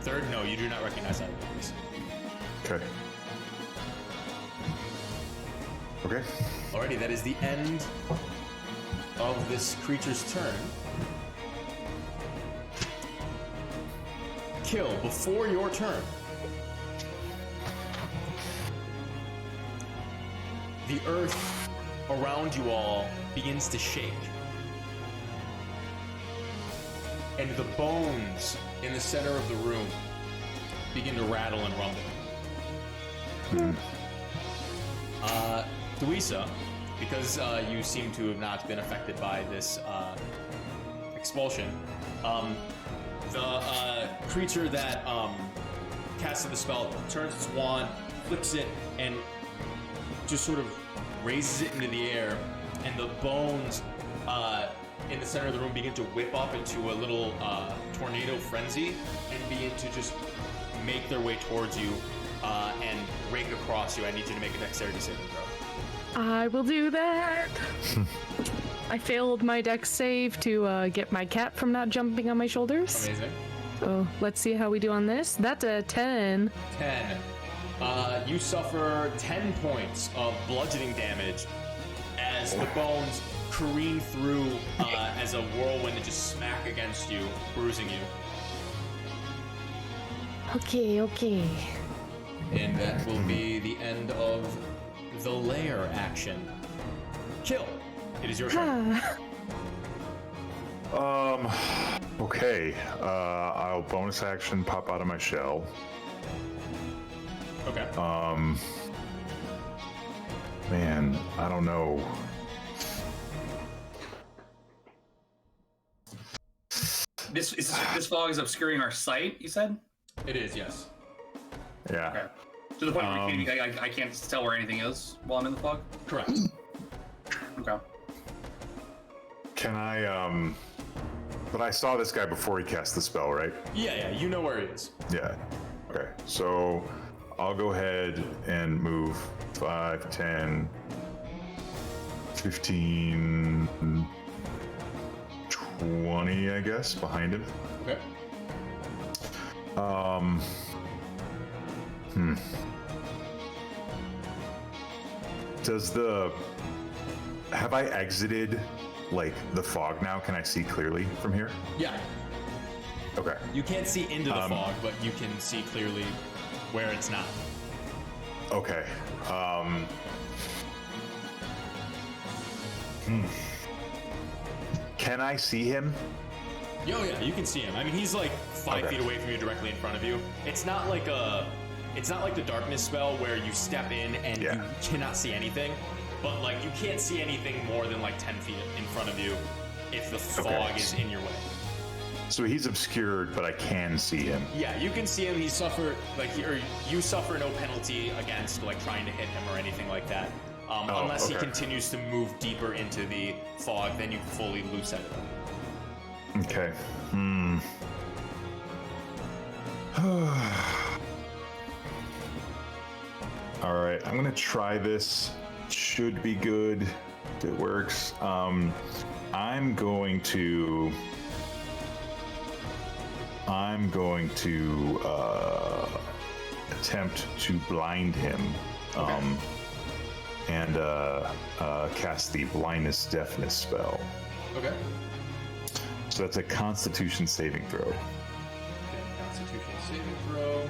A: Third? No, you do not recognize either of these.
C: Okay. Okay.
A: Alrighty, that is the end of this creature's turn. Kill, before your turn. The earth around you all begins to shake. And the bones in the center of the room begin to rattle and rumble. Duisa, because you seem to have not been affected by this expulsion, the creature that casted the spell turns its wand, flicks it, and just sort of raises it into the air, and the bones in the center of the room begin to whip up into a little tornado frenzy and begin to just make their way towards you and rake across you. I need you to make a dexterity saving throw.
E: I will do that. I failed my dex save to get my cat from not jumping on my shoulders.
A: Amazing.
E: So let's see how we do on this. That's a 10.
A: 10. You suffer 10 points of bludgeoning damage as the bones careen through as a whirlwind and just smack against you, bruising you.
E: Okay.
A: And that will be the end of the lair action. Kill. It is your turn.
C: Okay. I'll bonus action pop out of my shell.
A: Okay.
C: Man, I don't know.
D: This fog is obscuring our sight. You said.
A: It is, yes.
C: Yeah.
D: Okay. To the point where I can't tell where anything is while I'm in the fog.
A: Correct.
D: Okay.
C: Can I, but I saw this guy before he cast the spell, right?
A: Yeah, you know where it is.
C: Yeah. Okay. So I'll go ahead and move 5, 10, 15, 20, I guess, behind him.
A: Okay.
C: Have I exited, like, the fog now? Can I see clearly from here?
A: Yeah.
C: Okay.
A: You can't see into the fog, but you can see clearly where it's not.
C: Okay. Can I see him?
A: Oh yeah, you can see him. I mean, he's like 5
C: Okay.
A: feet away from you, directly in front of you. It's not like the darkness spell where you step in and
C: Yeah.
A: you cannot see anything. But like, you can't see anything more than like 10 feet in front of you if the fog is in your way.
C: So he's obscured, but I can see him.
A: Yeah, you can see him. You suffer no penalty against like trying to hit him or anything like that, unless he
C: okay.
A: continues to move deeper into the fog. Then you fully lose sight of him.
C: Okay. All right, I'm gonna try this. Should be good if it works. I'm going to attempt to blind him, and cast the blindness deafness spell.
A: Okay.
C: So that's a Constitution saving throw.
A: Okay, Constitution saving throw.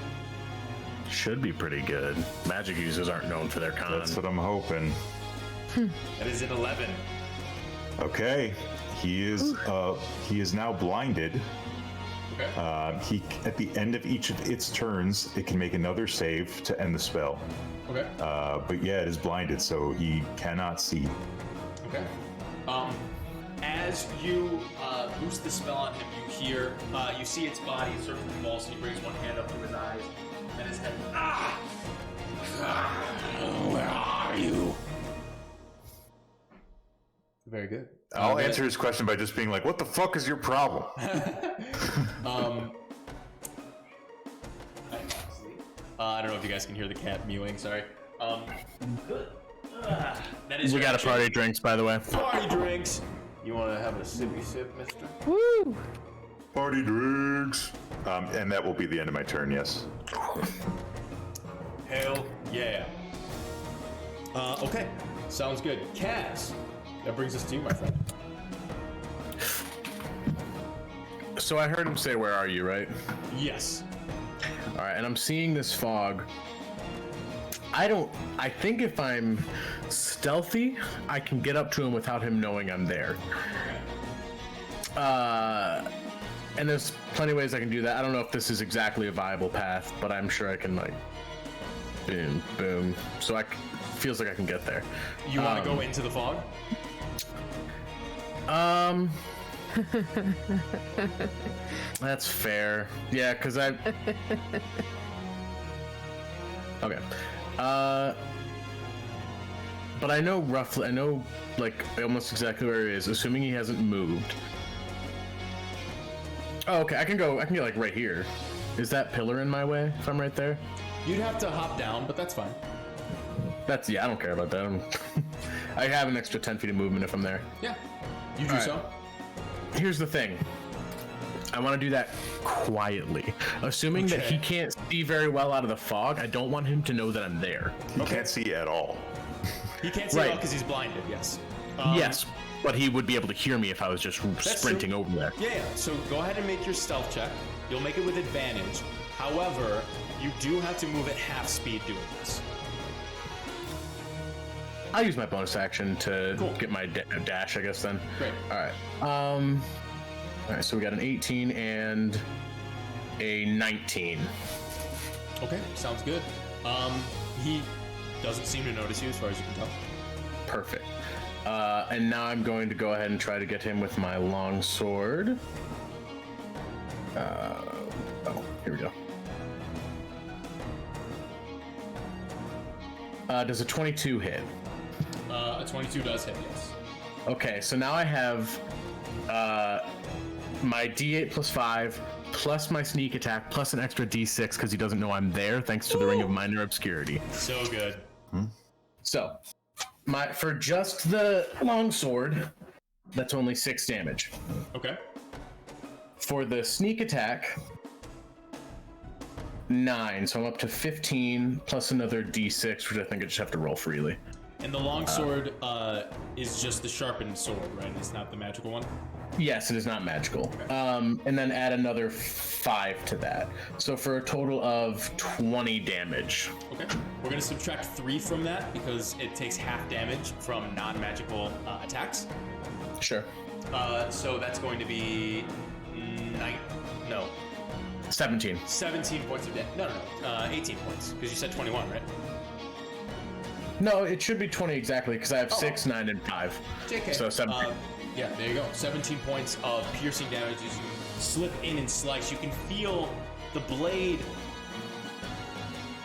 B: Should be pretty good. Magic users aren't known for their con.
C: That's what I'm hoping.
A: That is an 11.
C: Okay, he is now blinded.
A: Okay.
C: He at the end of each of its turns, it can make another save to end the spell.
A: Okay.
C: But yeah, it is blinded, so he cannot see.
A: Okay. As you boost the spell on him, you see its body sort of convulse. He brings one hand up to his eyes, and his head. Where are you? Very good.
C: I'll answer his question by just being like, "What the fuck is your problem?"
A: I don't know if you guys can hear the cat mewing. Sorry. That is.
B: We
A: your
B: got a
A: action.
B: party drinks, by the way.
A: Party drinks. You want to have a sippy sip, Mister?
E: Woo!
C: Party drinks. And that will be the end of my turn. Yes.
A: Hell yeah. Okay. Sounds good. Kaz. That brings us to you, my friend.
B: So I heard him say, "Where are you?" Right?
A: Yes.
B: All right, and I'm seeing this fog. I think if I'm stealthy, I can get up to him without him knowing I'm there. And there's plenty of ways I can do that. I don't know if this is exactly a viable path, but I'm sure I can, like, boom, boom. So feels like I can get there.
A: You want to go into the fog?
B: That's fair. Yeah, because I... Okay. But I know like almost exactly where he is, assuming he hasn't moved. Oh, okay, I can get like right here. Is that pillar in my way if I'm right there?
A: You'd have to hop down, but that's fine.
B: Yeah, I don't care about that. I have an extra 10 feet of movement if I'm there.
A: Yeah. You do
B: All right.
A: so.
B: Here's the thing. I want to do that quietly. Assuming that
A: Okay.
B: he can't see very well out of the fog, I don't want him to know that I'm there.
C: He can't see at all.
A: He can't see
B: Right.
A: well because he's blinded. Yes.
B: Yes, but he would be able to hear me if I was just sprinting
A: true.
B: over there.
A: Yeah. So go ahead and make your stealth check. You'll make it with advantage. However, you do have to move at half speed doing this.
B: I'll use my bonus action to
A: Cool.
B: get my dash, I guess, then.
A: Great.
B: All right. All right, so we got an 18 and a 19.
A: Okay. Sounds good. He doesn't seem to notice you as far as you can tell.
B: Perfect. And now I'm going to go ahead and try to get him with my long sword. Here we go. Does a 22 hit?
A: A 22 does hit. Yes.
B: Okay, so now I have my D8 plus 5 plus my sneak attack plus an extra D6 because he doesn't know I'm there thanks to the Ring of Minor Obscurity.
A: So good.
B: So, for just the longsword, that's only 6 damage.
A: Okay.
B: For the sneak attack, 9, so I'm up to 15 plus another D6, which I think I just have to roll freely.
A: And the longsword is just the sharpened sword, right? It's not the magical one.
B: Yes, it is not magical. And then add another 5 to that. So for a total of 20 damage.
A: Okay. We're gonna subtract 3 from that because it takes half damage from non-magical attacks.
B: Sure.
A: So that's going to be
B: 17.
A: 17 points of damage. No, 18 points because you said 21, right?
B: No, it should be 20 exactly because I have 6, 9, and 5.
A: JK.
B: So 17.
A: Yeah, there you go. 17 points of piercing damage as you slip in and slice. You can feel the blade.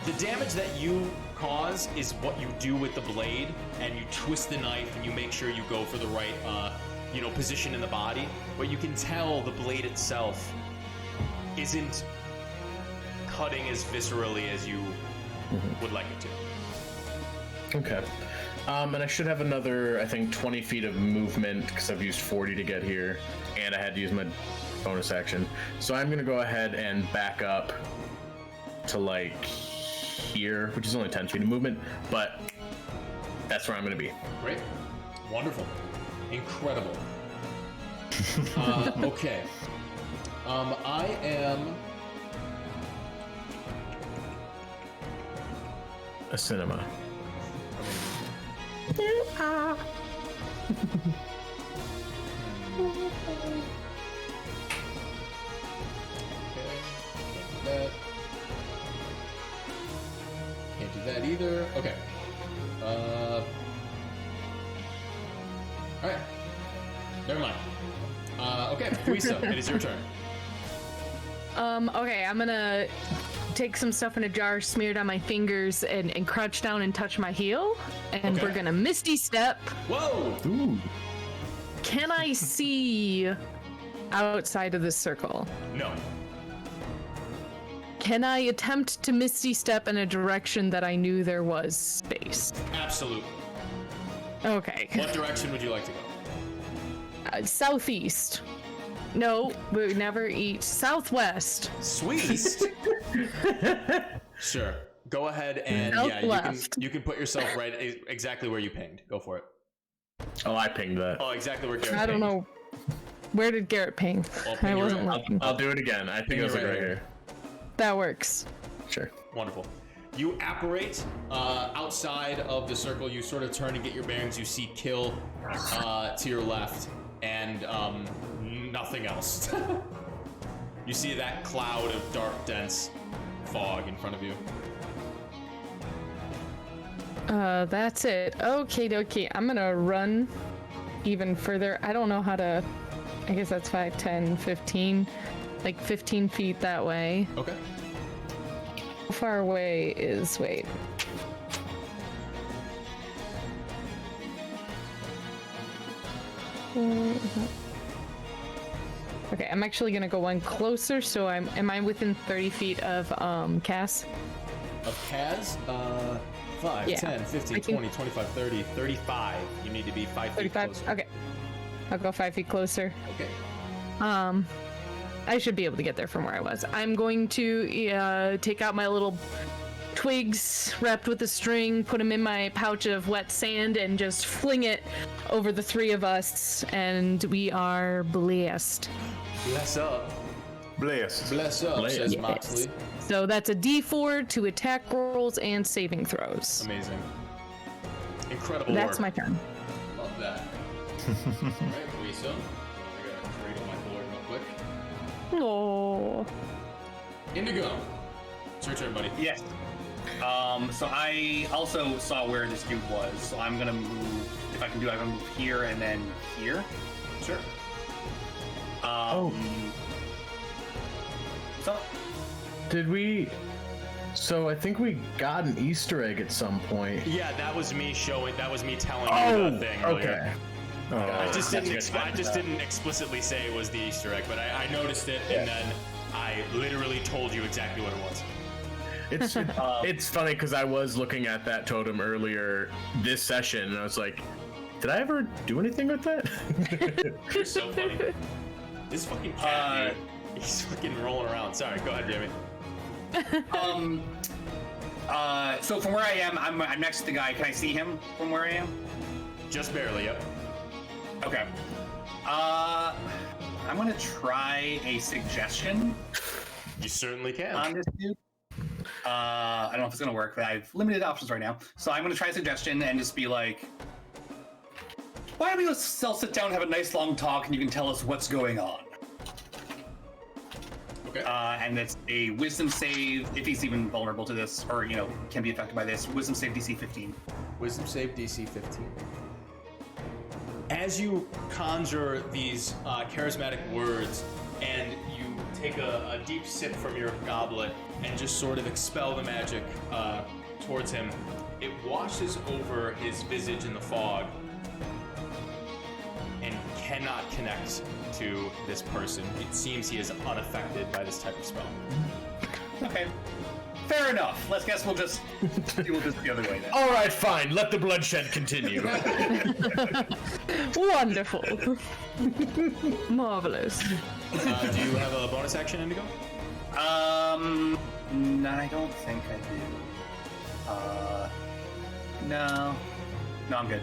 A: The damage that you cause is what you do with the blade, and you twist the knife and you make sure you go for the right, position in the body. But you can tell the blade itself isn't cutting as viscerally as you would like it to.
B: Okay. And I should have another, I think, 20 feet of movement because I've used 40 to get here, and I had to use my bonus action. So I'm going to go ahead and back up to, like, here, which is only 10 feet of movement, but that's where I'm going to be.
A: Great. Wonderful. Incredible. Okay. I am...
B: A cinema.
A: that. Can't do that either. Okay. Alright. Never mind. Okay, Thuisa, it is your turn.
E: Okay, I'm gonna take some stuff in a jar, smear it on my fingers, and crouch down and touch my heel. And
A: Okay.
E: we're gonna Misty Step.
A: Whoa!
B: Ooh.
E: Can I see outside of this circle?
A: No.
E: Can I attempt to Misty Step in a direction that I knew there was space?
A: Absolutely.
E: Okay.
A: What direction would you like to go?
E: Southeast. No, we would never eat. Southwest.
A: Sweet. Sure. Go ahead and
E: Southwest.
A: you can put yourself right exactly where you pinged. Go for it.
B: Oh, I pinged that.
A: Oh, exactly where Garrett
E: I don't
A: pinged.
E: know. Where did Garrett ping?
A: I'll ping
E: I
A: you
E: wasn't
A: right-
E: looking.
B: I'll do it again. I think it was like right here.
E: That works.
B: Sure.
A: Wonderful. You apparate outside of the circle. You sort of turn and get your bearings. You see Kill to your left, and nothing else. You see that cloud of dark, dense fog in front of you.
E: That's it. Okay, dokie. I'm gonna run even further. I don't know how to. I guess that's 5, 10, 15. Like 15 feet that way.
A: Okay.
E: How far away is. Wait. Okay, I'm actually gonna go one closer, so am I within 30 feet of Cass?
A: Of Kaz, 5,
E: Yeah.
A: 10, 15,
E: I think-
A: 20, 25, 30, 35. You need to be 5 feet
E: 35?
A: closer.
E: Okay. I'll go 5 feet closer.
A: Okay.
E: I should be able to get there from where I was. I'm going to take out my little twigs wrapped with a string, put them in my pouch of wet sand, and just fling it over the three of us, and we are blessed.
A: Bless up.
C: Bless.
A: Bless up,
B: Bless.
A: says
E: Yes.
A: Moxley.
E: So that's a D4 to attack rolls and saving throws.
A: Amazing. Incredible
E: That's
A: work.
E: my turn.
A: Love that. Alright, Thuisa. I gotta trade on my board real quick.
E: Oh.
A: Indigo. It's your turn, buddy.
D: Yes. So I also saw where this dude was, so I'm gonna move. If I can do, I'm gonna move here and then here.
A: Sure.
D: So
B: Did we? So I think we got an Easter egg at some point.
A: Yeah, that was me showing. That was me telling you the thing earlier.
B: Okay.
A: I just didn't.
D: That's
A: I just didn't explicitly say it was the Easter egg, but I noticed it, and then I literally told you exactly what it was.
B: It's funny because I was looking at that totem earlier this session, and I was like, "Did I ever do anything with that?"
A: You're so funny. This fucking cat, dude. He's fucking rolling around. Sorry, go ahead, Jamie.
D: So from where I am, I'm next to the guy. Can I see him from where I am?
A: Just barely, yep.
D: Okay. I'm gonna try a suggestion
A: You certainly can.
D: on this dude. I don't know if it's gonna work, but I have limited options right now. So I'm gonna try a suggestion and just be like, why don't we just all sit down and have a nice long talk and you can tell us what's going on?
A: Okay.
D: And it's a wisdom save, if he's even vulnerable to this, or, you know, can be affected by this. Wisdom save DC 15.
A: Wisdom save DC 15. As you conjure these charismatic words and you take a deep sip from your goblet and just sort of expel the magic towards him, it washes over his visage in the fog and cannot connect to this person. It seems he is unaffected by this type of spell.
D: Okay. Fair enough. Let's guess we'll just deal with this the other way then.
B: All right, fine. Let the bloodshed continue.
E: Wonderful. Marvelous.
A: Do you have a bonus action, Indigo?
D: No, I don't think I do. No, I'm good.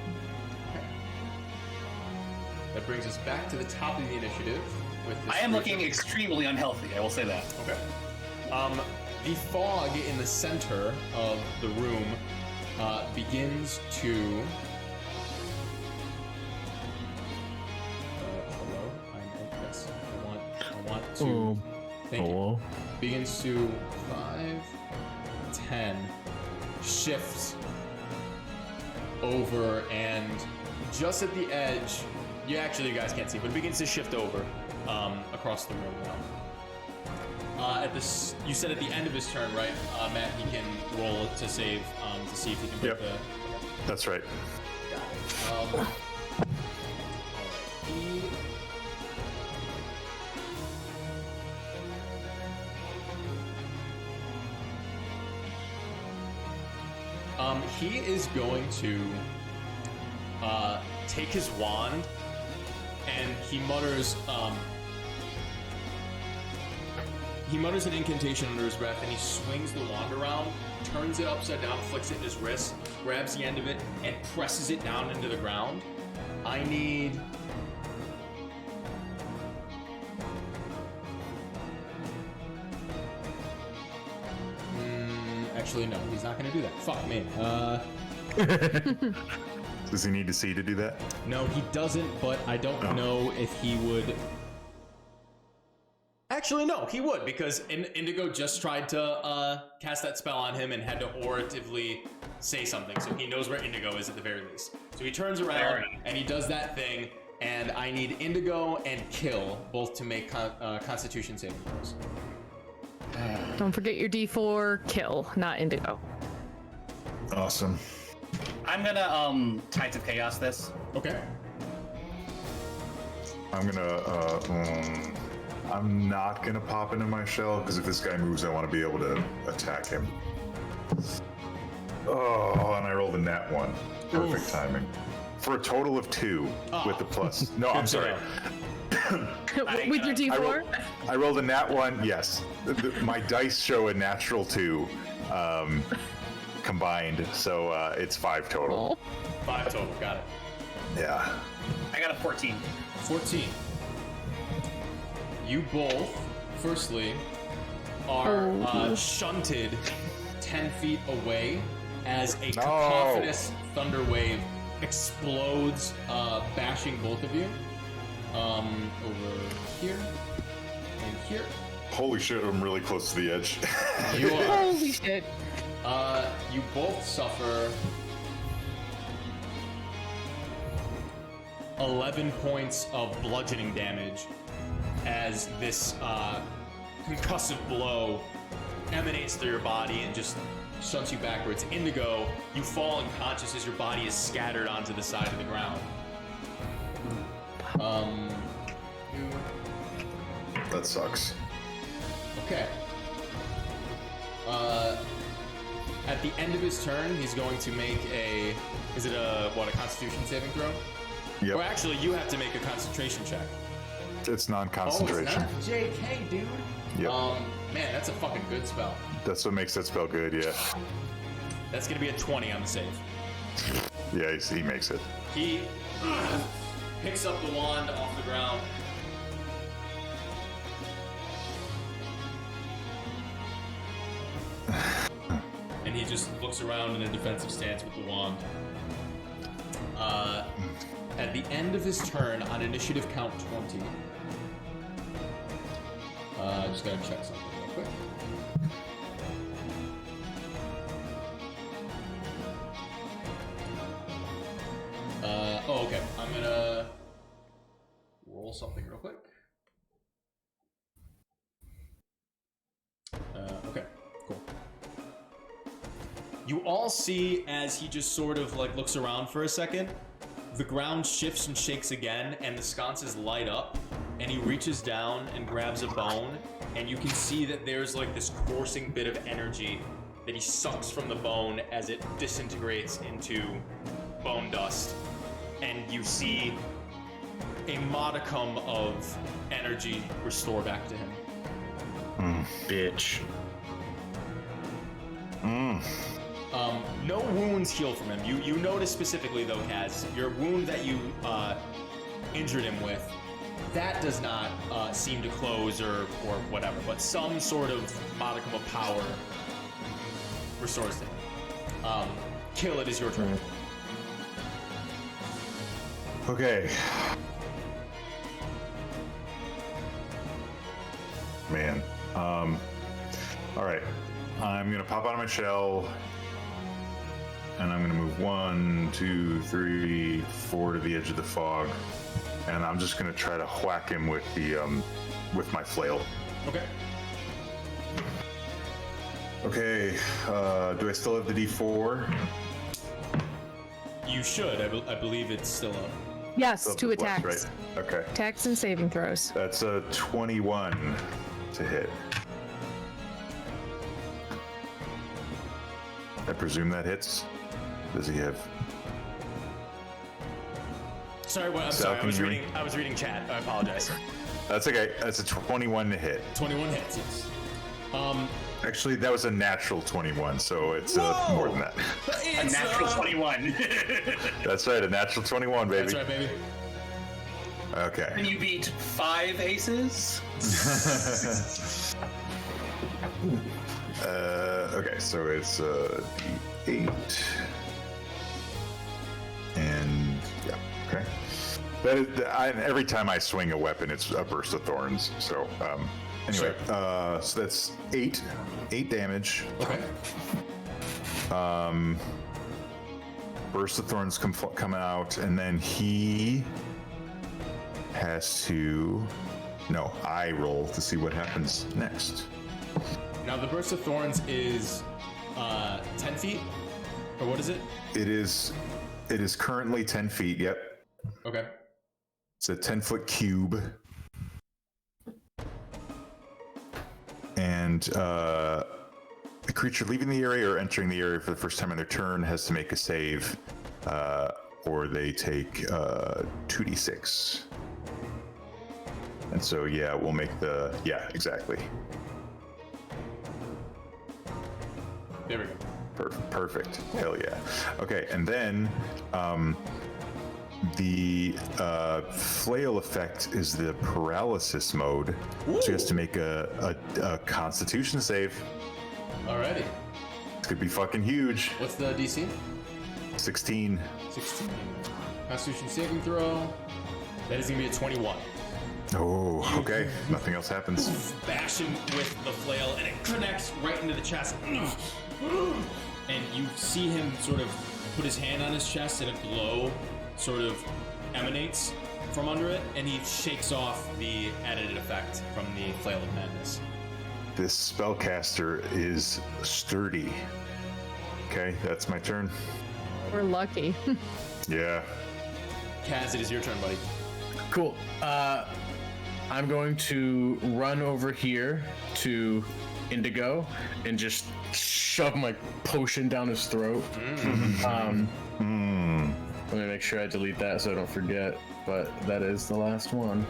A: That brings us back to the top of the initiative. With this
D: I am looking
A: creature.
D: extremely unhealthy, I will say that.
A: Okay. The fog in the center of the room begins to. Hello. Yes. I want to. Thank you. begins to 5, 10, shift over, and just at the edge, you guys can't see, but it begins to shift over across the room now. You said at the end of his turn, right, Matt? He can roll to save to see if he can break
C: Yep.
A: the.
C: That's right.
A: Got it. Alright. He is going to take his wand, and he mutters an incantation under his breath, and he swings the wand around, turns it upside down, flicks it in his wrist, grabs the end of it, and presses it down into the ground. I need... Actually, no, he's not going to do that. Fuck me.
C: Does he need to see to do that?
A: No, he doesn't, but I don't know if he would... Actually, no, he would, because Indigo just tried to cast that spell on him and had to oratively say something, so he knows where Indigo is at the very least. So he turns around, and he does that thing, and I need Indigo and Kill both to make Constitution saving throws.
E: Don't forget your D4 kill, not Indigo.
C: Awesome.
D: I'm gonna Tides of Chaos this.
A: Okay.
C: I'm not gonna pop into my shell because if this guy moves, I want to be able to attack him. Oh, and I rolled a nat 1. Perfect timing. For a total of 2 with the plus. No, I'm sorry.
E: With your D4?
C: I rolled a nat 1. Yes, my dice show a natural 2 combined, so it's 5 total.
A: 5 total, got it.
C: Yeah.
D: I got a 14.
A: 14. You both, firstly, are shunted 10 feet away as a cacophonous thunder wave explodes, bashing both of you. Over here and here.
C: Holy shit, I'm really close to the edge.
A: You are.
E: Holy shit.
A: You both suffer 11 points of bludgeoning damage as this concussive blow emanates through your body and just shunts you backwards. Indigo, you fall unconscious as your body is scattered onto the side of the ground.
C: That sucks.
A: Okay. At the end of his turn, he's going to make a... Is it a Constitution saving throw?
C: Yep.
A: Or actually, you have to make a concentration check.
C: It's non-concentration.
A: Oh, it's not? JK, dude.
C: Yep.
A: Man, that's a fucking good spell.
C: That's what makes that spell good, yeah.
A: That's gonna be a 20 on the save.
C: Yeah, he makes it.
A: He picks up the wand off the ground. And he just looks around in a defensive stance with the wand. At the end of his turn, on initiative count 20, just gotta check something real quick. Okay. I'm gonna roll something real quick. Okay, cool. You all see as he just sort of like looks around for a second, the ground shifts and shakes again, and the sconces light up, and he reaches down and grabs a bone, and you can see that there's like this coursing bit of energy that he sucks from the bone as it disintegrates into bone dust, and you see a modicum of energy restore back to him.
B: Bitch.
A: No wounds heal from him. You notice specifically though, Kaz, your wound that you injured him with, that does not seem to close or whatever, but some sort of modicum of power restores to him. Kill, it is your turn.
C: Okay. Man. All right. I'm gonna pop out of my shell, and I'm gonna move 1, 2, 3, 4 to the edge of the fog, and I'm just gonna try to whack him with the with my flail.
A: Okay.
C: Okay. Do I still have the D4?
A: You should. I believe it's still up.
E: Yes,
C: Still have
E: 2
C: the bless,
E: attacks.
C: right? Okay.
E: Attacks and saving throws.
C: That's a 21 to hit. I presume that hits. Does he have?
A: Sorry, what? I'm
C: Sal,
A: sorry.
C: can you hear me?
A: I was reading chat. I apologize.
C: That's okay. That's a 21 to hit.
A: 21 hits. Yes.
C: Actually, that was a natural 21, so it's
A: Whoa!
C: more than that.
D: A natural 21.
C: That's right, a natural 21, baby.
A: That's right, baby.
C: Okay.
D: And you beat 5 aces?
C: Okay, so it's D8. And yeah, okay. That is, every time I swing a weapon, it's a burst of thorns. So anyway, so that's 8 damage.
A: Okay.
C: Burst of thorns come out, and then he has to. No, I roll to see what happens next.
A: Now the burst of thorns is 10 feet, or what is it?
C: It is currently 10 feet. Yep.
A: Okay.
C: It's a 10-foot cube. And the creature leaving the area or entering the area for the first time in their turn has to make a save, or they take 2d6. And so, yeah, we'll make the... Yeah, exactly.
A: There we go.
C: Perfect. Hell yeah. Okay, and then the flail effect is the paralysis mode. So he has to make a Constitution save.
A: Alrighty.
C: This could be fucking huge.
A: What's the DC?
C: 16.
A: 16. Constitution saving throw. That is gonna be a 21.
C: Oh, okay. Nothing else happens.
A: Bash him with the flail, and it connects right into the chest. And you see him sort of put his hand on his chest, and a glow sort of emanates from under it, and he shakes off the added effect from the Flail of Madness.
C: This spellcaster is sturdy. Okay, that's my turn.
E: We're lucky.
C: Yeah.
A: Kaz, it is your turn, buddy.
B: Cool. I'm going to run over here to Indigo and just shove my potion down his throat. Let me make sure I delete that so I don't forget, but that is the last one.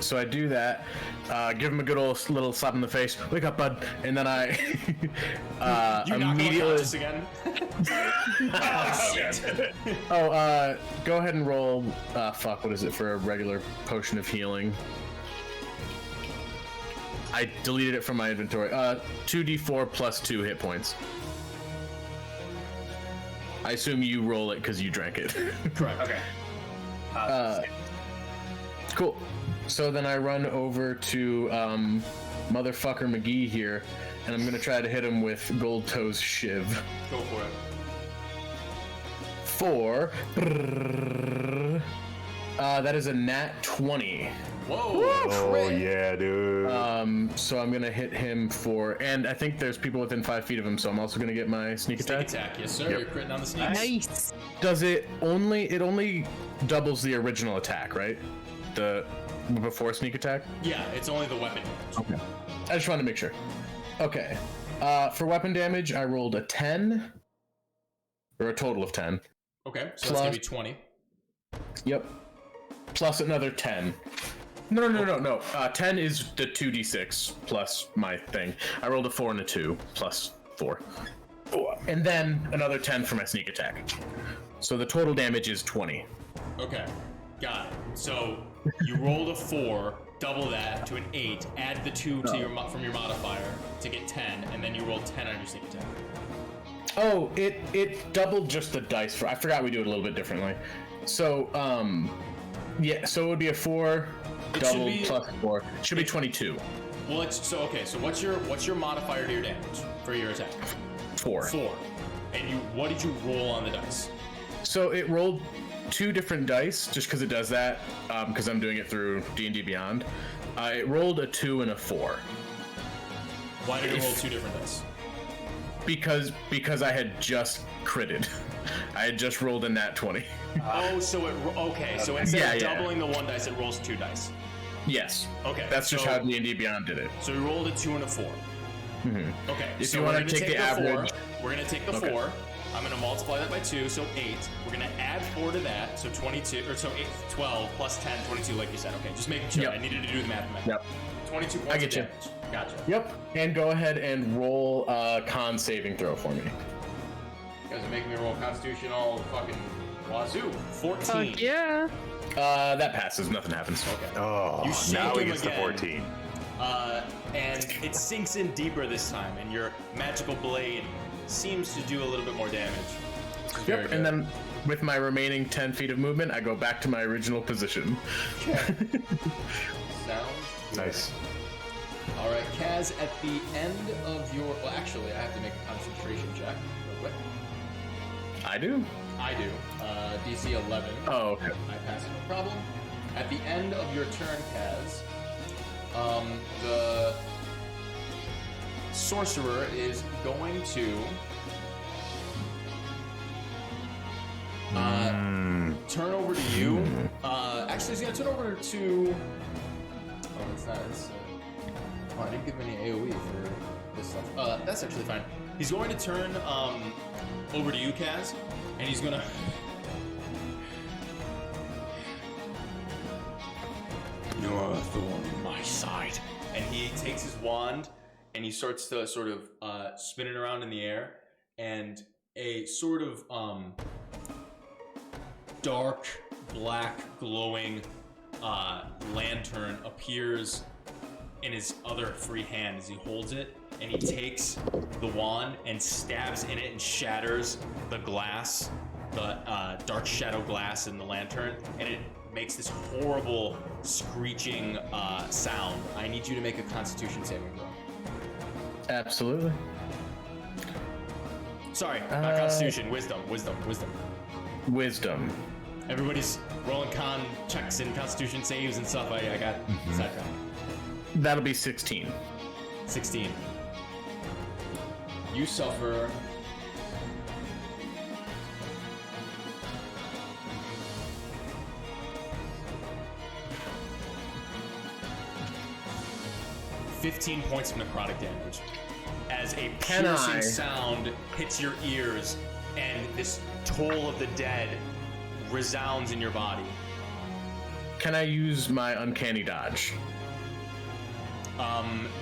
B: So I do that, give him a good old little slap in the face. Wake up, bud. And then I
A: You knock him
B: immediately.
A: unconscious again. Oh, shit.
B: Go ahead and roll. Fuck, what is it for a regular potion of healing? I deleted it from my inventory. 2d4 plus 2 hit points. I assume you roll it because you drank it.
A: Correct.
D: Okay.
B: Cool. So then I run over to motherfucker McGee here, and I'm gonna try to hit him with Gold Toe's Shiv.
A: Go for it.
B: 4. That is a nat 20.
A: Whoa!
C: Oh, yeah, dude.
B: So I'm gonna hit him for, and I think there's people within 5 feet of him, so I'm also gonna get my sneak
A: Sneak
B: attack.
A: attack, yes sir.
C: Yep.
A: You're critting on the sneak.
E: Nice.
B: Does it only doubles the original attack, right? The before sneak attack?
A: Yeah, it's only the weapon damage.
B: Okay. I just wanted to make sure. Okay. For weapon damage, I rolled a 10, or a total of 10.
A: Okay, so that's gonna be 20.
B: Yep. Plus another 10. No. 10 is the 2d6 plus my thing. I rolled a 4 and a 2 plus 4. And then another 10 for my sneak attack. So the total damage is 20.
A: Okay, got it. So you rolled a 4, double that to an 8, add the 2 to your from your modifier to get 10, and then you rolled 10 on your sneak attack.
B: Oh, it doubled just the dice for. I forgot we do it a little bit differently. So yeah, so it would be a 4
A: It should
B: double
A: be-
B: plus 4. Should be 22.
A: Well, it's so okay. So what's your modifier to your damage for your attack?
B: 4.
A: 4. And what did you roll on the dice?
B: So it rolled 2 different dice, just because it does that, because I'm doing it through D&D Beyond. It rolled a 2 and a 4.
A: Why did it roll 2 different dice?
B: Because I had just critted. I had just rolled a nat 20.
A: Oh, so okay. So instead
B: Yeah,
A: of
B: yeah.
A: doubling the 1 dice, it rolls 2 dice.
B: Yes.
A: Okay.
B: That's just
A: so-
B: how D&D Beyond did it.
A: So we rolled a 2 and a 4. Okay.
B: If
A: so
B: you
A: we're
B: wanna
A: gonna
B: take the
A: the
B: average-
A: 4. We're gonna take the
B: Okay.
A: 4. I'm gonna multiply that by 2, so 8. We're gonna add 4 to that, so 22, or so 8, 12 plus 10, 22, like you said. Okay, just making sure.
B: Yep.
A: I needed to do the math.
B: Yep.
A: 22 points
B: I get
A: of
B: you.
A: damage. Gotcha.
B: Yep. And go ahead and roll a con saving throw for me.
A: You guys are making me roll Constitution all fucking wazoo. 14.
E: Fuck yeah.
B: That passes. Nothing happens.
A: Okay.
C: Oh,
A: You shake
C: now he
A: him
C: gets the
A: again.
C: 14.
A: And it sinks in deeper this time, and your magical blade seems to do a little bit more damage. Very
B: Yep. And then with my remaining 10 feet of movement, I go back to my original position.
A: Sounds
C: Nice.
A: all right, Kaz. At the end of your, well, actually, I have to make a concentration check real quick.
B: I do.
A: I do. DC 11.
B: Oh, okay.
A: I pass it, no problem. At the end of your turn, Kaz, the sorcerer is going to turn over to you. Actually, he's going to turn over to. Oh, it's not. It's. Oh, I didn't give him any AOE for this stuff. That's actually fine. He's going to turn over to you, Kaz, and he's going to. You're a thorn in my side. And he takes his wand and he starts to sort of spin it around in the air, and a sort of dark, black, glowing lantern appears in his other free hand as he holds it, and he takes the wand and stabs in it and shatters the glass, the dark shadow glass in the lantern, and it makes this horrible screeching sound. I need you to make a Constitution saving throw.
B: Absolutely.
A: Sorry, not Constitution. Wisdom.
B: Wisdom.
A: Everybody's rolling con checks and Constitution saves and stuff. I got sidetracked.
B: That'll be 16.
A: 16. You suffer. $15 points of necrotic damage as a
B: Can I?
A: piercing sound hits your ears, and this toll of the dead resounds in your body.
B: Can I use my uncanny dodge?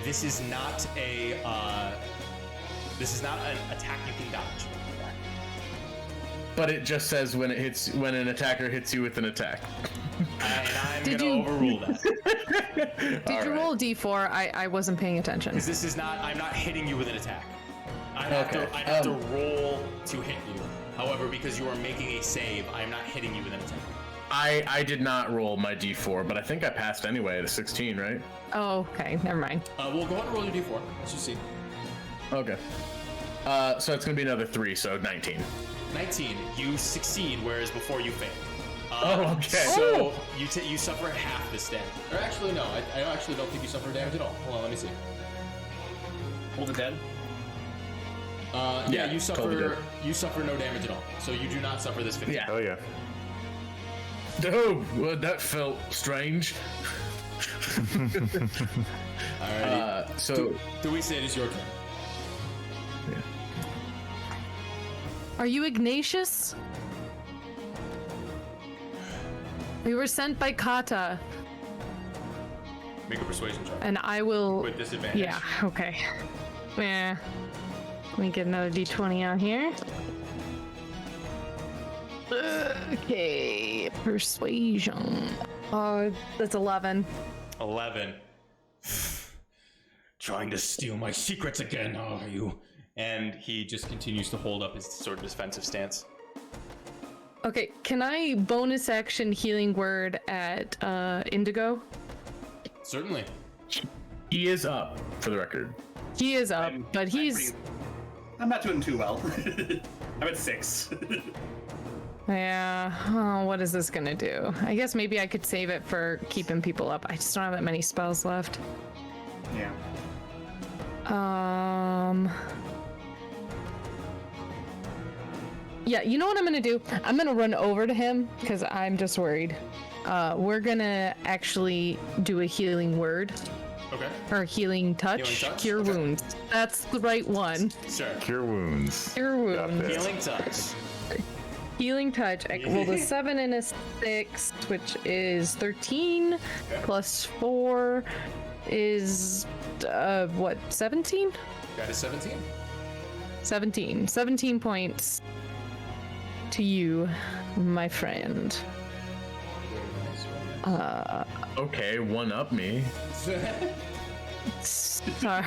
A: This is not an attack you can dodge.
B: But it just says when an attacker hits you with an attack.
A: And I'm
E: Did
A: gonna
E: you-
A: overrule that.
E: Did you roll a d4? I wasn't paying attention.
A: Because this is not, I'm not hitting you with an attack. I'd have to roll to hit you. However, because you are making a save, I'm not hitting you with an attack.
B: I did not roll my d4, but I think I passed anyway at a 16, right?
E: Oh, okay. Never mind.
A: We'll go ahead and roll your d4. Let's just see.
B: Okay. So it's gonna be another 3, so 19.
A: 19, you succeed, whereas before you failed.
B: Oh, okay.
A: So you suffer half this damage. Or actually, no, I actually don't think you suffer damage at all. Hold on, let me see.
D: Hold it dead.
A: Yeah, you
B: totally
A: suffer. You suffer no damage at all. So you do not suffer this 15.
B: Yeah.
C: Oh yeah.
B: Oh, well, that felt strange.
A: Alrighty.
B: So
A: Dewisa, it is your turn.
E: Are you Ignatius? We were sent by Kata,
A: Make a persuasion check
E: and I will.
A: with disadvantage.
E: Yeah. Okay. Yeah. Let me get another d20 out here. Okay. Persuasion. That's 11.
A: 11. Trying to steal my secrets again, are you? And he just continues to hold up his sort of defensive stance.
E: Okay. Can I bonus action healing word at Indigo?
A: Certainly.
B: He is up, for the record.
E: He is up, but he's
D: I'm not doing too well. I'm at 6.
E: yeah. Oh, what is this gonna do? I guess maybe I could save it for keeping people up. I just don't have that many spells left.
D: Yeah.
E: Yeah, you know what I'm gonna do? I'm gonna run over to him because I'm just worried. We're gonna actually do a healing word
A: Okay.
E: or healing touch.
A: Healing touch?
E: Cure
A: Okay.
E: wounds. That's the right one.
A: Sure.
C: Cure wounds.
E: Cure
C: Got
E: wounds.
C: this.
A: Healing touch.
E: Healing touch. I rolled a 7 and a 6, which is 13. Plus 4 is what? 17?
A: Got a 17.
E: 17. 17 points to you, my friend.
B: Okay, one up me.
E: Sorry.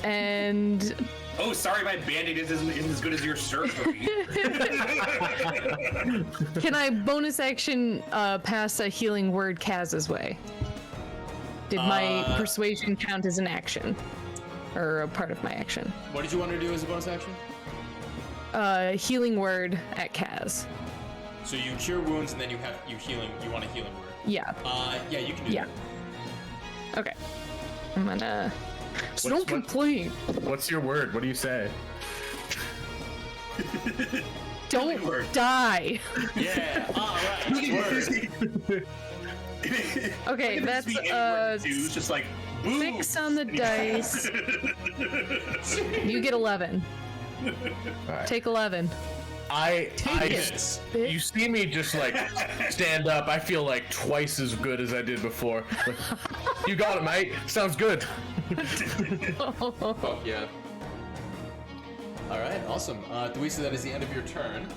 E: And
D: Oh, sorry, my band-aid isn't as good as your surgery.
E: can I bonus action pass a healing word Kaz's way? Did my persuasion count as an action? Or a part of my action?
A: What did you want to do as a bonus action?
E: Healing word at Kaz.
A: So you cure wounds and then you want a healing word.
E: Yeah.
A: Yeah, you can do
E: Yeah.
A: that.
E: Okay. I'm gonna. So
B: What's-
E: don't complain.
B: What's your word? What do you say?
E: Don't
D: word.
E: die.
A: Yeah. All right. Word.
E: Okay, that's
D: It's just like boom.
E: 6 on the dice. You get 11.
C: Alright.
E: Take 11.
A: Yes.
B: You see me just like stand up. I feel like twice as good as I did before. Like, you got it, mate. Sounds good.
A: Fuck yeah. All right. Awesome. Dweesa, that is the end of your turn.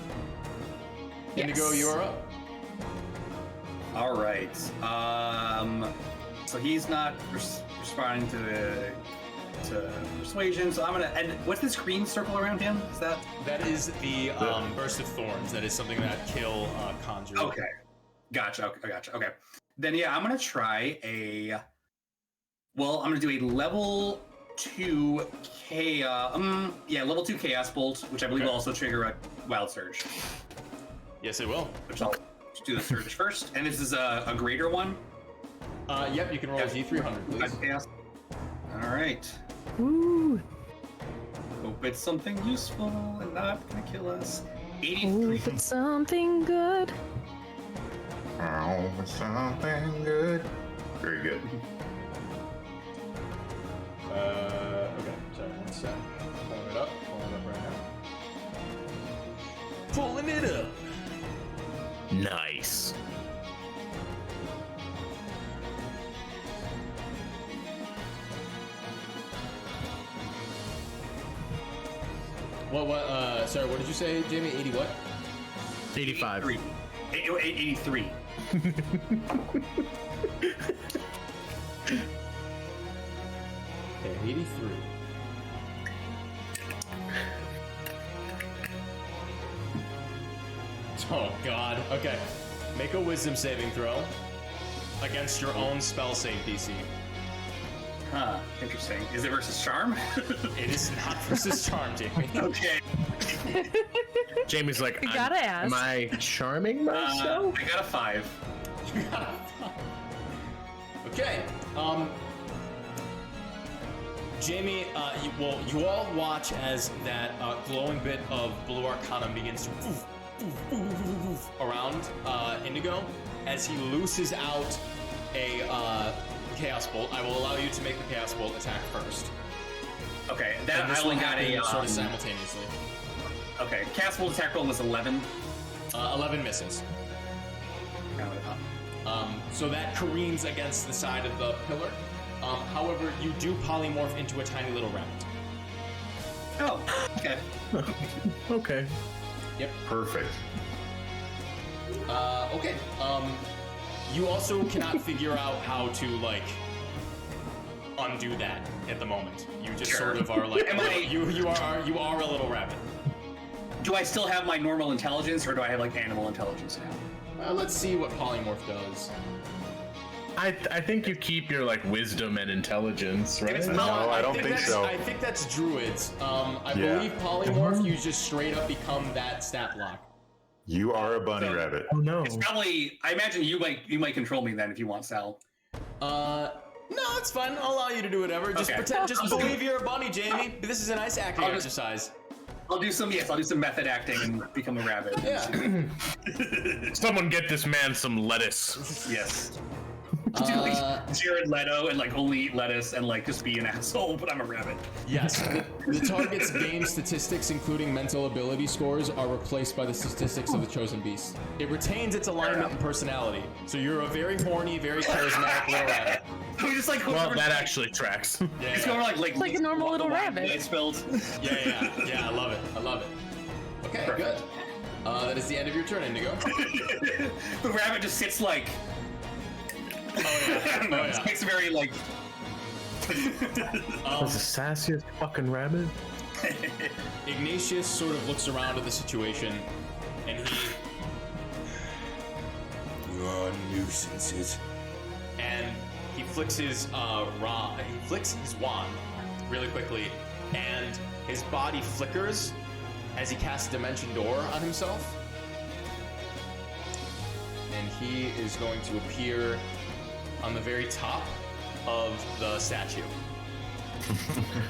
A: Indigo,
E: Yes.
A: you are up.
D: All right. So he's not responding to persuasion. So I'm gonna. And what's this green circle around him? Is that?
A: That is the burst of thorns. That is something that kill conjure.
D: Okay. Gotcha. Okay. Gotcha. Okay. Then yeah, I'm gonna try a. Well, I'm gonna do a level 2 chaos. Yeah, level 2 chaos bolt, which I believe will also trigger a wild surge.
A: Yes, it will.
D: Which I'll do the surge first. And this is a greater one.
A: Yep. You can roll a D300, please.
D: Chaos. All right.
E: Ooh.
D: Hope it's something useful and not gonna kill us.
E: Ooh,
D: 83.
E: if it's something good.
C: Oh, something good. Very good.
A: Okay. Sorry. One sec. Pulling it up. Pulling it up.
B: Nice.
A: What? Sorry. What did you say, Jamie? 80 what?
B: 85.
D: 83.
A: Okay. 83. Oh God. Okay. Make a wisdom saving throw against your own spell save DC.
D: Huh. Interesting. Is it versus charm?
A: It is not versus charm, Jamie.
D: Okay.
B: Jamie's like,
E: You gotta ask.
B: Am I charming myself?
D: I got a 5.
A: Okay. Jamie, you all watch as that glowing bit of blue arcana begins to around Indigo as he looses out a Chaos Bolt. I will allow you to make the Chaos Bolt attack first.
D: Okay.
A: And
D: That
A: this
D: I
A: will
D: only got
A: happen
D: a.
A: sort of simultaneously.
D: Okay. Cast bolt attack roll was 11.
A: 11 misses. So that careens against the side of the pillar. However, you do polymorph into a tiny little rabbit.
D: Oh. Okay.
B: Okay.
C: Perfect.
A: Okay. You also cannot figure out how to like undo that at the moment. You just
D: Sure.
A: sort of are like
D: Am I-
A: you are a little rabbit.
D: Do I still have my normal intelligence, or do I have like animal intelligence now?
A: Let's see what polymorph does.
B: I think you keep your like wisdom and intelligence, right?
D: it's
C: No,
D: not,
C: I don't think
A: that's,
C: so.
A: I think that's druids. I
C: Yeah.
A: believe polymorph, you just straight up become that stat block.
C: You are a bunny rabbit.
B: Oh no.
D: it's probably. I imagine you might control me then if you want, Sal.
A: No, it's fine. I'll allow you to do whatever. Just
D: Okay.
A: pretend. Just believe you're a bunny, Jamie. This is a nice acting
D: I'll just-
A: exercise.
D: I'll do some method acting and become a rabbit.
A: Yeah.
B: Someone get this man some lettuce.
D: Yes. Do like Jared Leto and like only eat lettuce and like just be an asshole, but I'm a rabbit.
A: Yes. The target's game statistics, including mental ability scores, are replaced by the statistics of the chosen beast. It retains its alignment and personality. So you're a very horny, very charismatic little rabbit.
D: We just like
B: Well, that actually tracks.
A: Yeah,
D: It's
A: yeah.
D: going
E: like a normal little rabbit.
D: I spilled.
A: Yeah. I love it. I love it. Okay, good. That is the end of your turn, Indigo.
D: The rabbit just sits like.
A: Oh yeah.
D: I don't know.
A: Oh,
D: It
A: yeah.
D: makes a very like.
B: That's the sassiest fucking rabbit.
A: Ignatius sort of looks around at the situation, and you are nuisances. And he flicks his wand really quickly, and his body flickers as he casts Dimension Door on himself. And he is going to appear on the very top of the statue.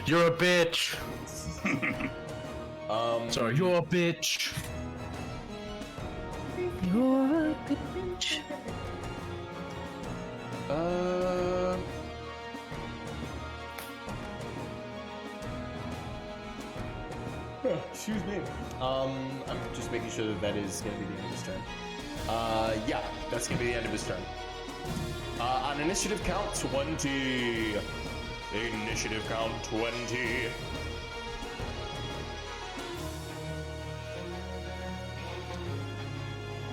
B: You're a bitch. Sorry, you're a bitch.
E: You're a good bitch.
A: Excuse me. I'm just making sure that is going to be the end of his turn. Yeah, that's going to be the end of his turn. On initiative count 20. Initiative count 20.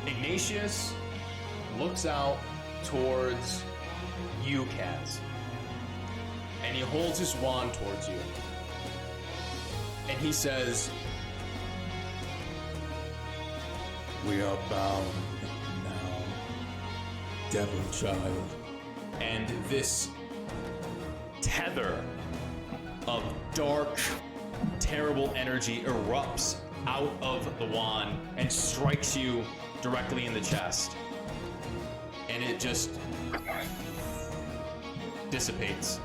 A: Ignatius looks out towards you, Kaz, and he holds his wand towards you. And he says, "We are bound now, devil child." And this tether of dark, terrible energy erupts out of the wand and strikes you directly in the chest. And it just dissipates.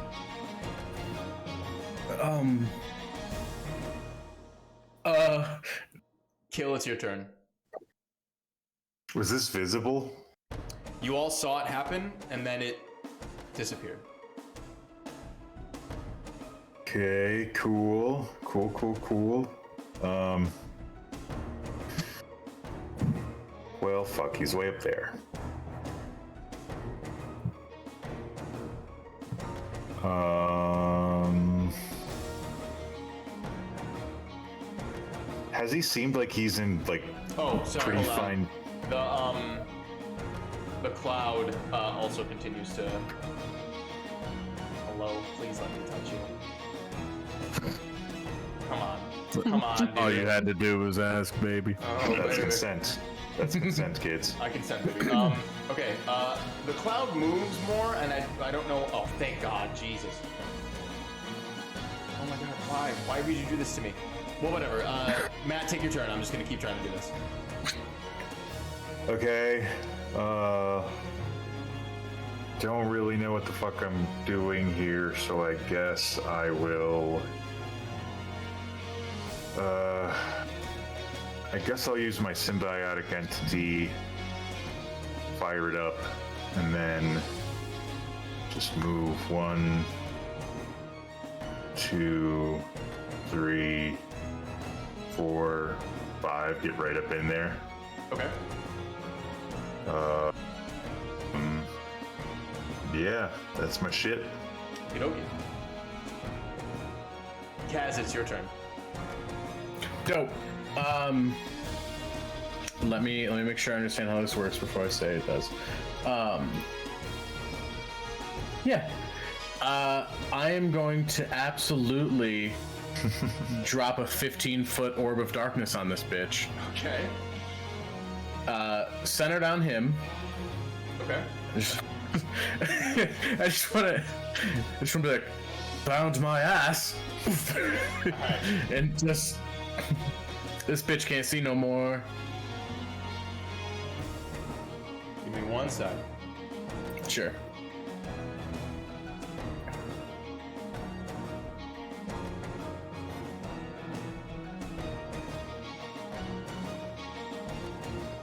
A: Kill, it's your turn.
C: Was this visible?
A: You all saw it happen, and then it disappeared.
C: Okay, cool. Well, fuck, he's way up there. Has he seemed like he's in, like,
A: Oh, sorry,
C: pretty
A: hold on.
C: fine?
A: The cloud also continues to. Hello, please let me touch you. Come on, dude.
B: All you had to do was ask, baby.
A: Oh,
C: That's
A: baby.
C: consent. That's consent, kids.
A: I consent, baby. Okay. The cloud moves more, and I don't know. Oh, thank God, Jesus. Oh my God, why? Why would you do this to me? Well, whatever. Matt, take your turn. I'm just gonna keep trying to do this.
C: Okay, don't really know what the fuck I'm doing here, so I guess I will, I guess I'll use my symbiotic entity, fire it up, and then just move 1, 2, 3, 4, 5, get right up in there.
A: Okay.
C: Yeah, that's my shit.
A: Okie Kaz, it's your turn.
B: Dope. Let me make sure I understand how this works before I say it does. Yeah. I am going to absolutely drop a 15-foot orb of darkness on this bitch.
A: Okay.
B: Centered on him.
A: Okay.
B: Just I just wanna be like, bound my ass, and just this bitch can't see no more.
A: Give me 1 sec.
B: Sure.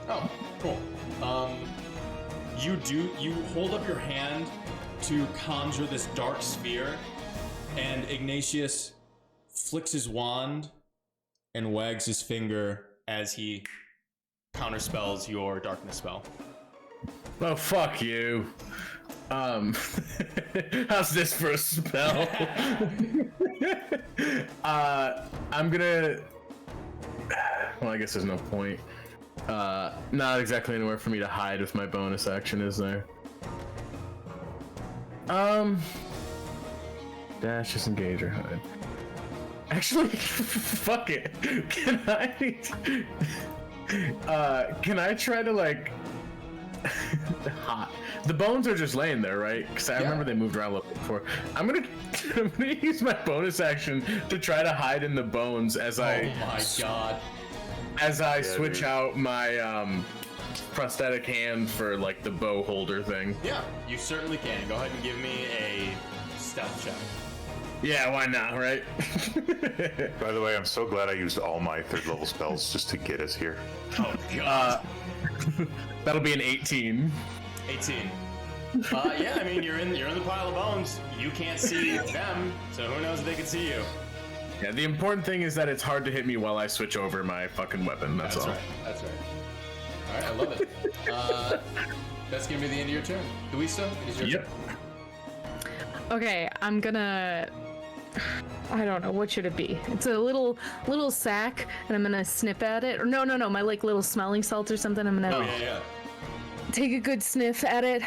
A: Oh, cool. You hold up your hand to conjure this dark sphere, and Ignatius flicks his wand and wags his finger as he counterspells your darkness spell.
B: Oh, fuck you. How's this for a spell? I'm gonna. Well, I guess there's no point. Not exactly anywhere for me to hide with my bonus action, is there? Dash, disengage, or hide. Actually, fuck it. Can I try to like hot? The bones are just laying there, right? Because I remember they moved around a little bit before. I'm gonna use my bonus action to try to hide in the bones as
A: Oh my god.
B: As I switch out my prosthetic hand for like the bow holder thing.
A: Yeah, you certainly can. Go ahead and give me a stealth check.
B: Yeah, why not, right?
C: By the way, I'm so glad I used all my 3rd level spells just to get us here.
A: Oh god.
B: That'll be an 18.
A: 18. Yeah, I mean you're in the pile of bones. You can't see them, so who knows if they can see you.
B: Yeah, the important thing is that it's hard to hit me while I switch over my fucking weapon. That's all.
A: Right. That's right. All right, I love it. That's gonna be the end of your turn. Luisa, it is your turn.
E: Okay, I'm gonna. I don't know, what should it be? It's a little sack, and I'm gonna snip at it. Or no, my like little smelling salts or something. I'm gonna
A: Oh yeah.
E: take a good sniff at it,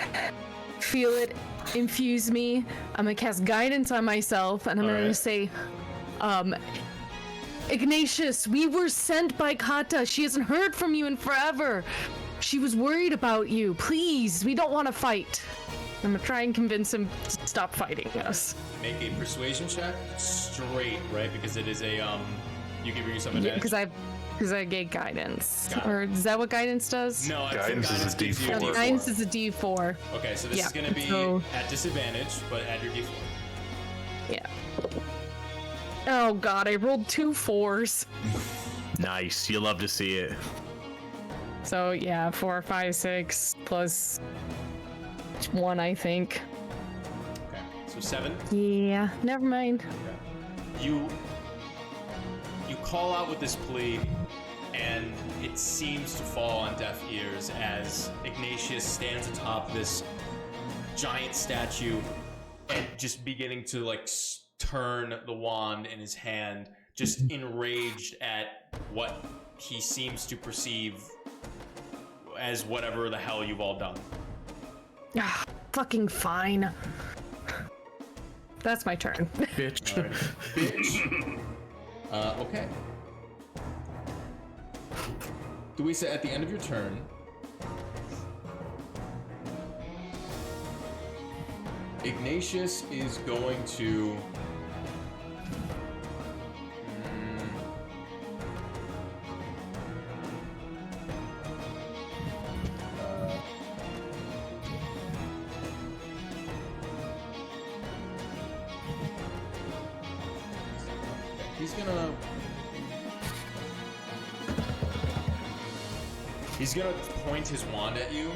E: feel it infuse me. I'm gonna cast guidance on myself, and I'm gonna
A: Alright.
E: say, Ignatius, we were sent by Kata. She hasn't heard from you in forever. She was worried about you. Please, we don't want to fight. I'm gonna try and convince him to stop fighting us.
A: Make a persuasion check straight, right? Because it is a you give yourself some
E: Yeah,
A: advantage.
E: because I get guidance.
A: Got it.
E: Or is that what guidance does?
A: No, I think
C: Guidance is a
A: gives you
C: D4.
E: No, guidance is a D4.
A: Okay, so this
E: Yeah,
A: is gonna be
E: so-
A: at disadvantage, but add your D4.
E: Yeah. Oh god, I rolled 2 4s.
B: Nice. You love to see it.
E: So yeah, 4, 5, 6 plus 1, I think.
A: Okay, so 7.
E: Yeah, never mind.
A: You call out with this plea, and it seems to fall on deaf ears as Ignatius stands atop this giant statue and just beginning to like turn the wand in his hand, just enraged at what he seems to perceive as whatever the hell you've all done.
E: Ah, fucking fine. That's my turn.
B: Bitch.
A: Bitch. Okay. Duisa, at the end of your turn, Ignatius is going to he's gonna point his wand at you,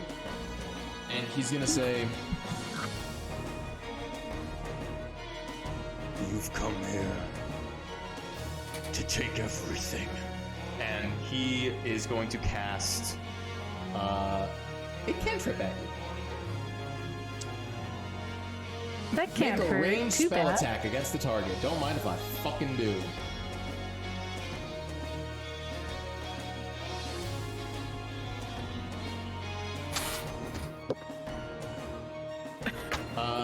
A: and he's gonna say, "You've come here to take everything." And he is going to cast a cantrip at you.
E: That can't
A: Make a
E: hurt
A: ranged
E: too
A: spell
E: bad.
A: attack against the target. Don't mind if I fucking do.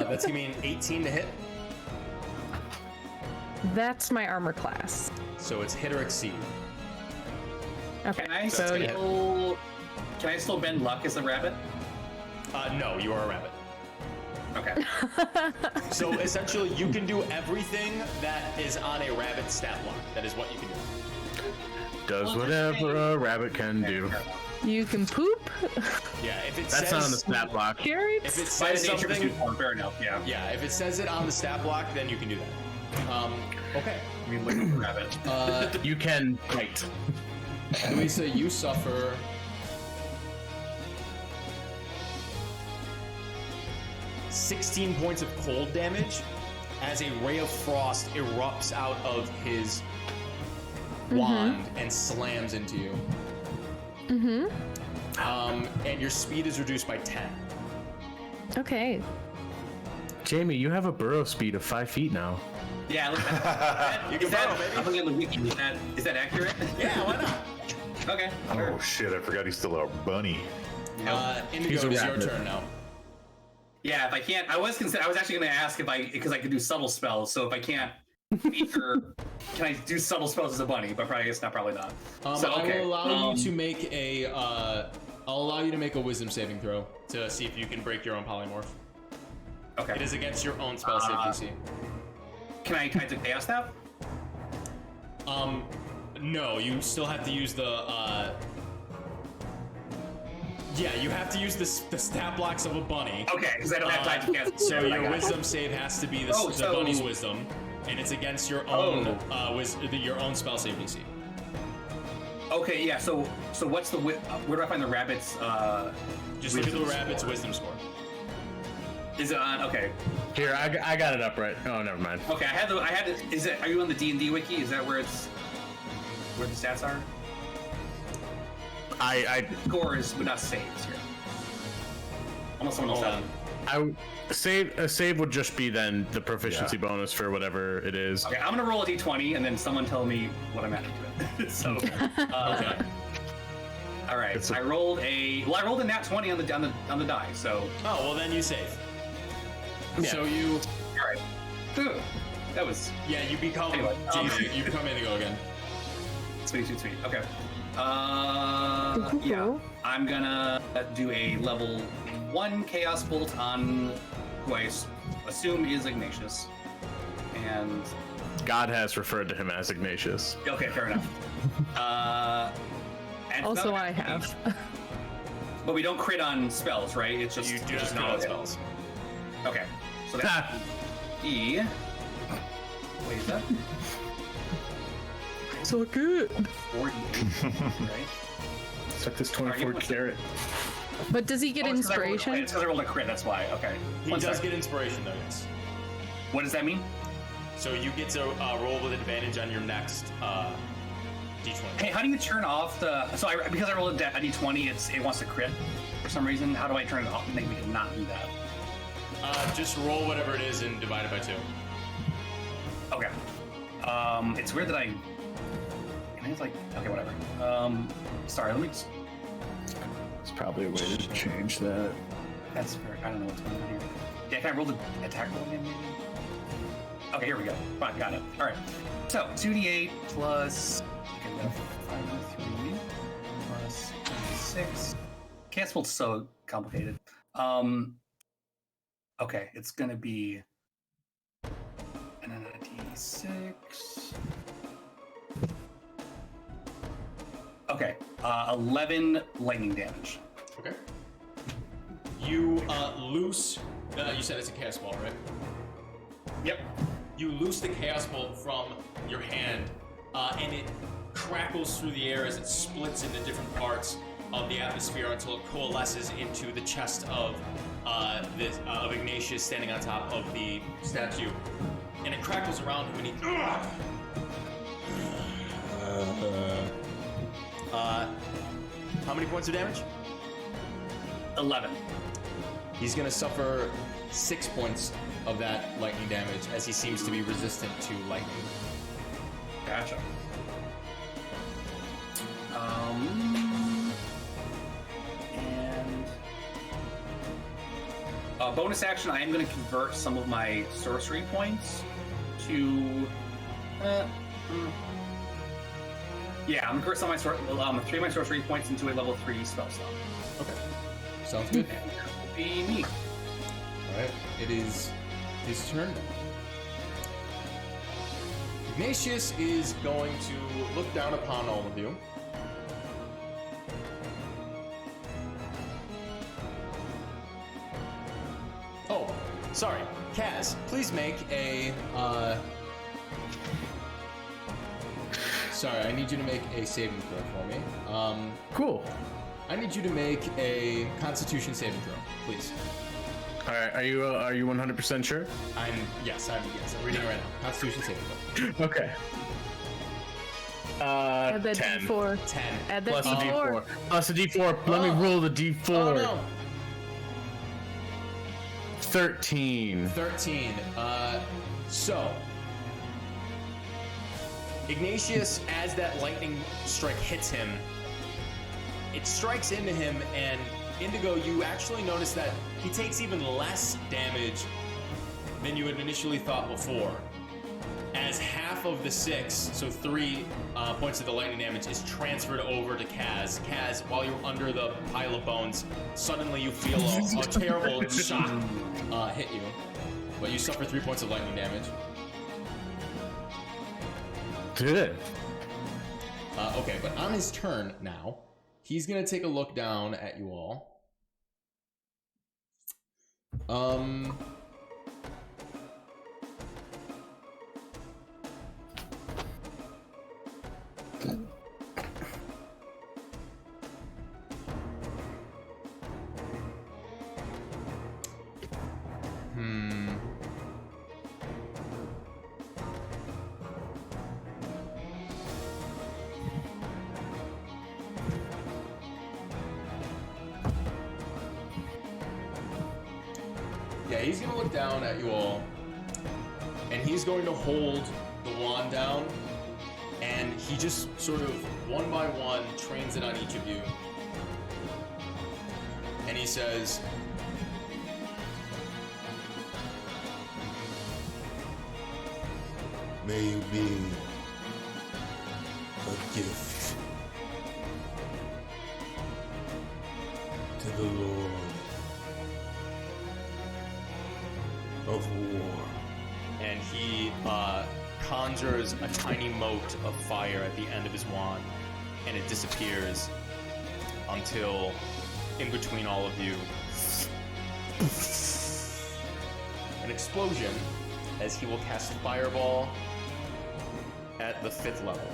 A: That's gonna be an 18 to hit.
E: That's my armor class.
A: So it's hit or exceed.
E: Okay,
D: Can I
E: so
A: gonna
E: yeah.
A: hit.
D: still can I still bend luck as a rabbit?
A: No, you are a rabbit.
D: Okay.
A: So essentially, you can do everything that is on a rabbit stat block. That is what you can do.
B: Does whatever a rabbit can do.
E: You can poop.
A: Yeah, if it
B: That's
A: says
B: not on the stat block.
A: if
E: Carrots.
A: it
D: By
A: says
D: the nature of
A: something,
D: his form, fair enough. Yeah.
A: yeah, if it says it on the stat block, then you can do that. Okay.
D: I mean, look at the rabbit.
B: You can bite.
A: Louisa, you suffer 16 points of cold damage as a ray of frost erupts out of his wand and slams into you. And your speed is reduced by 10.
E: Okay.
B: Jamie, you have a burrow speed of 5 feet now.
D: Yeah, look at that.
A: You can borrow, baby.
D: I'm looking at the wiki. Is that accurate?
A: Yeah, why not?
D: Okay.
C: Oh shit! I forgot he's still a bunny.
A: Indigo,
B: He's a
A: it is your
B: rabbit.
A: turn now.
D: Yeah, if I can't, I was actually going to ask because I could do subtle spells. So if I can't, feature, can I do subtle spells as a bunny? But probably it's not. Probably not. So okay.
A: I will allow you to make a. I'll allow you to make a wisdom saving throw to see if you can break your own polymorph.
D: Okay.
A: It is against your own spell save DC.
D: Can I do chaos now?
A: No, you still have to use the. Yeah, you have to use the stat blocks of a bunny.
D: Okay, because I don't have time to cast.
A: So
D: I
A: your
D: got it.
A: wisdom save has to be the
D: so-
A: bunny's wisdom, and it's against your own your own spell save DC.
D: Okay, yeah. So what's the where do I find the rabbit's?
A: Just look at the
D: wisdom
A: rabbit's
D: score?
A: wisdom score.
D: Is it on? Okay.
B: Here, I got it up right. Oh, never mind.
D: Okay, I had it. Is it? Are you on the D&D wiki? Is that where the stats are?
B: I
D: Scores, but not saves here. Unless someone else has it.
B: a save would just be then the proficiency bonus for whatever it is.
D: Okay, I'm gonna roll a D20 and then someone tell me what I'm adding to it. So, okay. All right. I rolled a nat 20 on the die. So.
A: Oh well, then you save.
B: Yeah.
A: So you.
D: All right. Ooh, that was
A: Yeah, you become.
D: Anyway,
A: you become Indigo again.
D: sweet. Okay. Yeah. I'm gonna do a level 1 Chaos Bolt on who I assume is Ignatius. And
B: God has referred to him as Ignatius.
D: okay, fair enough. And
E: Also,
D: no,
E: I have.
D: But we don't crit on spells, right? It's just
A: You do
D: just
A: not
D: not
A: crit on spells.
D: Okay. So that's E. Wait, is that
B: So good.
D: 48? Right?
B: Suck this
D: Alright,
B: 24
D: give me
B: carat.
E: But does he get
D: It's 'cause I rolled-
E: inspiration?
D: It's because I rolled a crit. That's why. Okay.
A: He
D: One
A: does
D: sec.
A: get inspiration though, yes.
D: What does that mean?
A: So you get to roll with advantage on your next d20.
D: Hey, how do you turn off the? So because I rolled a d20, it wants to crit for some reason. How do I turn it off and make me not do that?
A: Just roll whatever it is and divide it by 2.
D: Okay. It's weird that I. It's like okay, whatever. Sorry. Let me.
B: There's probably a way to change that.
D: That's fair. I don't know what's going on here. Yeah, can I roll the attack roll again, maybe? Okay, here we go. Fine, got it. All right. So 2d8 plus. Okay, we have 5d3 plus 6. Cancel's so complicated. Okay, it's gonna be. And then a d6. Okay, 11 lightning damage.
A: Okay. You loose. You said it's a chaos ball, right?
D: Yep.
A: You loose the chaos bolt from your hand, and it crackles through the air as it splits into different parts of the atmosphere until it coalesces into the chest of of Ignatius standing on top of the statue, and it crackles around him, and he. How many points of damage?
D: 11.
A: He's gonna suffer 6 points of that lightning damage as he seems to be resistant to lightning.
D: Gotcha. And bonus action, I am going to convert some of my sorcery points to. Yeah, I'm going to convert some of my 3 of my sorcery points into a level 3 spell slot.
A: Okay. Sounds good.
D: And that will be me.
A: Alright, it is his turn now. Ignatius is going to look down upon all of you. Oh, sorry. Kaz, please make a, Sorry, I need you to make a saving throw for me.
B: Cool.
A: I need you to make a Constitution saving throw, please.
B: All right, are you 100% sure?
A: Yes, I'm reading it right now. Constitution saving throw.
B: Okay.
E: Add that
B: 10.
E: D4.
A: 10.
E: Add that
B: Plus the
E: D4.
B: D4. Plus the D4. Let me roll the D4.
A: Oh no.
B: 13.
A: 13. So Ignatius, as that lightning strike hits him, it strikes into him, and Indigo, you actually notice that he takes even less damage than you had initially thought before. As half of the 6, so 3 points of the lightning damage, is transferred over to Kaz. Kaz, while you're under the pile of bones, suddenly you feel a terrible shock hit you, but you suffer 3 points of lightning damage.
B: Good.
A: Okay, but on his turn now, he's gonna take a look down at you all. Yeah, he's gonna look down at you all, and he's going to hold the wand down, and he just sort of one by one trains it on each of you, and he says,
F: May you be a gift to the Lord of War.
A: and he conjures a tiny mote of fire at the end of his wand, and it disappears until in between all of you, an explosion, as he will cast Fireball at the 5th level.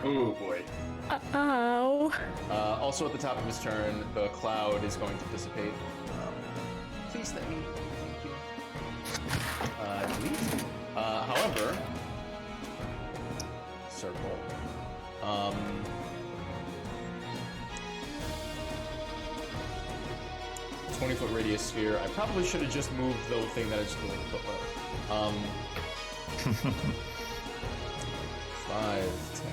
D: Oh boy.
E: Ow.
A: Also at the top of his turn, the cloud is going to dissipate. Please let me. Thank you. Delete. However, circle. 20-foot radius sphere. I probably should have just moved the thing that I just deleted, but whatever. 5, 10,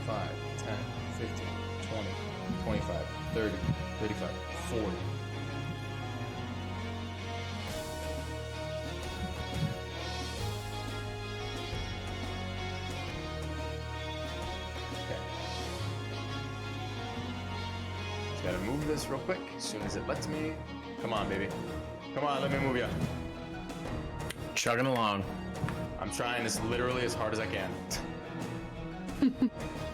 A: 5, 10, 15, 20, 25, 30, 35, 40. Okay. Just gotta move this real quick as soon as it lets me. Come on, baby. Come on, let me move you.
B: Chugging along.
A: I'm trying as literally as hard as I can.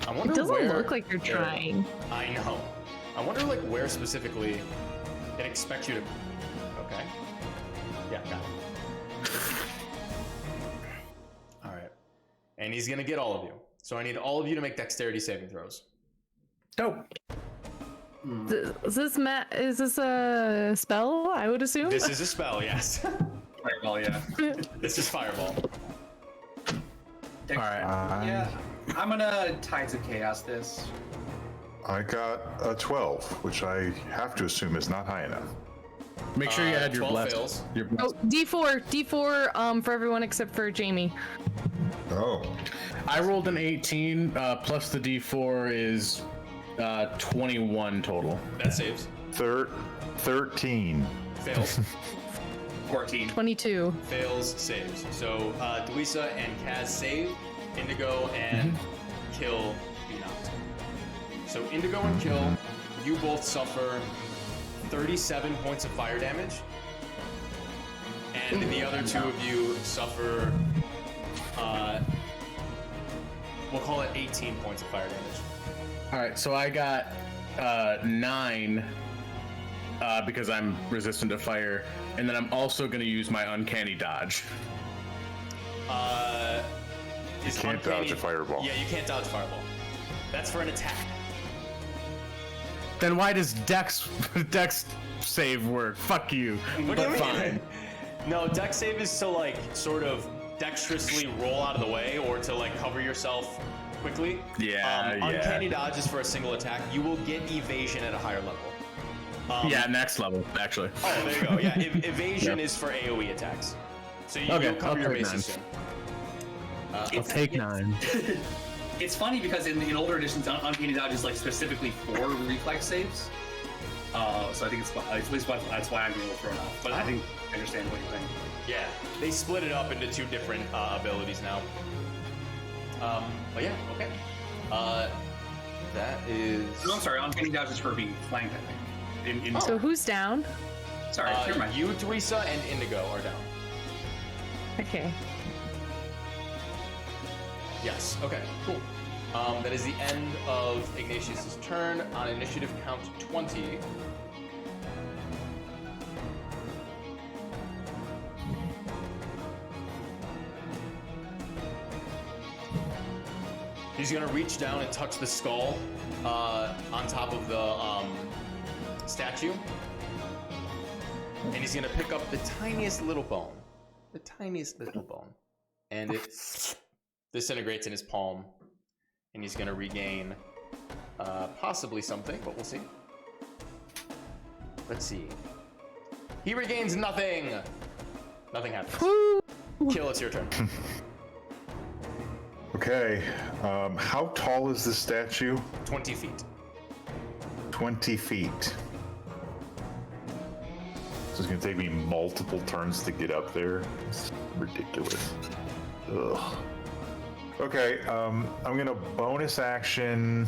A: I wonder
E: It doesn't
A: where
E: look like you're
A: they're-
E: trying.
A: I know. I wonder like where specifically it expects you to. Okay. Yeah, got it. All right. And he's gonna get all of you. So I need all of you to make dexterity saving throws.
B: Dope.
E: Is this a spell? I would assume.
A: This is a spell, yes.
D: Fireball, yeah.
A: This is Fireball.
B: All right.
D: Yeah. I'm gonna Tides of Chaos this.
C: I got a 12, which I have to assume is not high enough.
B: Make sure you add your
A: 12
B: bless.
A: fails.
B: Your
E: Oh, D4 for everyone except for Jamie.
C: Oh,
B: I rolled an 18. Plus the D4 is 21 total.
A: That saves.
C: 13.
A: Fails.
D: 14.
E: 22.
A: Fails, saves. So Dweeza and Kaz save. Indigo and Kill be knocked. So Indigo and Kill, you both suffer 37 points of fire damage. And the other two of you suffer, we'll call it 18 points of fire damage.
B: All right, so I got 9 because I'm resistant to fire, and then I'm also going to use my uncanny dodge.
C: You can't dodge a fireball.
A: Yeah, you can't dodge a fireball. That's for an attack.
B: Then why does Dex save work? Fuck you.
A: What do you
B: But
A: mean?
B: fine.
A: No, dex save is to like sort of dexterously roll out of the way or to like cover yourself quickly.
B: Yeah, yeah.
A: Uncanny dodge is for a single attack. You will get evasion at a higher level.
B: Yeah, next level, actually.
A: Oh, there you go. Yeah, evasion is for AoE attacks. So
B: Okay,
A: you'll cover
B: I'll
A: your
B: take
A: bases soon.
B: I'll take 9.
D: It's funny because in older editions, Uncanny Dodge is like specifically for reflex saves. So I think that's why I'm being a little thrown off. But I think I understand what you're saying.
A: Yeah, they split it up into 2 different abilities now. But yeah, okay. That is.
D: No, I'm sorry. Uncanny Dodge is for being flanked, I think.
E: So who's down?
D: Sorry, never mind.
A: You, Teresa, and Indigo are down.
E: Okay.
A: Yes. Okay. Cool. That is the end of Ignatius's turn. On initiative count 20. He's gonna reach down and touch the skull on top of the statue, and he's gonna pick up the tiniest little bone, and it disintegrates in his palm, and he's gonna regain possibly something, but we'll see. Let's see. He regains nothing. Nothing happens. Kill, it's your turn.
C: Okay. How tall is this statue?
A: 20 feet.
C: 20 feet. So it's gonna take me multiple turns to get up there. It's ridiculous. Ugh. Okay, I'm gonna bonus action.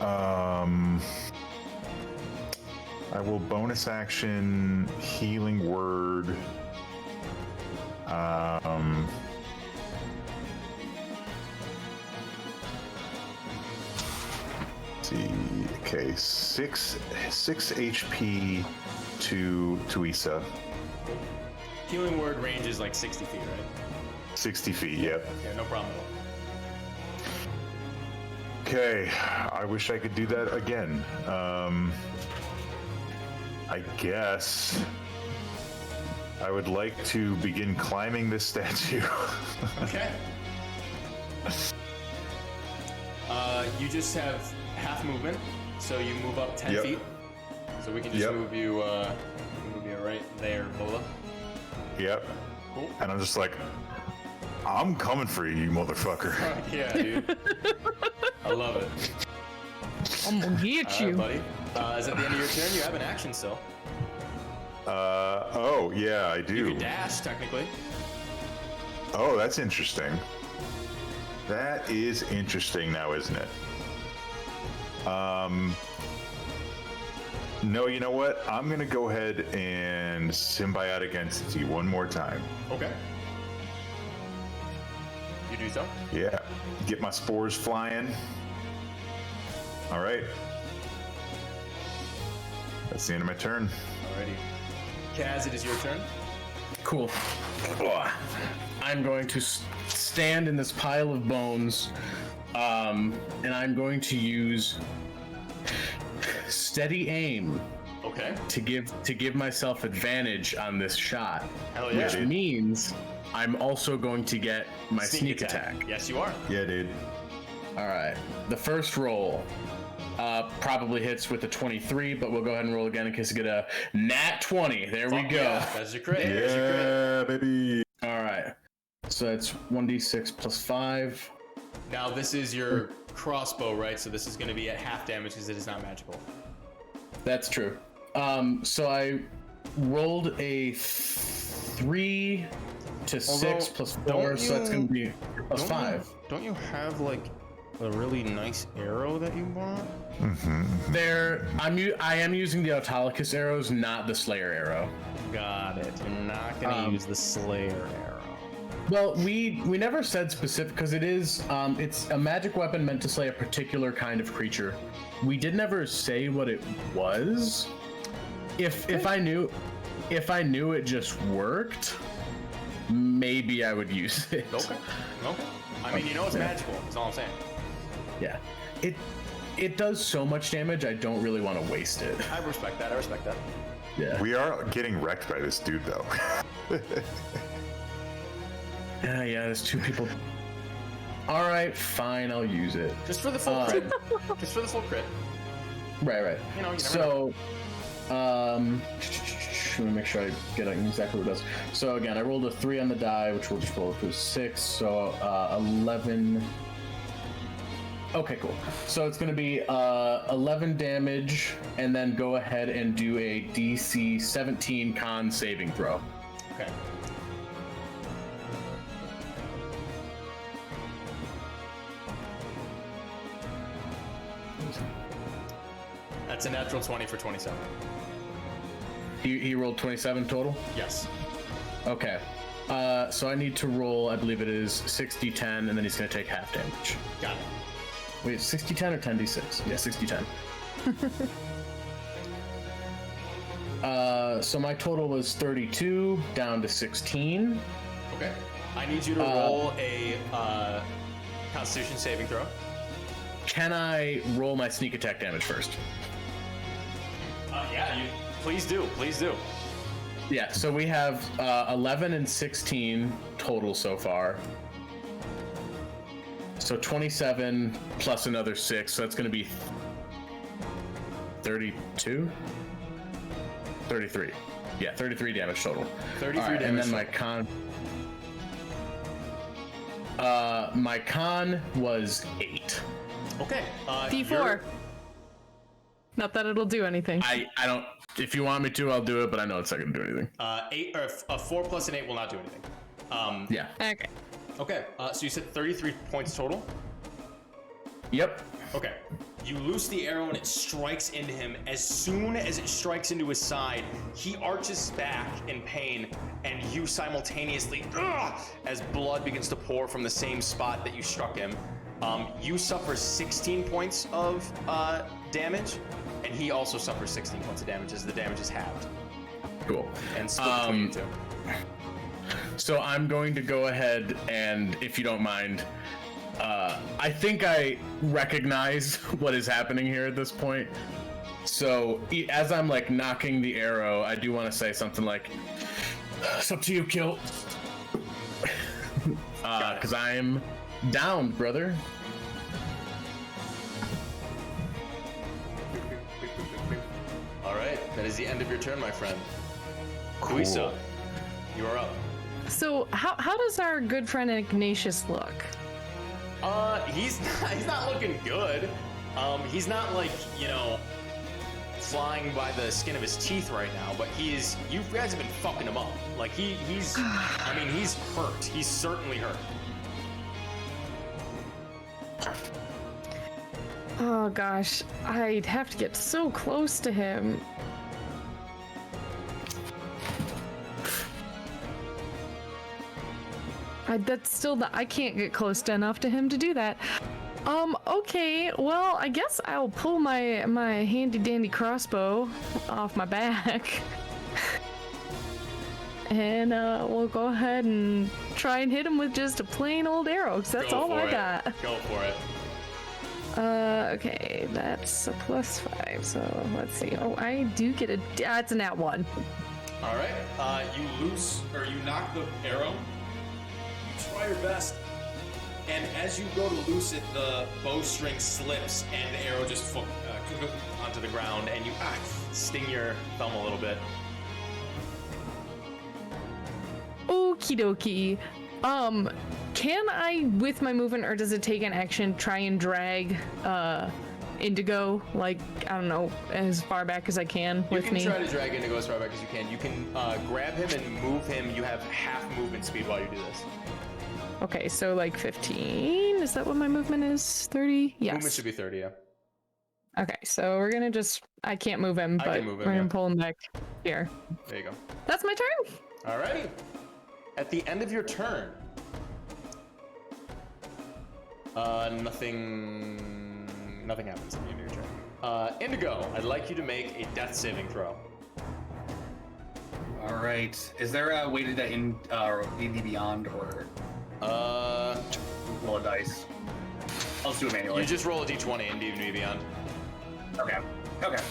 C: I will bonus action healing word. See, okay, 6 HP to Tuisa.
A: Healing word range is like 60 feet, right?
C: 60 feet, yep.
A: Yeah, no problem at all.
C: Okay, I wish I could do that again. I guess I would like to begin climbing this statue.
A: Okay. You just have half movement, so you move up 10
C: Yep.
A: feet. So we can just
C: Yep.
A: move you right there, Bola.
C: Yep.
A: Cool.
C: And I'm just like, I'm coming for you, you motherfucker.
A: Yeah, dude. I love it.
E: I'm gonna get
A: All right,
E: you.
A: buddy. Is at the end of your turn, you have an action still.
C: Oh, yeah, I
A: You
C: do.
A: can dash, technically.
C: Oh, that's interesting. That is interesting now, isn't it? No, you know what? I'm gonna go ahead and symbiotic entity one more time.
A: Okay. You do so.
C: Yeah. Get my spores flying. All right. That's the end of my turn.
A: Alrighty. Kaz, it is your turn.
B: Cool. I'm going to stand in this pile of bones, and I'm going to use steady aim
A: Okay.
B: to give myself advantage on this shot,
A: Hell yeah.
B: which means I'm also going to get my sneak attack.
A: Yes, you are.
C: Yeah, dude.
B: All right. The first roll probably hits with a 23, but we'll go ahead and roll again in case I get a nat 20. There we
A: Fuck
B: go.
A: yeah, that's your crit. There's your crit.
C: Yeah, baby.
B: All right. So that's 1d6 plus 5.
A: Now this is your crossbow, right? So this is going to be at half damage because it is not magical.
B: That's true. So I rolled a 3 to 6 plus 4, so that's going to be plus 5.
A: Don't you have like a really nice arrow that you bought?
B: I am using the Autolycus arrows, not the Slayer arrow.
A: Got it. You're not gonna use the Slayer arrow.
B: Well, we never said specific because it's a magic weapon meant to slay a particular kind of creature. We did never say what it was. If I knew it just worked, maybe I would use it.
A: Okay. I mean, you know it's magical. That's all I'm saying.
B: Yeah. It does so much damage, I don't really want to waste it.
A: I respect that.
B: Yeah.
C: We are getting wrecked by this dude, though.
B: Yeah, there's 2 people. All right, fine, I'll use it.
A: Just for the full crit. Just for the full crit.
B: Right.
A: You know, you never know.
B: So, let me make sure I get exactly what it does. So again, I rolled a 3 on the die, which will just roll to a 6. So 11. Okay, cool. So it's going to be 11 damage, and then go ahead and do a DC 17 con saving throw.
A: Okay. That's a natural 20 for 27.
B: He rolled 27 total?
A: Yes.
B: Okay. So I need to roll, I believe it is 6d10, and then he's going to take half damage.
A: Got it.
B: Wait, 6d10 or 10d6? Yeah, 6d10. So my total was 32, down to 16.
A: Okay. I need you to roll a Constitution saving throw.
B: Can I roll my sneak attack damage first?
A: Yeah, please do.
B: Yeah, so we have 11 and 16 total so far. So 27 plus another 6, so that's going to be 32? 33. Yeah, 33 damage total.
A: 33
B: All right,
A: damage.
B: and then my con was 8.
A: Okay.
E: D4. Not that it'll do anything.
B: I don't. If you want me to, I'll do it, but I know it's not going to do anything.
A: 8 or a 4 plus an 8 will not do anything.
B: Yeah.
E: Okay.
A: Okay. So you said 33 points total.
B: Yep.
A: Okay. You loose the arrow and it strikes into him. As soon as it strikes into his side, he arches back in pain, and you simultaneously, as blood begins to pour from the same spot that you struck him, you suffer 16 points of damage, and he also suffers 16 points of damage as the damage is halved
B: Cool.
A: and split between you two.
B: So I'm going to go ahead and, if you don't mind, I think I recognize what is happening here at this point. So as I'm like knocking the arrow, I do want to say something like, "It's up to you, Kill," because I'm down, brother.
A: All right, that is the end of your turn, my friend.
C: Cool.
A: Luisa, you are up.
E: So how does our good friend Ignatius look?
A: He's not looking good. He's not like, flying by the skin of his teeth right now, but you guys have been fucking him up. Like he's hurt. He's certainly hurt.
E: Oh gosh, I'd have to get so close to him. I can't get close enough to him to do that. Okay, well, I guess I'll pull my handy dandy crossbow off my back. And we'll go ahead and try and hit him with just a plain old arrow, because that's all I got.
A: Go for it.
E: Okay, that's a +5, so let's see. Oh, I do get it's a nat 1.
A: All right. You knock the arrow. You try your best, and as you go to loose it, the bowstring slips, and the arrow just onto the ground, and you sting your thumb a little bit.
E: Okie dokie. Can I, with my movement, or does it take an action, try and drag Indigo, like, I don't know, as far back as I can with me?
A: You can try to drag Indigo as far back as you can. You can grab him and move him. You have half movement speed while you do this.
E: Okay, so like 15. Is that what my movement is? 30? Yes.
A: Movement should be 30, yeah.
E: Okay, so we're gonna just. I can't move him,
A: I
E: but
A: can move him,
E: we're gonna
A: yeah.
E: pull him back here.
A: There you go.
E: That's my turn.
A: Alrighty. At the end of your turn, nothing happens at the end of your turn. Indigo, I'd like you to make a death saving throw.
D: All right. Is there a way to do that in D&D Beyond or roll a dice? I'll just do it manually.
A: You just roll a d20 in D&D Beyond.
D: Okay. Okay.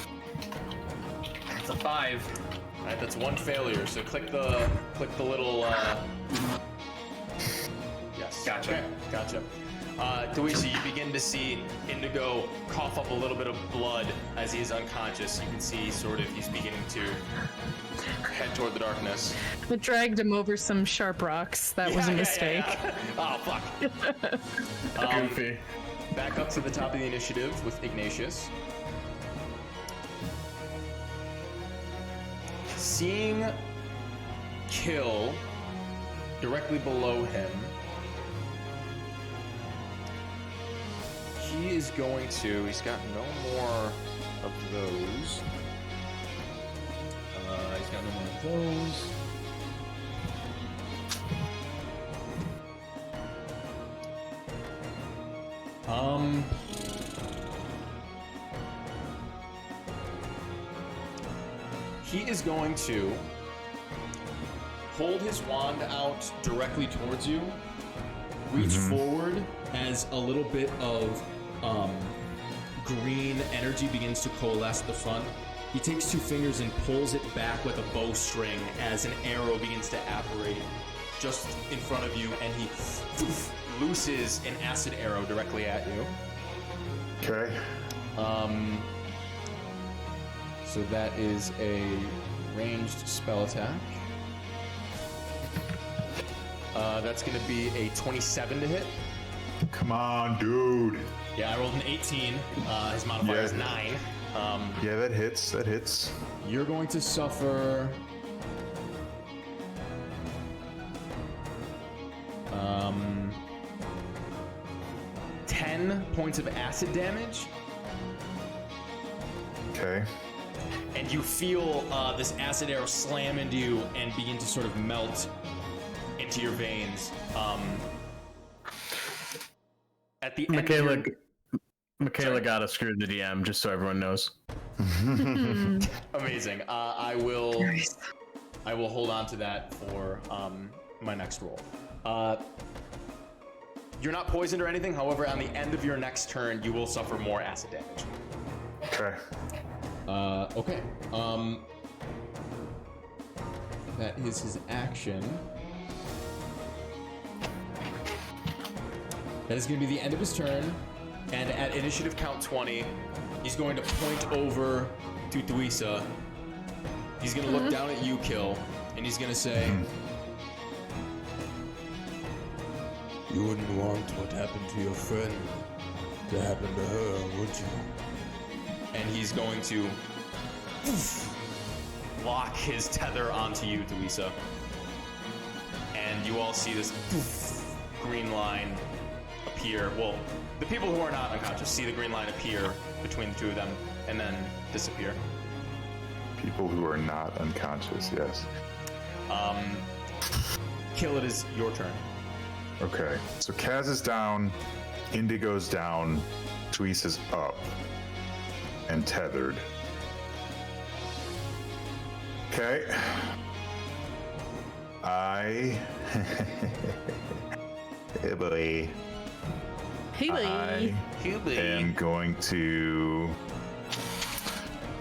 D: It's a 5.
A: All right, that's one failure. So click the little. Yes.
D: Gotcha.
A: Okay, gotcha. Duisa, you begin to see Indigo cough up a little bit of blood as he is unconscious. You can see he's beginning to head toward the darkness.
E: I dragged him over some sharp rocks. That was a mistake.
A: Oh, fuck.
B: Goofy.
A: Back up to the top of the initiative with Ignatius. Seeing Kill directly below him, he is going to. He's got no more of those. He's got no more of those. He is going to hold his wand out directly towards you, reach forward as a little bit of green energy begins to coalesce at the front. He takes 2 fingers and pulls it back like a bowstring as an arrow begins to apparate just in front of you, and he looses an acid arrow directly at you.
C: Okay.
A: So that is a ranged spell attack. That's going to be a 27 to hit.
C: Come on, dude.
A: Yeah, I rolled an 18. His modifier is 9.
C: Yeah, that hits. That hits.
A: You're going to suffer 10 points of acid damage.
C: Okay.
A: And you feel this acid arrow slam into you and begin to sort of melt into your veins. At the end of
B: Michaela got us screwed the DM, just so everyone knows.
A: Amazing. I will hold on to that for my next roll. You're not poisoned or anything. However, on the end of your next turn, you will suffer more acid damage.
C: Okay.
A: Okay. That is his action. That is going to be the end of his turn. And at initiative count 20, he's going to point over to Duisa. He's going to look down at you, Kill, and he's going to say,
F: You wouldn't want what happened to your friend to happen to her, would you?
A: and he's going to lock his tether onto you, Duisa. And you all see this green line appear. Well, the people who are not unconscious see the green line appear between the two of them and then disappear.
C: People who are not unconscious, yes.
A: Kill, it is your turn.
C: Okay. So Kaz is down, Indigo's down, Tweese is up and tethered. Okay. Hey boy.
E: Haley.
C: I am going to.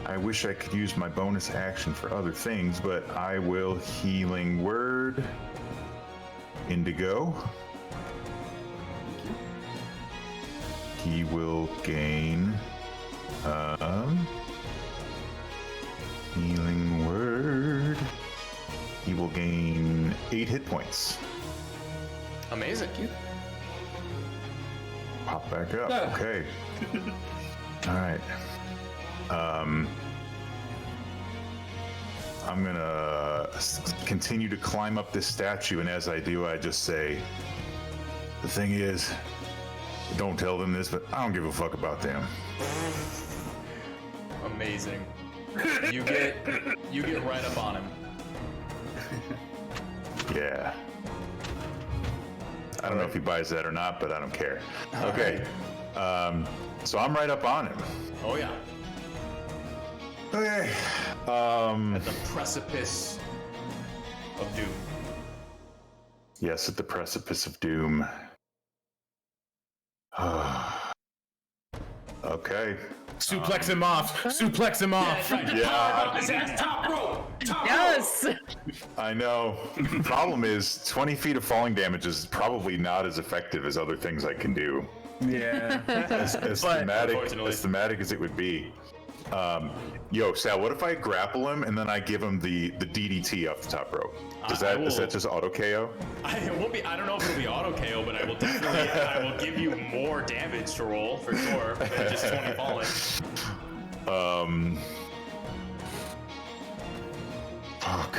C: I wish I could use my bonus action for other things, but I will Healing Word Indigo. He will gain Healing Word. He will gain 8 hit points.
A: Amazing.
C: Pop back up. Okay. All right. I'm gonna continue to climb up this statue, and as I do, I just say, The thing is, don't tell them this, but I don't give a fuck about them.
A: Amazing. You get right up on him.
C: Yeah. I don't know if he buys that or not, but I don't care. Okay. So I'm right up on him.
A: Oh yeah.
C: Okay.
A: At the precipice of doom.
C: Yes, at the precipice of doom. Okay.
B: Suplex him off. Suplex him off.
C: Yeah,
A: Top rope.
E: Yes.
C: I know. The problem is 20 feet of falling damage is probably not as effective as other things I can do.
B: Yeah.
C: As
A: Unfortunately.
C: thematic as it would be. Yo, Sal, what if I grapple him and then I give him the DDT off the top rope? Is that just auto KO?
A: It won't be. I don't know if it'll be auto KO, but I will definitely. I will give you more damage to roll for sure than just 20 falling.
C: Fuck.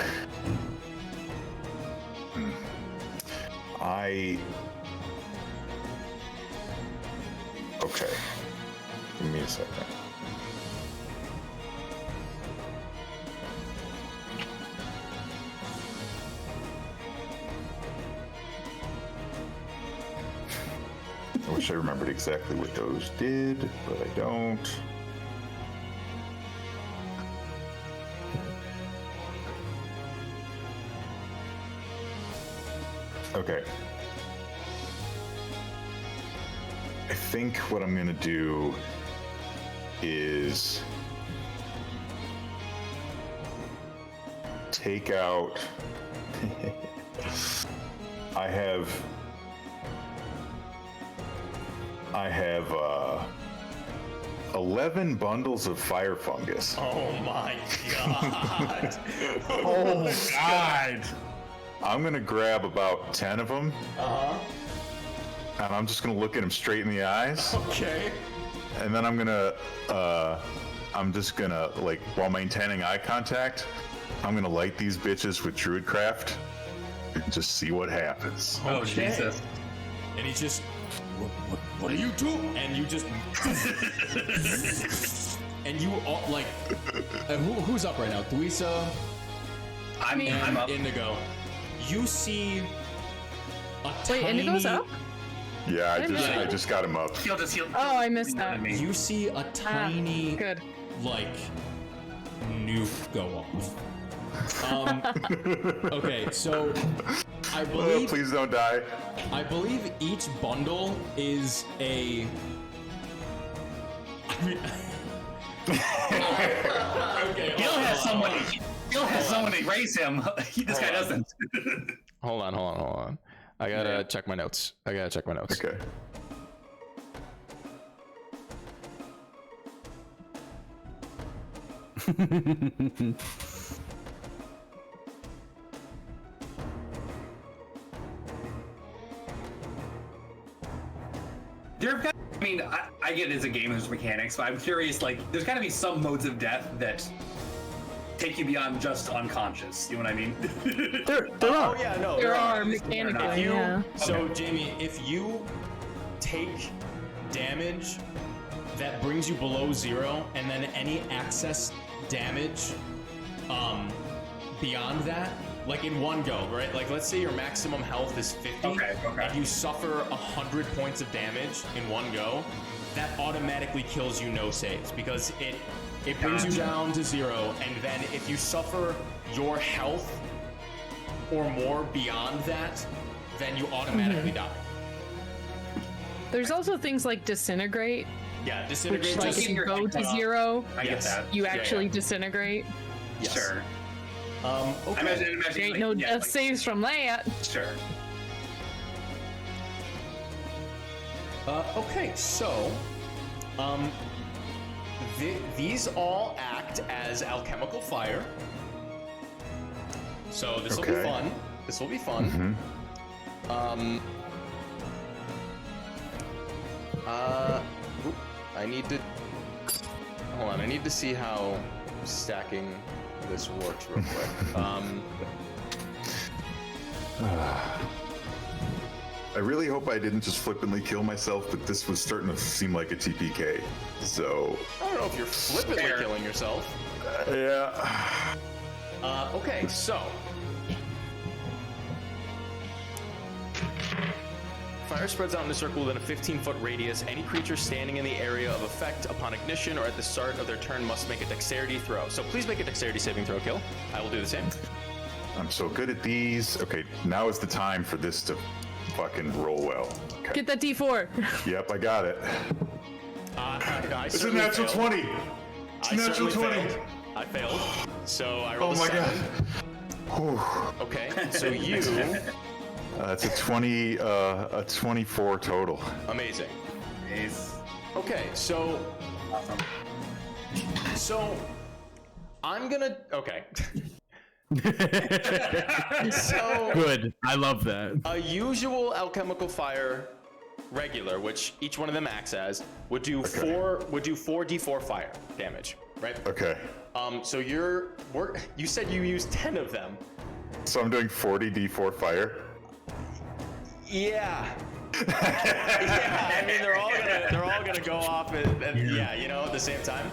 C: Okay. Give me a second. I wish I remembered exactly what those did, but I don't. Okay. I think what I'm gonna do is take out. I have 11 bundles of fire fungus.
A: Oh my god.
B: Oh God.
C: I'm gonna grab about 10 of them,
A: Uh-huh.
C: and I'm just gonna look at them straight in the eyes,
A: Okay.
C: and then I'm just gonna, like, while maintaining eye contact, I'm gonna light these bitches with Druidcraft and just see what happens.
D: Oh, Jesus.
A: And he just, what are you doing? And you just, and you all, like,
F: Who's up right now? Thuisa?
D: I'm up.
A: Indigo. You see a
E: Wait,
A: tiny,
E: Indigo's up?
C: Yeah,
E: I missed
C: I
E: it.
C: just got him up.
D: He'll just heal.
E: Oh, I missed that.
A: You see a tiny,
E: Good.
A: like, nuke go off. Okay, so I
C: Oh,
A: believe
C: please don't die.
A: I believe each bundle is a. I mean, okay.
D: He'll have someone. He'll have someone erase him. This guy doesn't.
A: Hold on. I gotta check my notes.
C: Okay.
D: I mean, I get it as a game, there's mechanics, but I'm curious, like, there's got to be some modes of death that take you beyond just unconscious. You know what I mean?
C: There
A: Oh
C: are.
A: yeah, no.
E: There are
D: If
E: mechanically,
A: you,
E: yeah.
A: So Jamie, if you take damage that brings you below 0, and then any excess damage beyond that, like in one go, right? Like let's say your maximum health is 50,
D: Okay.
A: and you suffer 100 points of damage in one go, that automatically kills you no saves because it brings you down to 0, and then if you suffer your health or more beyond that, then you automatically die.
E: There's also things like disintegrate,
A: Yeah,
E: which
A: disintegrate.
E: like
A: just-
E: if you go to 0,
D: I get
A: Yes.
D: that.
E: you
A: Yeah,
E: actually
A: yeah.
E: disintegrate.
A: yes.
D: Sure.
A: Okay.
D: I imagine
E: There ain't
D: like,
E: no
D: yeah,
E: death
D: like,
E: saves from that.
D: Sure.
A: Okay, so, these all act as alchemical fire. So this will be
C: Okay.
A: fun. Oop, I need to. Hold on. I need to see how stacking this works real quick.
C: I really hope I didn't just flippantly kill myself, but this was starting to seem like a TPK. So,
A: I don't know if you're flippantly
D: Fair.
A: killing yourself.
C: yeah.
A: Okay, so. Fire spreads out in a circle within a 15-foot radius. Any creature standing in the area of effect upon ignition or at the start of their turn must make a dexterity throw. So please make a dexterity saving throw, Kill. I will do the same.
C: I'm so good at these. Okay, now is the time for this to fucking roll well. Okay.
E: Get that D4.
C: Yep, I got it.
A: I
C: It's a
A: certainly
C: natural
A: failed.
C: 20. It's a
A: I
C: natural
A: certainly
C: 20.
A: failed. I failed. So I
C: Oh
A: rolled a
C: my
A: 7.
C: god. Whew.
A: Okay, so you...
C: That's a 20, a 24 total.
A: Amazing.
D: Nice.
A: Okay, so...
D: Awesome.
A: So... I'm gonna... Okay. So...
B: Good. I love that.
A: A usual alchemical fire regular, which each one of them acts as, would do
C: Okay.
A: 4d4 fire damage, right?
C: Okay.
A: So you said you used 10 of them.
C: So I'm doing 40 D4 fire.
A: Yeah. Yeah, I mean they're all gonna go off at yeah, you know, at the same time.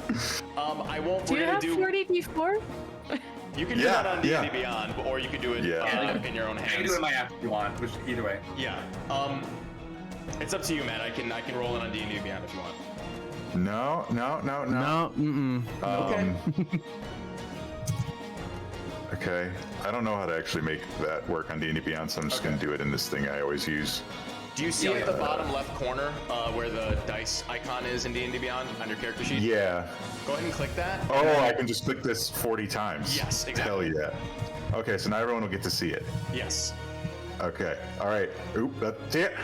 A: I won't.
E: Do
A: We're
E: you
A: gonna
E: have
A: do.
E: 40 D4?
A: You can do
C: Yeah,
A: that on D&D
C: yeah.
A: Beyond, or you can do it
C: Yeah.
A: in your own
D: I can
A: hands.
D: do it in my app if you want, which either way.
A: Yeah. It's up to you, Matt. I can roll it on D&D Beyond if you want.
C: No.
B: No. Mm-mm.
A: Okay.
C: Okay. I don't know how to actually make that work on D&D Beyond, so I'm just going to do it in this thing I always use.
A: Do you see at the bottom left corner where the dice icon is in D&D Beyond on your character sheet?
C: Yeah.
A: Go ahead and click that.
C: Oh, I can just click this 40 times.
A: Yes, exactly.
C: Hell yeah. Okay, so now everyone will get to see it.
A: Yes.
C: Okay. All right. Oop, that's it.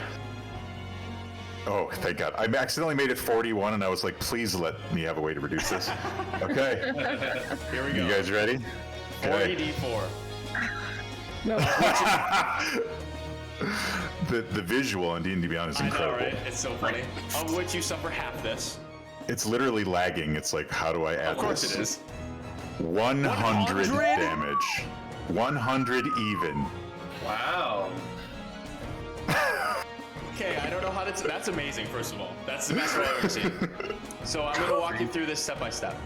C: Oh, thank God. I accidentally made it 41, and I was like, please let me have a way to reduce this. Okay.
A: Here we go.
C: You guys ready?
A: 40d4.
E: No.
C: The visual on D&D Beyond is
A: I know,
C: incredible.
A: right? It's so funny. Of which you suffer half this.
C: It's literally lagging. It's like, how do I add
A: Of course
C: this?
A: it is.
C: 100
A: 100?
C: damage. 100 even.
D: Wow.
A: Okay, I don't know how to. That's amazing. First of all, that's the best roll I've ever seen. So I'm gonna walk you through this step by step.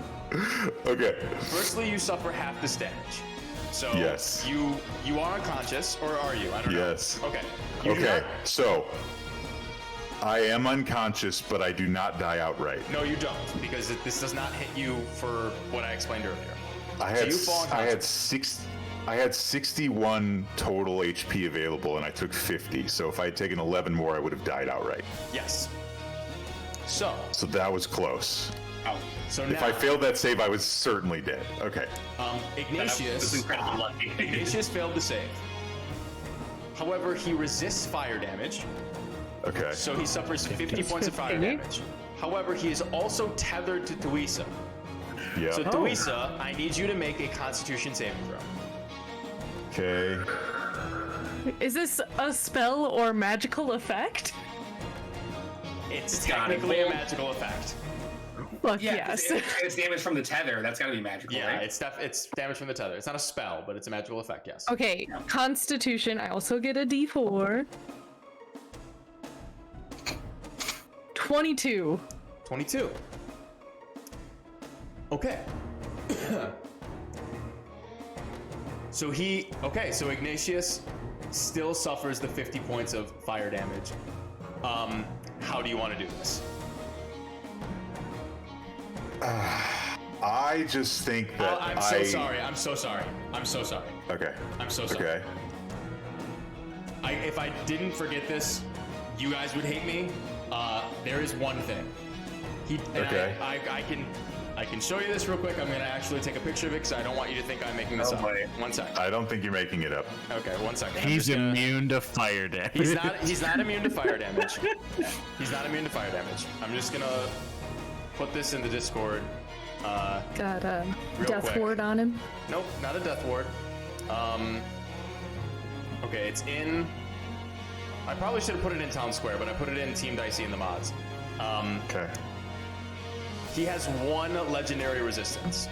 C: Okay.
A: Firstly, you suffer half this damage. So
C: Yes.
A: you are unconscious, or are you? I don't know.
C: Yes.
A: Okay. You do
C: Okay,
A: not-
C: so I am unconscious, but I do not die outright.
A: no, you don't, because this does not hit you for what I explained earlier.
C: I
A: So
C: had
A: you fall
C: I had 61 total HP available, and I took 50. So if I had taken 11 more, I would have died outright.
A: Yes. So
C: So that was close.
D: Oh,
A: so
C: If
A: now
C: I failed that save, I was certainly dead. Okay.
D: that's
A: Ignatius
D: incredibly lucky.
A: Ignatius failed to save. However, he resists fire damage,
C: Okay.
A: so he suffers 50 points of fire damage. However, he is also tethered to Thuisa.
C: Yeah.
A: So Thuisa, I need you to make a Constitution saving throw.
C: Okay.
E: Is this a spell or magical effect?
A: It's
D: Got it.
A: technically a magical effect.
E: Fuck
D: Yeah, 'cause
E: yes.
D: it's damage from the tether. That's got to be magical,
A: Yeah,
D: right?
A: it's damage from the tether. It's not a spell, but it's a magical effect. Yes.
E: Okay, Constitution. I also get a D4. 22.
A: 22. Okay. So so Ignatius still suffers the 50 points of fire damage. How do you want to do this?
C: I just think that
A: I'm so sorry. I'm so sorry.
C: Okay.
A: I'm so sorry.
C: Okay.
A: If I didn't forget this, you guys would hate me. There is one thing.
C: Okay.
A: I can show you this real quick. I'm gonna actually take a picture of it because I don't want you to think I'm making this
D: Oh,
A: up.
D: boy.
A: 1 sec.
C: I don't think you're making it up.
A: Okay, 1 second. I'm
B: He's
A: just gonna-
B: immune to fire damage.
A: He's not immune to fire damage. He's not immune to fire damage. I'm just gonna put this in the Discord.
E: Got a
A: Real
E: death
A: quick.
E: ward on him.
A: Nope, not a death ward. Okay, it's in. I probably should have put it in Town Square, but I put it in Team Dicey in the mods.
C: Okay.
A: He has 1 legendary resistance.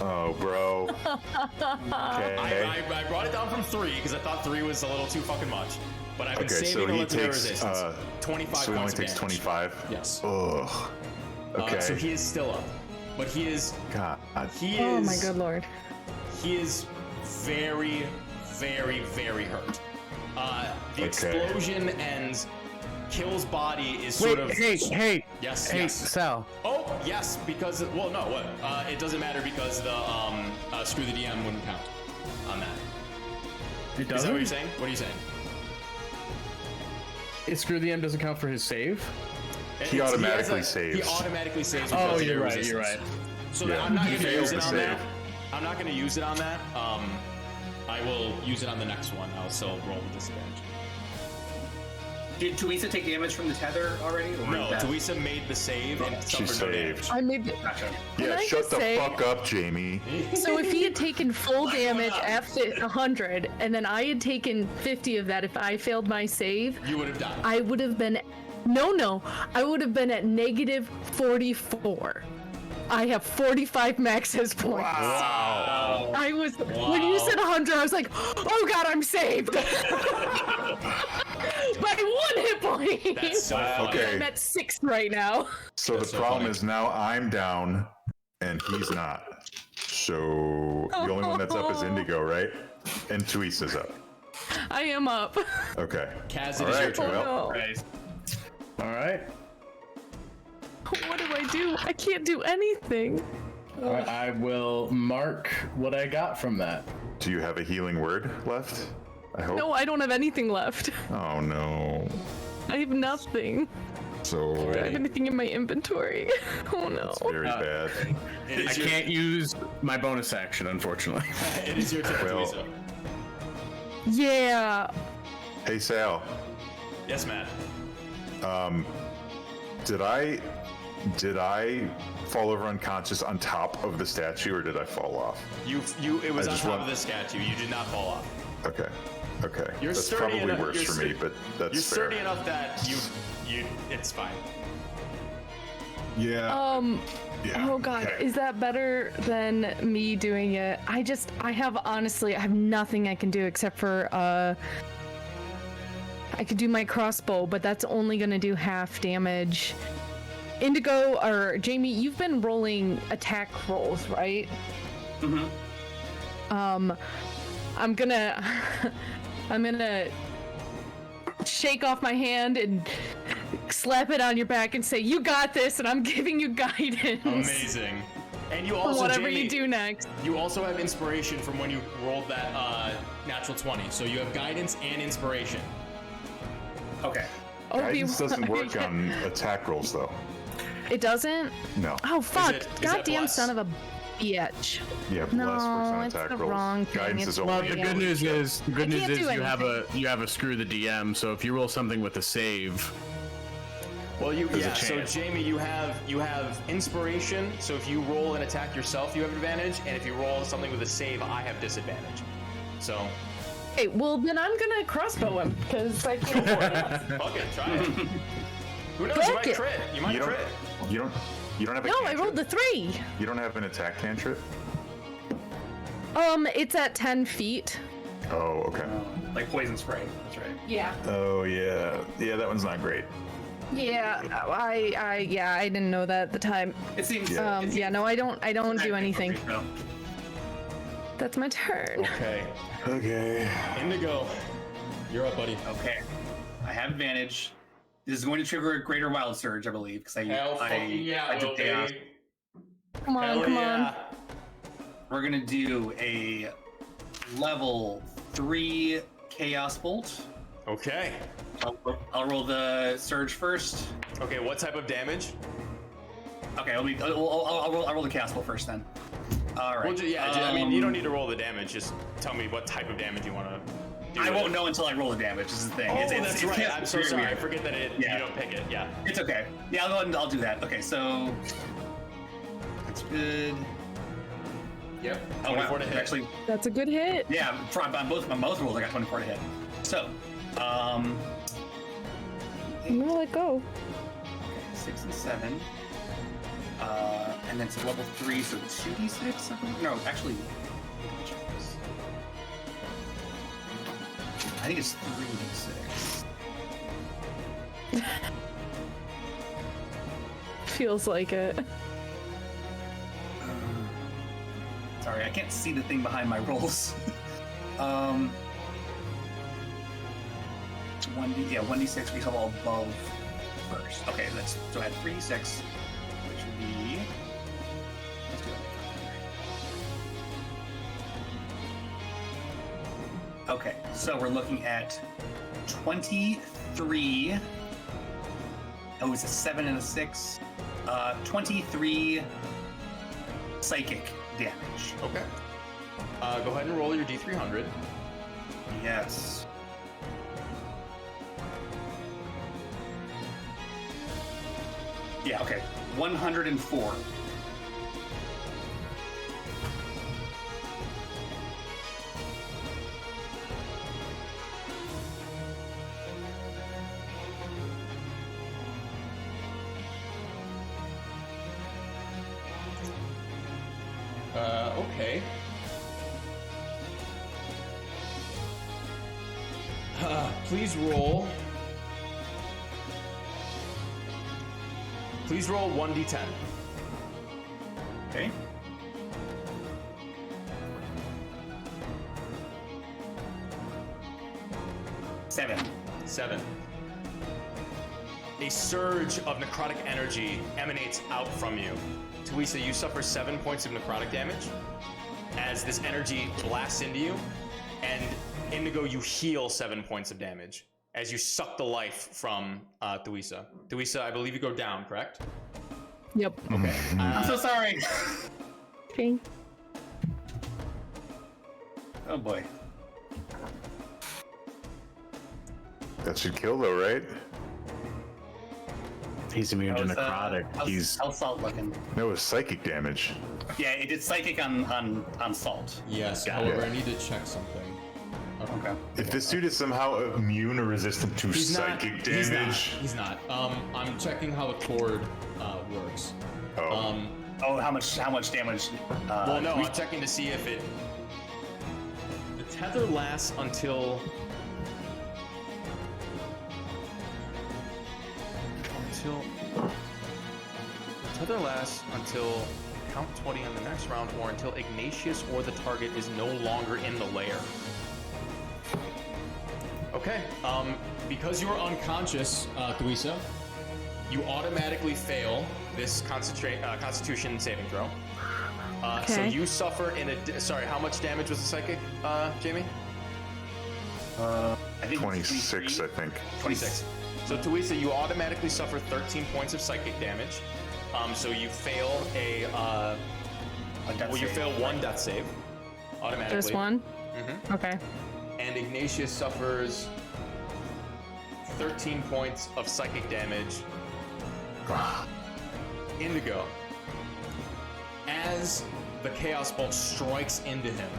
C: Oh, bro. Okay.
A: I brought it down from 3 because I thought 3 was a little too fucking much. But I've been
C: Okay, so
A: saving a
C: he
A: legendary
C: takes
A: resistance. 25
C: so he only
A: points of
C: takes
A: damage.
C: 25.
A: Yes.
C: Ugh. Okay.
A: So he is still up, but he is
C: God.
E: Oh my good lord.
A: He is very, very, very hurt. The
C: Okay.
A: explosion and Kill's body is
B: Wait,
A: sort of
B: hey,
A: yes,
B: hey,
A: yes.
B: Sal.
A: Oh, yes, because well, no, what? It doesn't matter because the screw the DM wouldn't count on that.
B: It
A: Is that what you're saying? What are you saying?
B: Screw the M doesn't count for his save.
C: He automatically
A: has
C: saves.
A: He automatically saves. with
B: Oh,
A: legendary
B: you're right.
A: resistance.
B: You're right.
A: So
C: Yeah,
A: I'm not
C: he
A: going to
C: fails
A: use it
C: the
A: on that.
C: save.
A: I'm not going to use it on that. I will use it on the next one. I'll still roll with disadvantage.
D: Did Tuisa take damage from the tether already? Or
A: No,
D: is that-
A: Tuisa made the save and
C: She
A: suffered no damage.
C: saved.
E: I made it.
D: Gotcha.
C: Yeah,
E: I
C: shut
E: just
C: the
E: say-
C: fuck up, Jamie.
E: So if he had taken full damage at 100, and then I had taken 50 of that, if I failed my save,
A: You would have died.
E: I would have been. No, I would have been at negative 44. I have 45 max hit points.
A: Wow.
E: I was when you said 100, I was like, oh god, I'm saved. By 1 hit point.
A: That's so funny.
C: Okay.
E: I'm at 6 right now.
C: So
A: That's
C: the
A: so
C: problem
A: funny.
C: is now I'm down and he's not. So the only one that's up is Indigo, right? And Tuisa's up.
E: I am up.
C: Okay.
A: Kaz, it
C: All
A: is your
C: right,
A: turn.
C: well,
E: No.
D: Right.
B: All right.
E: What do I do? I can't do anything.
B: I will mark what I got from that.
C: do you have a healing word left? I hope.
E: No, I don't have anything left.
C: Oh no.
E: I have nothing.
C: So
E: Do I have anything in my inventory? Oh no.
C: it's very bad.
A: It is
B: I
A: your,
B: can't use my bonus action, unfortunately.
A: It is your turn,
C: Well-
A: Tuisa.
E: Yeah.
C: Hey Sal,
A: Yes, Matt.
C: did I fall over unconscious on top of the statue or did I fall off?
A: It was
C: I
A: on
C: just
A: top
C: want-
A: of the statue. You did not fall off.
C: Okay. Okay.
A: You're
C: That's
A: sturdy
C: probably
A: enough-
C: worse
A: you're
C: for me,
A: stu-
C: but that's
A: You're
C: fair.
A: sturdy enough that it's fine.
C: Yeah. Yeah.
E: Oh god,
C: okay.
E: is that better than me doing it? I have nothing I can do except for I could do my crossbow, but that's only gonna do half damage. Indigo or Jamie, you've been rolling attack rolls, right?
D: Mhm.
E: I'm gonna shake off my hand and slap it on your back and say, "You got this," and I'm giving you guidance.
A: Amazing. And you
E: For
A: also,
E: whatever
A: Jamie,
E: you do next.
A: you also have inspiration from when you rolled that natural 20. So you have guidance and inspiration.
D: Okay.
C: Guidance doesn't
E: Obi-Wan-
C: work on attack rolls though.
E: It doesn't?
C: No.
E: Oh fuck!
A: is that
E: Goddamn
A: bless?
E: son of a bitch!
C: Yeah, bless
E: No,
C: works on
E: it's
C: attack
E: the
C: rolls.
E: wrong thing.
C: Guidance
E: It's
C: is
E: the
C: only
B: Well, the
E: Yeah.
B: good news is
E: can't do
B: you have a screw the DM. So if you roll something with a save,
A: Well,
B: a
A: so
B: chance.
A: Jamie, you have inspiration. So if you roll an attack yourself, you have advantage, and if you roll something with a save, I have disadvantage. So
E: Okay, well then I'm gonna crossbow him because I can't afford it.
A: fuck it, try it. Who knows? You
E: Fuck
A: might
E: it.
A: crit. You might
C: You don't.
A: crit.
C: You don't have a
E: No, I
C: cantrip?
E: rolled the 3.
C: You don't have an attack cantrip?
E: It's at 10 feet.
C: Oh, okay.
D: Like poison spray. That's right.
E: Yeah.
C: Oh yeah. Yeah, that one's not great.
E: Yeah, I didn't know that at the time.
D: It seems.
C: Yeah.
D: it seems
E: Yeah, no, I don't do anything.
D: No.
E: That's my turn.
A: Okay.
C: Okay.
A: Indigo, you're up, buddy.
D: Okay. I have advantage. This is going to trigger a greater wild surge, I believe, because I took chaos.
E: Come on, come on.
D: We're gonna do a level 3 chaos bolt.
A: Okay.
D: I'll roll the surge first.
A: Okay, what type of damage?
D: Okay, I'll roll the chaos bolt first then. All right.
A: Well, I mean, you don't need to roll the damage. Just tell me what type of damage you want to do.
D: I
A: with
D: won't
A: it.
D: know until I roll the damage. Is the thing.
A: Oh,
D: it's
A: that's right.
D: chaos
A: I'm so
D: very
A: sorry. I
D: weird.
A: forget that
D: Yeah.
A: you don't pick it. Yeah.
D: It's okay. Yeah, I'll go ahead and I'll do that. Okay, so that's good.
A: Yep.
D: Oh, wow.
A: 24 to hit.
D: Actually,
E: That's a good hit.
D: yeah, on both my most rolls, I got 24 to hit. So,
E: I'm gonna let go.
D: 6 and 7. And then to level 3, so 2d6? I think? No, actually, I think it's 3d6.
E: Feels like it.
D: Sorry, I can't see the thing behind my rolls. 1d6, we have all above first. Okay, so I had 3d6, which would be, let's do it. Okay, so we're looking at 23. Oh, it's a 7 and a 6. 23 psychic damage.
A: Okay. Go ahead and roll your D300.
D: Yes. Yeah, okay. 104.
A: Okay. Please roll. Please roll 1d10.
D: Okay. Seven.
A: 7. A surge of necrotic energy emanates out from you. Tuisa, you suffer 7 points of necrotic damage as this energy blasts into you, and Indigo, you heal 7 points of damage as you suck the life from Tuisa. Tuisa, I believe you go down, correct?
E: Yep.
A: Okay.
D: I'm so sorry.
E: Okay.
D: Oh boy.
C: That should kill though, right?
B: He's immune to necrotic.
D: How's Salt looking?
C: No, it's psychic damage.
D: Yeah, it did psychic on Salt.
F: Yes,
B: Got
F: however,
C: it.
F: I need to check something.
D: Okay.
C: If this dude is somehow immune or resistant to psychic damage,
F: He's not. I'm checking how the cord works.
C: oh,
D: Oh, how much damage?
A: Well, no, I'm checking to see if it... The tether lasts until... The tether lasts until count 20 on the next round, or until Ignatius or the target is no longer in the lair. Okay, because you are unconscious, Thuisa, you automatically fail this Constitution saving throw. So
E: Okay.
A: you suffer sorry, how much damage was the psychic, Jamie?
D: I think
C: 26, I think.
A: 26. So Tuisa, you automatically suffer 13 points of psychic damage. So you fail you fail one death save automatically.
E: Just one?
A: Mhm.
E: Okay.
A: And Ignatius suffers 13 points of psychic damage. Indigo, as the Chaos Bolt strikes into him,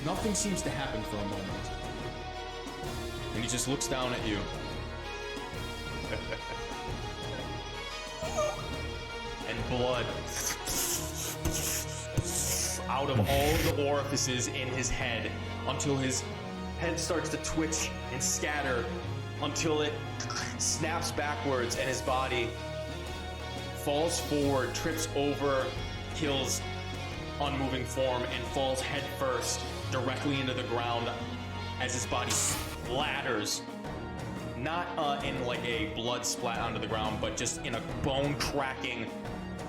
A: nothing seems to happen for a moment. And he just looks down at you. And blood out of all the orifices in his head until his head starts to twitch and scatter until it snaps backwards and his body falls forward, trips over, kills unmoving form, and falls head first directly into the ground as his body splatters. Not in like a blood splat onto the ground, but just in a bone cracking,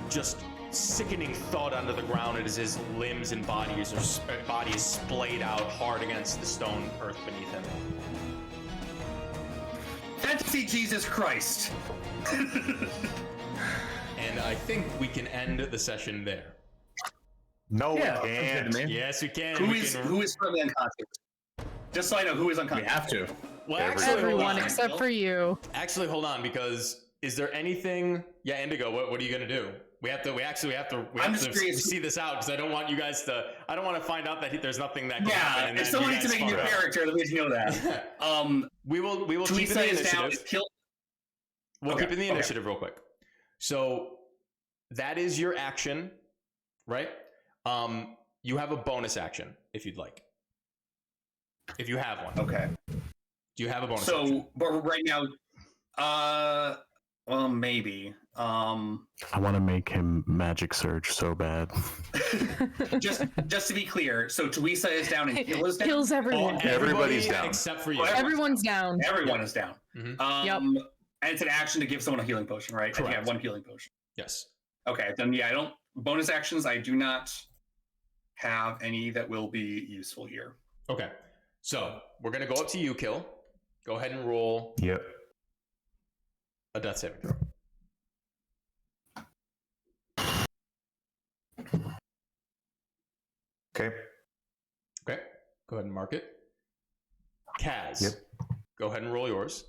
A: just sickening thud onto the ground as his limbs and body is splayed out hard against the stone earth beneath him.
D: Fancy Jesus Christ.
A: And I think we can end the session there.
C: No,
D: Yeah,
C: we can't.
A: Yes, we can.
D: Who is currently unconscious? Just so I know, who is
B: We
D: unconscious?
B: have to.
A: Well,
C: Everyone.
A: actually, hold
E: Everyone
A: on.
E: except for you.
A: Actually, hold on, because is there anything? Yeah, Indigo. What are you gonna do? We have to
D: just curious.
A: see this out because I don't want you guys to. I don't want to find out that there's nothing that can happen.
D: Yeah,
A: And
D: if
A: then
D: someone
A: you
D: needs to
A: guys
D: make a new
A: fuck up.
D: character, let me know that.
A: We will keep it in
D: Teresa
A: the
D: is down.
A: initiative.
D: Is killed.
A: We'll
D: Okay,
A: keep in the
D: okay.
A: initiative real quick. So that is your action, right? You have a bonus action if you'd like. If you have one.
D: Okay.
A: Do you have a bonus action?
D: So, but right now, well, maybe.
B: I want to make him magic surge so bad.
D: Just to be clear, so Tuisa is down and Kill is down.
E: Kills everyone.
C: Everybody's down.
A: Except for you.
E: Everyone's down.
D: Everyone is down.
A: Mhm.
E: Yep.
D: And it's an action to give someone a healing potion, right? And you
A: Correct.
D: have one healing potion.
A: Yes.
D: Okay, then yeah, I don't. Bonus actions, I do not have any that will be useful here.
A: Okay. So we're gonna go up to you, Kill. Go ahead and roll
C: Yep.
A: a death saving throw.
C: Okay.
A: Okay. Go ahead and mark it. Kaz.
C: Yep.
A: Go ahead and roll yours.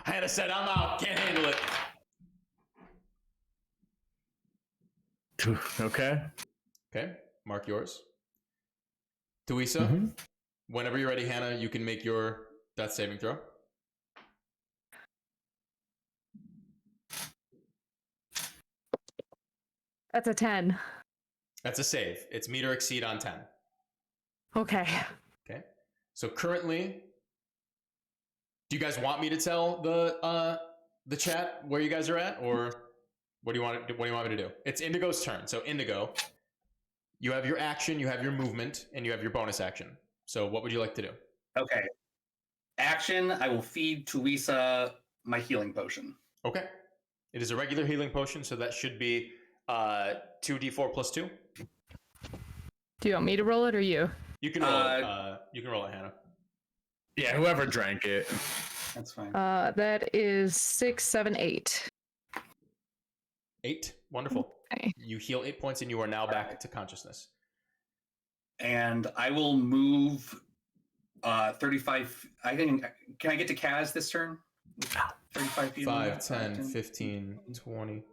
A: Hannah said, I'm out. Can't handle it.
B: Okay.
A: Okay. Mark yours. Tuisa,
B: Mhm.
A: whenever you're ready, Hannah, you can make your death saving throw.
E: That's a 10.
A: That's a save. It's meet or exceed on 10.
E: Okay.
A: Okay. So currently, do you guys want me to tell the chat where you guys are at, or what do you want? What do you want me to do? It's Indigo's turn. So Indigo, you have your action, you have your movement, and you have your bonus action. So what would you like to do?
D: Okay. Action, I will feed Tuisa my healing potion.
A: Okay. It is a regular healing potion, so that should be 2d4 plus 2.
E: Do you want me to roll it or you?
A: You can roll it. You can roll it, Hannah.
B: Yeah, whoever drank it.
D: That's fine.
E: That is 6, 7, 8.
A: 8. Wonderful.
E: Okay.
A: You heal 8 points, and you are now back to consciousness.
D: And I will move 35. Can I get to Kaz this turn? 35 feet.
A: 5, 10, 15, 20,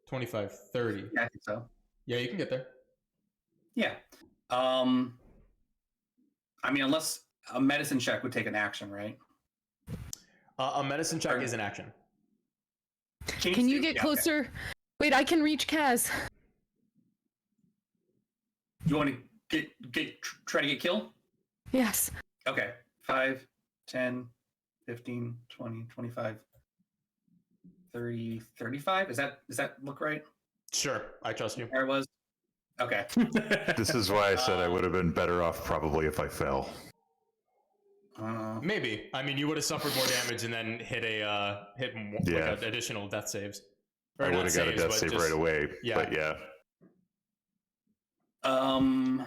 A: 25, 30.
D: Yeah, I think so.
A: Yeah, you can get there.
D: Yeah. I mean, unless a medicine check would take an action, right?
A: A medicine check is an action.
E: Can you get
D: Yeah, okay.
E: closer? Wait, I can reach Kaz.
D: You want to try to get kill?
E: Yes.
D: Okay. 5, 10, 15, 20, 25, 30, 35. Does that look right?
A: Sure, I trust you.
D: There it was. Okay.
C: This is why I said I would have been better off probably if I fell.
A: Maybe. I mean, you would have suffered more damage and then hit
C: Yeah.
A: like additional death saves. Or
C: I
A: not
C: would have got a
A: saves,
C: death
A: but
C: save
A: just-
C: right away.
A: yeah.
C: But yeah.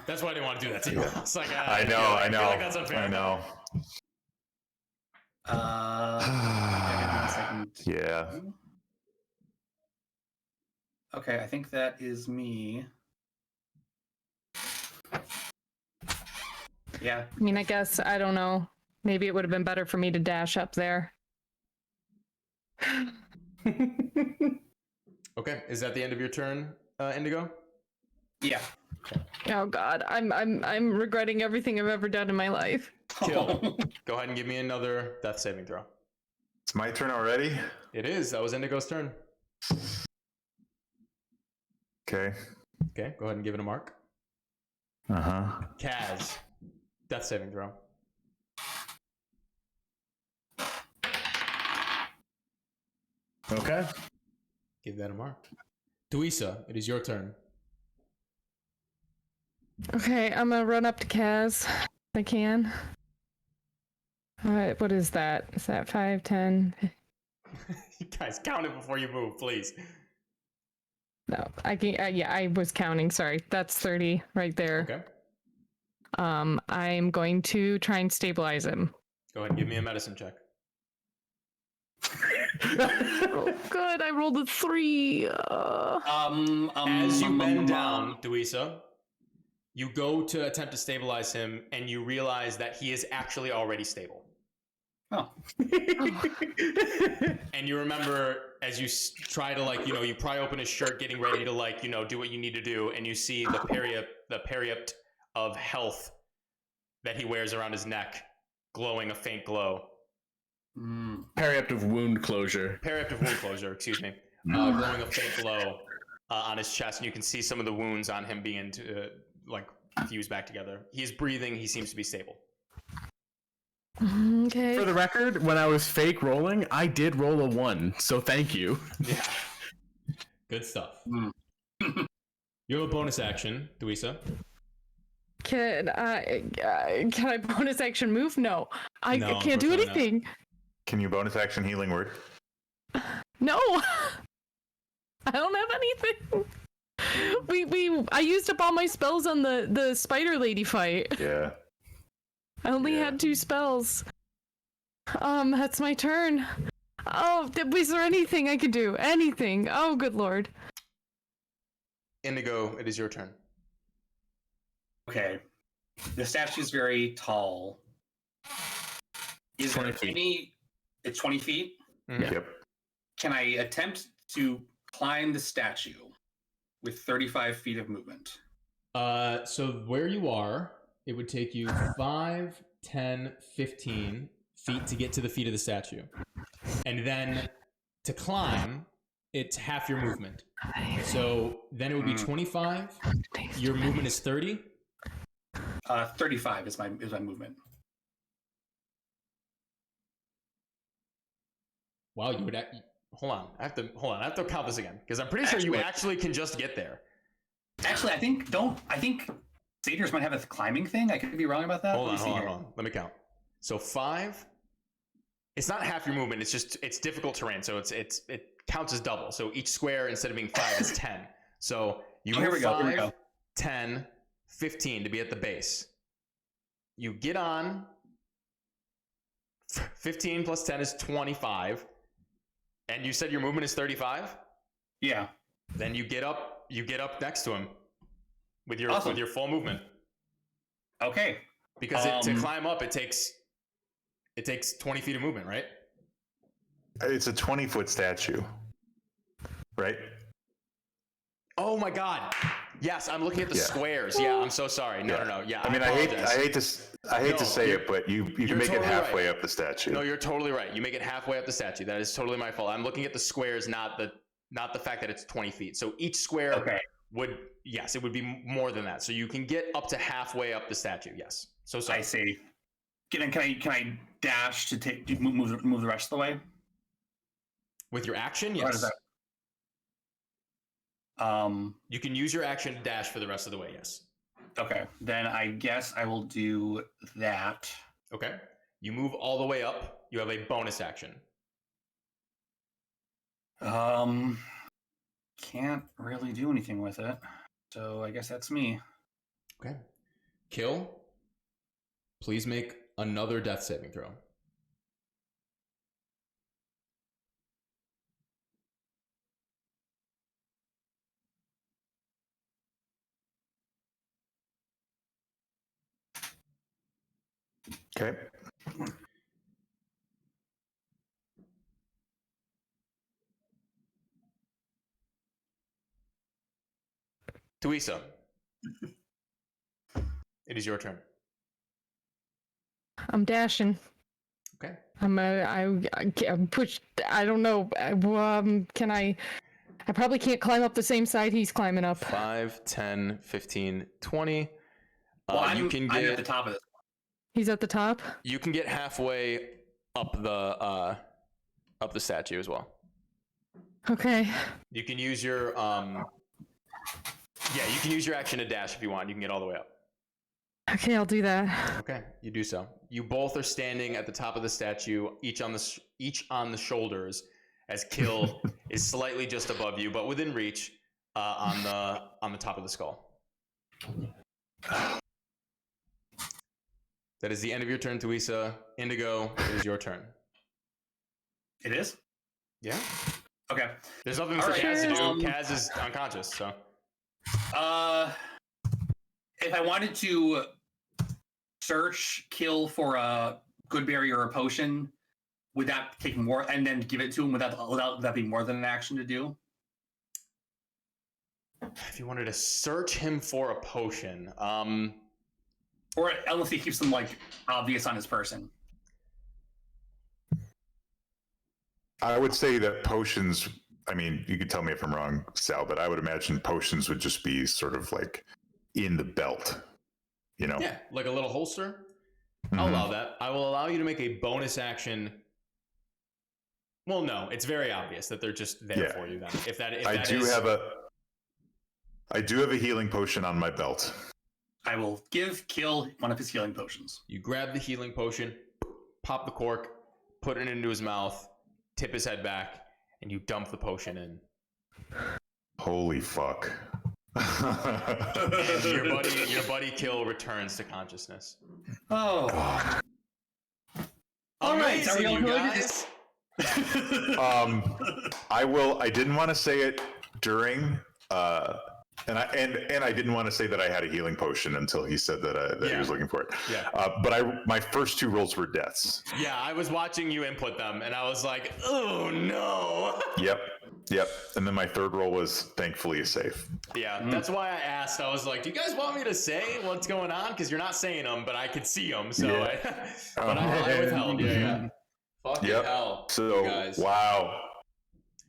A: That's why I didn't want to do that to you.
C: Yeah.
A: It's like
C: I know, I know.
A: feel like that's unfair.
C: I know. Yeah.
D: Okay, I think that is me. Yeah.
E: I mean, I guess, I don't know. Maybe it would have been better for me to dash up there.
A: Okay, is that the end of your turn, Indigo?
D: Yeah.
E: Oh God, I'm regretting everything I've ever done in my life.
A: Kill. Go ahead and give me another death saving throw.
C: It's my turn already?
A: It is. That was Indigo's turn.
C: Okay.
A: Okay, go ahead and give it a mark.
C: Uh-huh.
A: Kaz, death saving throw.
B: Okay.
A: Give that a mark. Tuisa, it is your turn.
E: Okay, I'm gonna run up to Kaz if I can. Alright, what is that? Is that 5, 10?
A: You guys, count it before you move, please.
E: No, I can. Yeah, I was counting. Sorry, that's 30 right there.
A: Okay.
E: I'm going to try and stabilize him.
A: Go ahead and give me a medicine check.
E: Oh, good. I rolled a 3.
A: As you bend down, Duisa, you go to attempt to stabilize him, and you realize that he is actually already stable.
D: Oh.
A: And you remember as you try to, like, you pry open his shirt, getting ready to, like, do what you need to do, and you see the periapt of health that he wears around his neck glowing a faint glow.
B: Periaptive wound closure.
A: Periaptive wound closure, excuse me. Glowing a faint glow on his chest, and you can see some of the wounds on him being fused back together. He's breathing. He seems to be stable.
E: Okay.
B: For the record, when I was fake rolling, I did roll a 1, so thank you.
A: Yeah. Good stuff. You have a bonus action, Duisa.
E: Can I bonus action move? No, I
A: No,
E: can't do
A: unfortunately not.
E: anything.
C: Can you bonus action healing word?
E: No, I don't have anything. I used up all my spells on the spider lady fight.
C: Yeah.
E: I only
C: Yeah.
E: had 2 spells. That's my turn. Oh, is there anything I could do? Anything? Oh, good lord.
A: Indigo, it is your turn.
D: Okay. The statue is very tall. Is
B: 20
D: there
B: feet.
D: any? It's 20 feet.
A: Mhm.
C: Yep.
D: Can I attempt to climb the statue with 35 feet of movement?
A: So where you are, it would take you 5, 10, 15 feet to get to the feet of the statue. And then to climb, it's half your movement. So then it would be 25. Your movement is 30.
D: 35 is my movement.
A: Wow, you would. Hold on. I have to count this again because I'm pretty sure you actually can just get there.
D: Actually, I think satyrs might have a climbing thing. I could be wrong about that.
A: Hold
D: Let me see
A: on.
D: here.
A: Let me count. So 5. It's not half your movement. It's difficult terrain. So it counts as double. So each square instead of being 5 is 10. So you
D: Oh, here
A: move
D: we go, here we
A: 5,
D: go.
A: 10, 15 to be at the base. You get on. 15 plus 10 is 25. And you said your movement is 35?
D: Yeah.
A: Then you get up next to him with your
D: Awesome.
A: with your full movement.
D: Okay.
A: Because to climb up it takes 20 feet of movement, right?
C: It's a 20-foot statue, right?
A: Oh my god. Yes, I'm looking at the
C: Yeah.
A: squares. Yeah, I'm so sorry. No. Yeah,
C: I mean, I hate to say it, but you can make it
A: totally
C: halfway
A: right.
C: up the statue.
A: No, you're totally right. You make it halfway up the statue. That is totally my fault. I'm looking at the squares, not the fact that it's 20 feet. So each square
D: Okay.
A: it would be more than that. So you can get up to halfway up the statue. Yes. So sorry.
D: I see. Can I dash to move the rest of the way?
A: With your action,
D: Or does
A: yes.
D: that-
A: You can use your action to dash for the rest of the way, yes.
D: Okay. Then I guess I will do that.
A: Okay. You move all the way up. You have a bonus action.
D: Can't really do anything with it. So I guess that's me.
A: Okay. Kill. Please make another death saving throw.
C: Okay.
A: Tuisa. It is your turn.
E: I'm dashing.
A: Okay.
E: I'm pushed. I don't know. Can I? I probably can't climb up the same side he's climbing up.
A: 5, 10, 15, 20.
D: Well, I'm
A: you
D: at the top of this.
E: He's at the top.
A: You can get halfway up the statue as well.
E: Okay.
A: You can use your you can use your action to dash if you want. You can get all the way up.
E: Okay, I'll do that.
A: Okay, you do so. You both are standing at the top of the statue, each on the shoulders, as Kill is slightly just above you, but within reach, on the top of the skull. That is the end of your turn, Tuisa. Indigo, it is your turn.
D: It is?
A: Yeah.
D: Okay.
A: There's nothing
D: All
A: for
D: right.
A: Kaz to do.
D: Um,
A: Kaz is unconscious, so.
D: If I wanted to search Kill for a good berry or a potion, would that take more and then give it to him without that being more than an action to do?
A: If you wanted to search him for a potion,
D: Or unless he keeps them like obvious on his person.
C: I would say that potions. I mean, you could tell me if I'm wrong, Sal, but I would imagine potions would just be sort of like in the belt. You know?
A: Yeah, like a little holster. I'll allow that. I will allow you to make a bonus action. Well, no, it's very obvious that they're just there for you. Then, if that
C: I do have a healing potion on my belt.
D: I will give Kill one of his healing potions.
A: You grab the healing potion, pop the cork, put it into his mouth, tip his head back, and you dump the potion in.
C: Holy fuck.
A: And your buddy Kill returns to consciousness.
D: Oh. All right, are we all
A: you
D: good?
A: guys?
C: I didn't want to say it during and I didn't want to say that I had a healing potion until he said that he was looking for it.
A: Yeah.
C: But my first 2 rolls were deaths.
A: Yeah, I was watching you input them, and I was like, oh no.
C: Yep. And then my 3rd roll was thankfully safe.
A: Yeah, that's why I asked. I was like, do you guys want me to say what's going on? Because you're not saying them, but I could see them. So I withheld. Yeah. Fucking hell.
C: So,
A: you guys.
C: wow.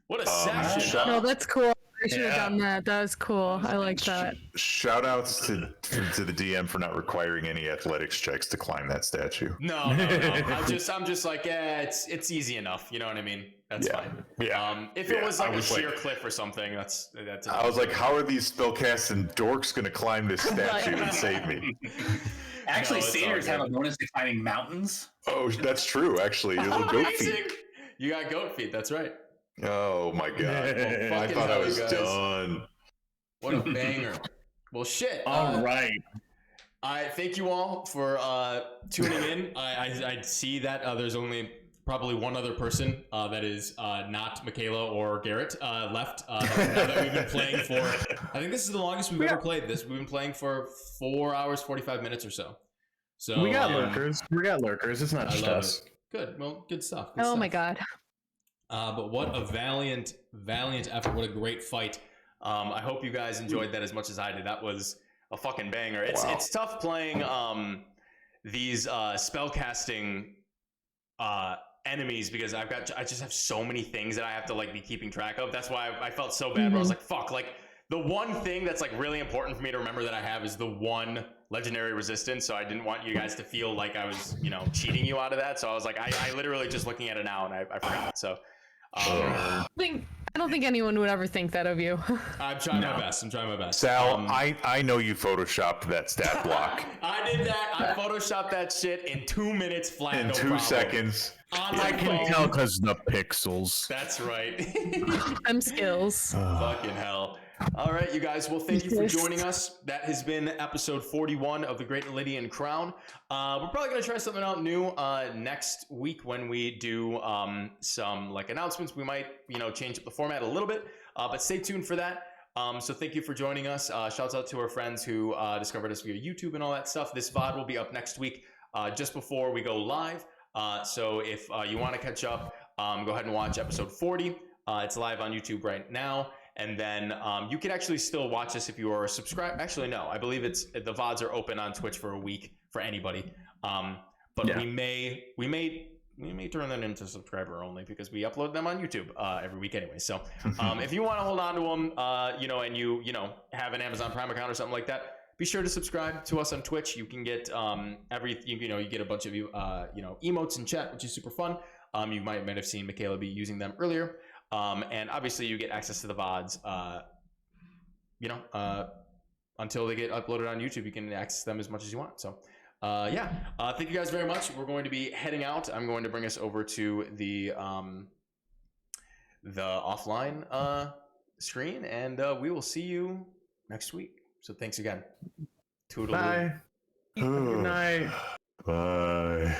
A: What a session.
E: No, that's cool. I should have done that. That was cool. I like that.
C: Shout outs to the DM for not requiring any athletics checks to climb that statue.
A: No. I'm just like, yeah, it's easy enough. You know what I mean? That's fine.
C: Yeah.
A: If it was like a sheer cliff or something, that's.
C: I was like, how are these spellcasting dorks going to climb this statue and save me?
D: Actually, satyrs have a bonus to climbing mountains.
C: Oh, that's true. Actually, your little goat feet.
A: You got goat feet. That's right.
C: Oh my god!
A: Well,
C: I thought I was
A: guys.
C: done.
A: What a banger! Well, shit.
B: All right.
A: I thank you all for tuning in. I see that there's only probably one other person that is not Michaela or Garrett left. Now that we've been playing for, I think this is the longest we've ever played this. We've been playing for 4 hours 45 minutes or so. So
B: we got lurkers. We got lurkers. It's not just us.
A: Good. Well, good stuff. Good
E: Oh
A: stuff.
E: my god.
A: But what a valiant effort. What a great fight. I hope you guys enjoyed that as much as I did. That was a fucking banger. It's tough playing these spellcasting enemies because I just have so many things that I have to like be keeping track of. That's why I felt so bad. Where I was like, fuck, like the one thing that's like really important for me to remember that I have is the one legendary resistance. So I didn't want you guys to feel like I was, cheating you out of that. So I was like, I literally just looking at it now and I forgot. So
E: I don't think anyone would ever think that of you.
A: I'm trying my best.
C: Sal, I know you photoshopped that stat block.
A: I did that. I photoshopped that shit in 2 minutes flat.
C: In
A: no
C: 2
A: problem.
C: seconds.
A: On
B: I
A: my
B: can
A: phone.
B: tell because the pixels.
A: That's right.
E: I'm skills.
A: Fucking hell. All right, you guys. Well, thank you for joining us. That has been episode 41 of The Great Lydian Crown. We're probably going to try something out new next week when we do some like announcements. We might, change up the format a little bit, but stay tuned for that. So thank you for joining us. Shouts out to our friends who discovered us via YouTube and all that stuff. This VOD will be up next week, just before we go live. So if you want to catch up, go ahead and watch episode 40. It's live on YouTube right now. And then you can actually still watch this if you are subscribed. Actually, no, I believe the VODs are open on Twitch for a week for anybody. But we may turn that into subscriber only because we upload them on YouTube every week anyway. So if you want to hold on to them, and you have an Amazon Prime account or something like that, be sure to subscribe to us on Twitch. You can get you get a bunch of emotes in chat, which is super fun. You might have seen Michaela be using them earlier. And obviously you get access to the VODs, until they get uploaded on YouTube. You can access them as much as you want. So, thank you guys very much. We're going to be heading out. I'm going to bring us over to the offline screen, and we will see you next week. So thanks again. Toodaloo.
B: Bye. Good night.
C: Bye.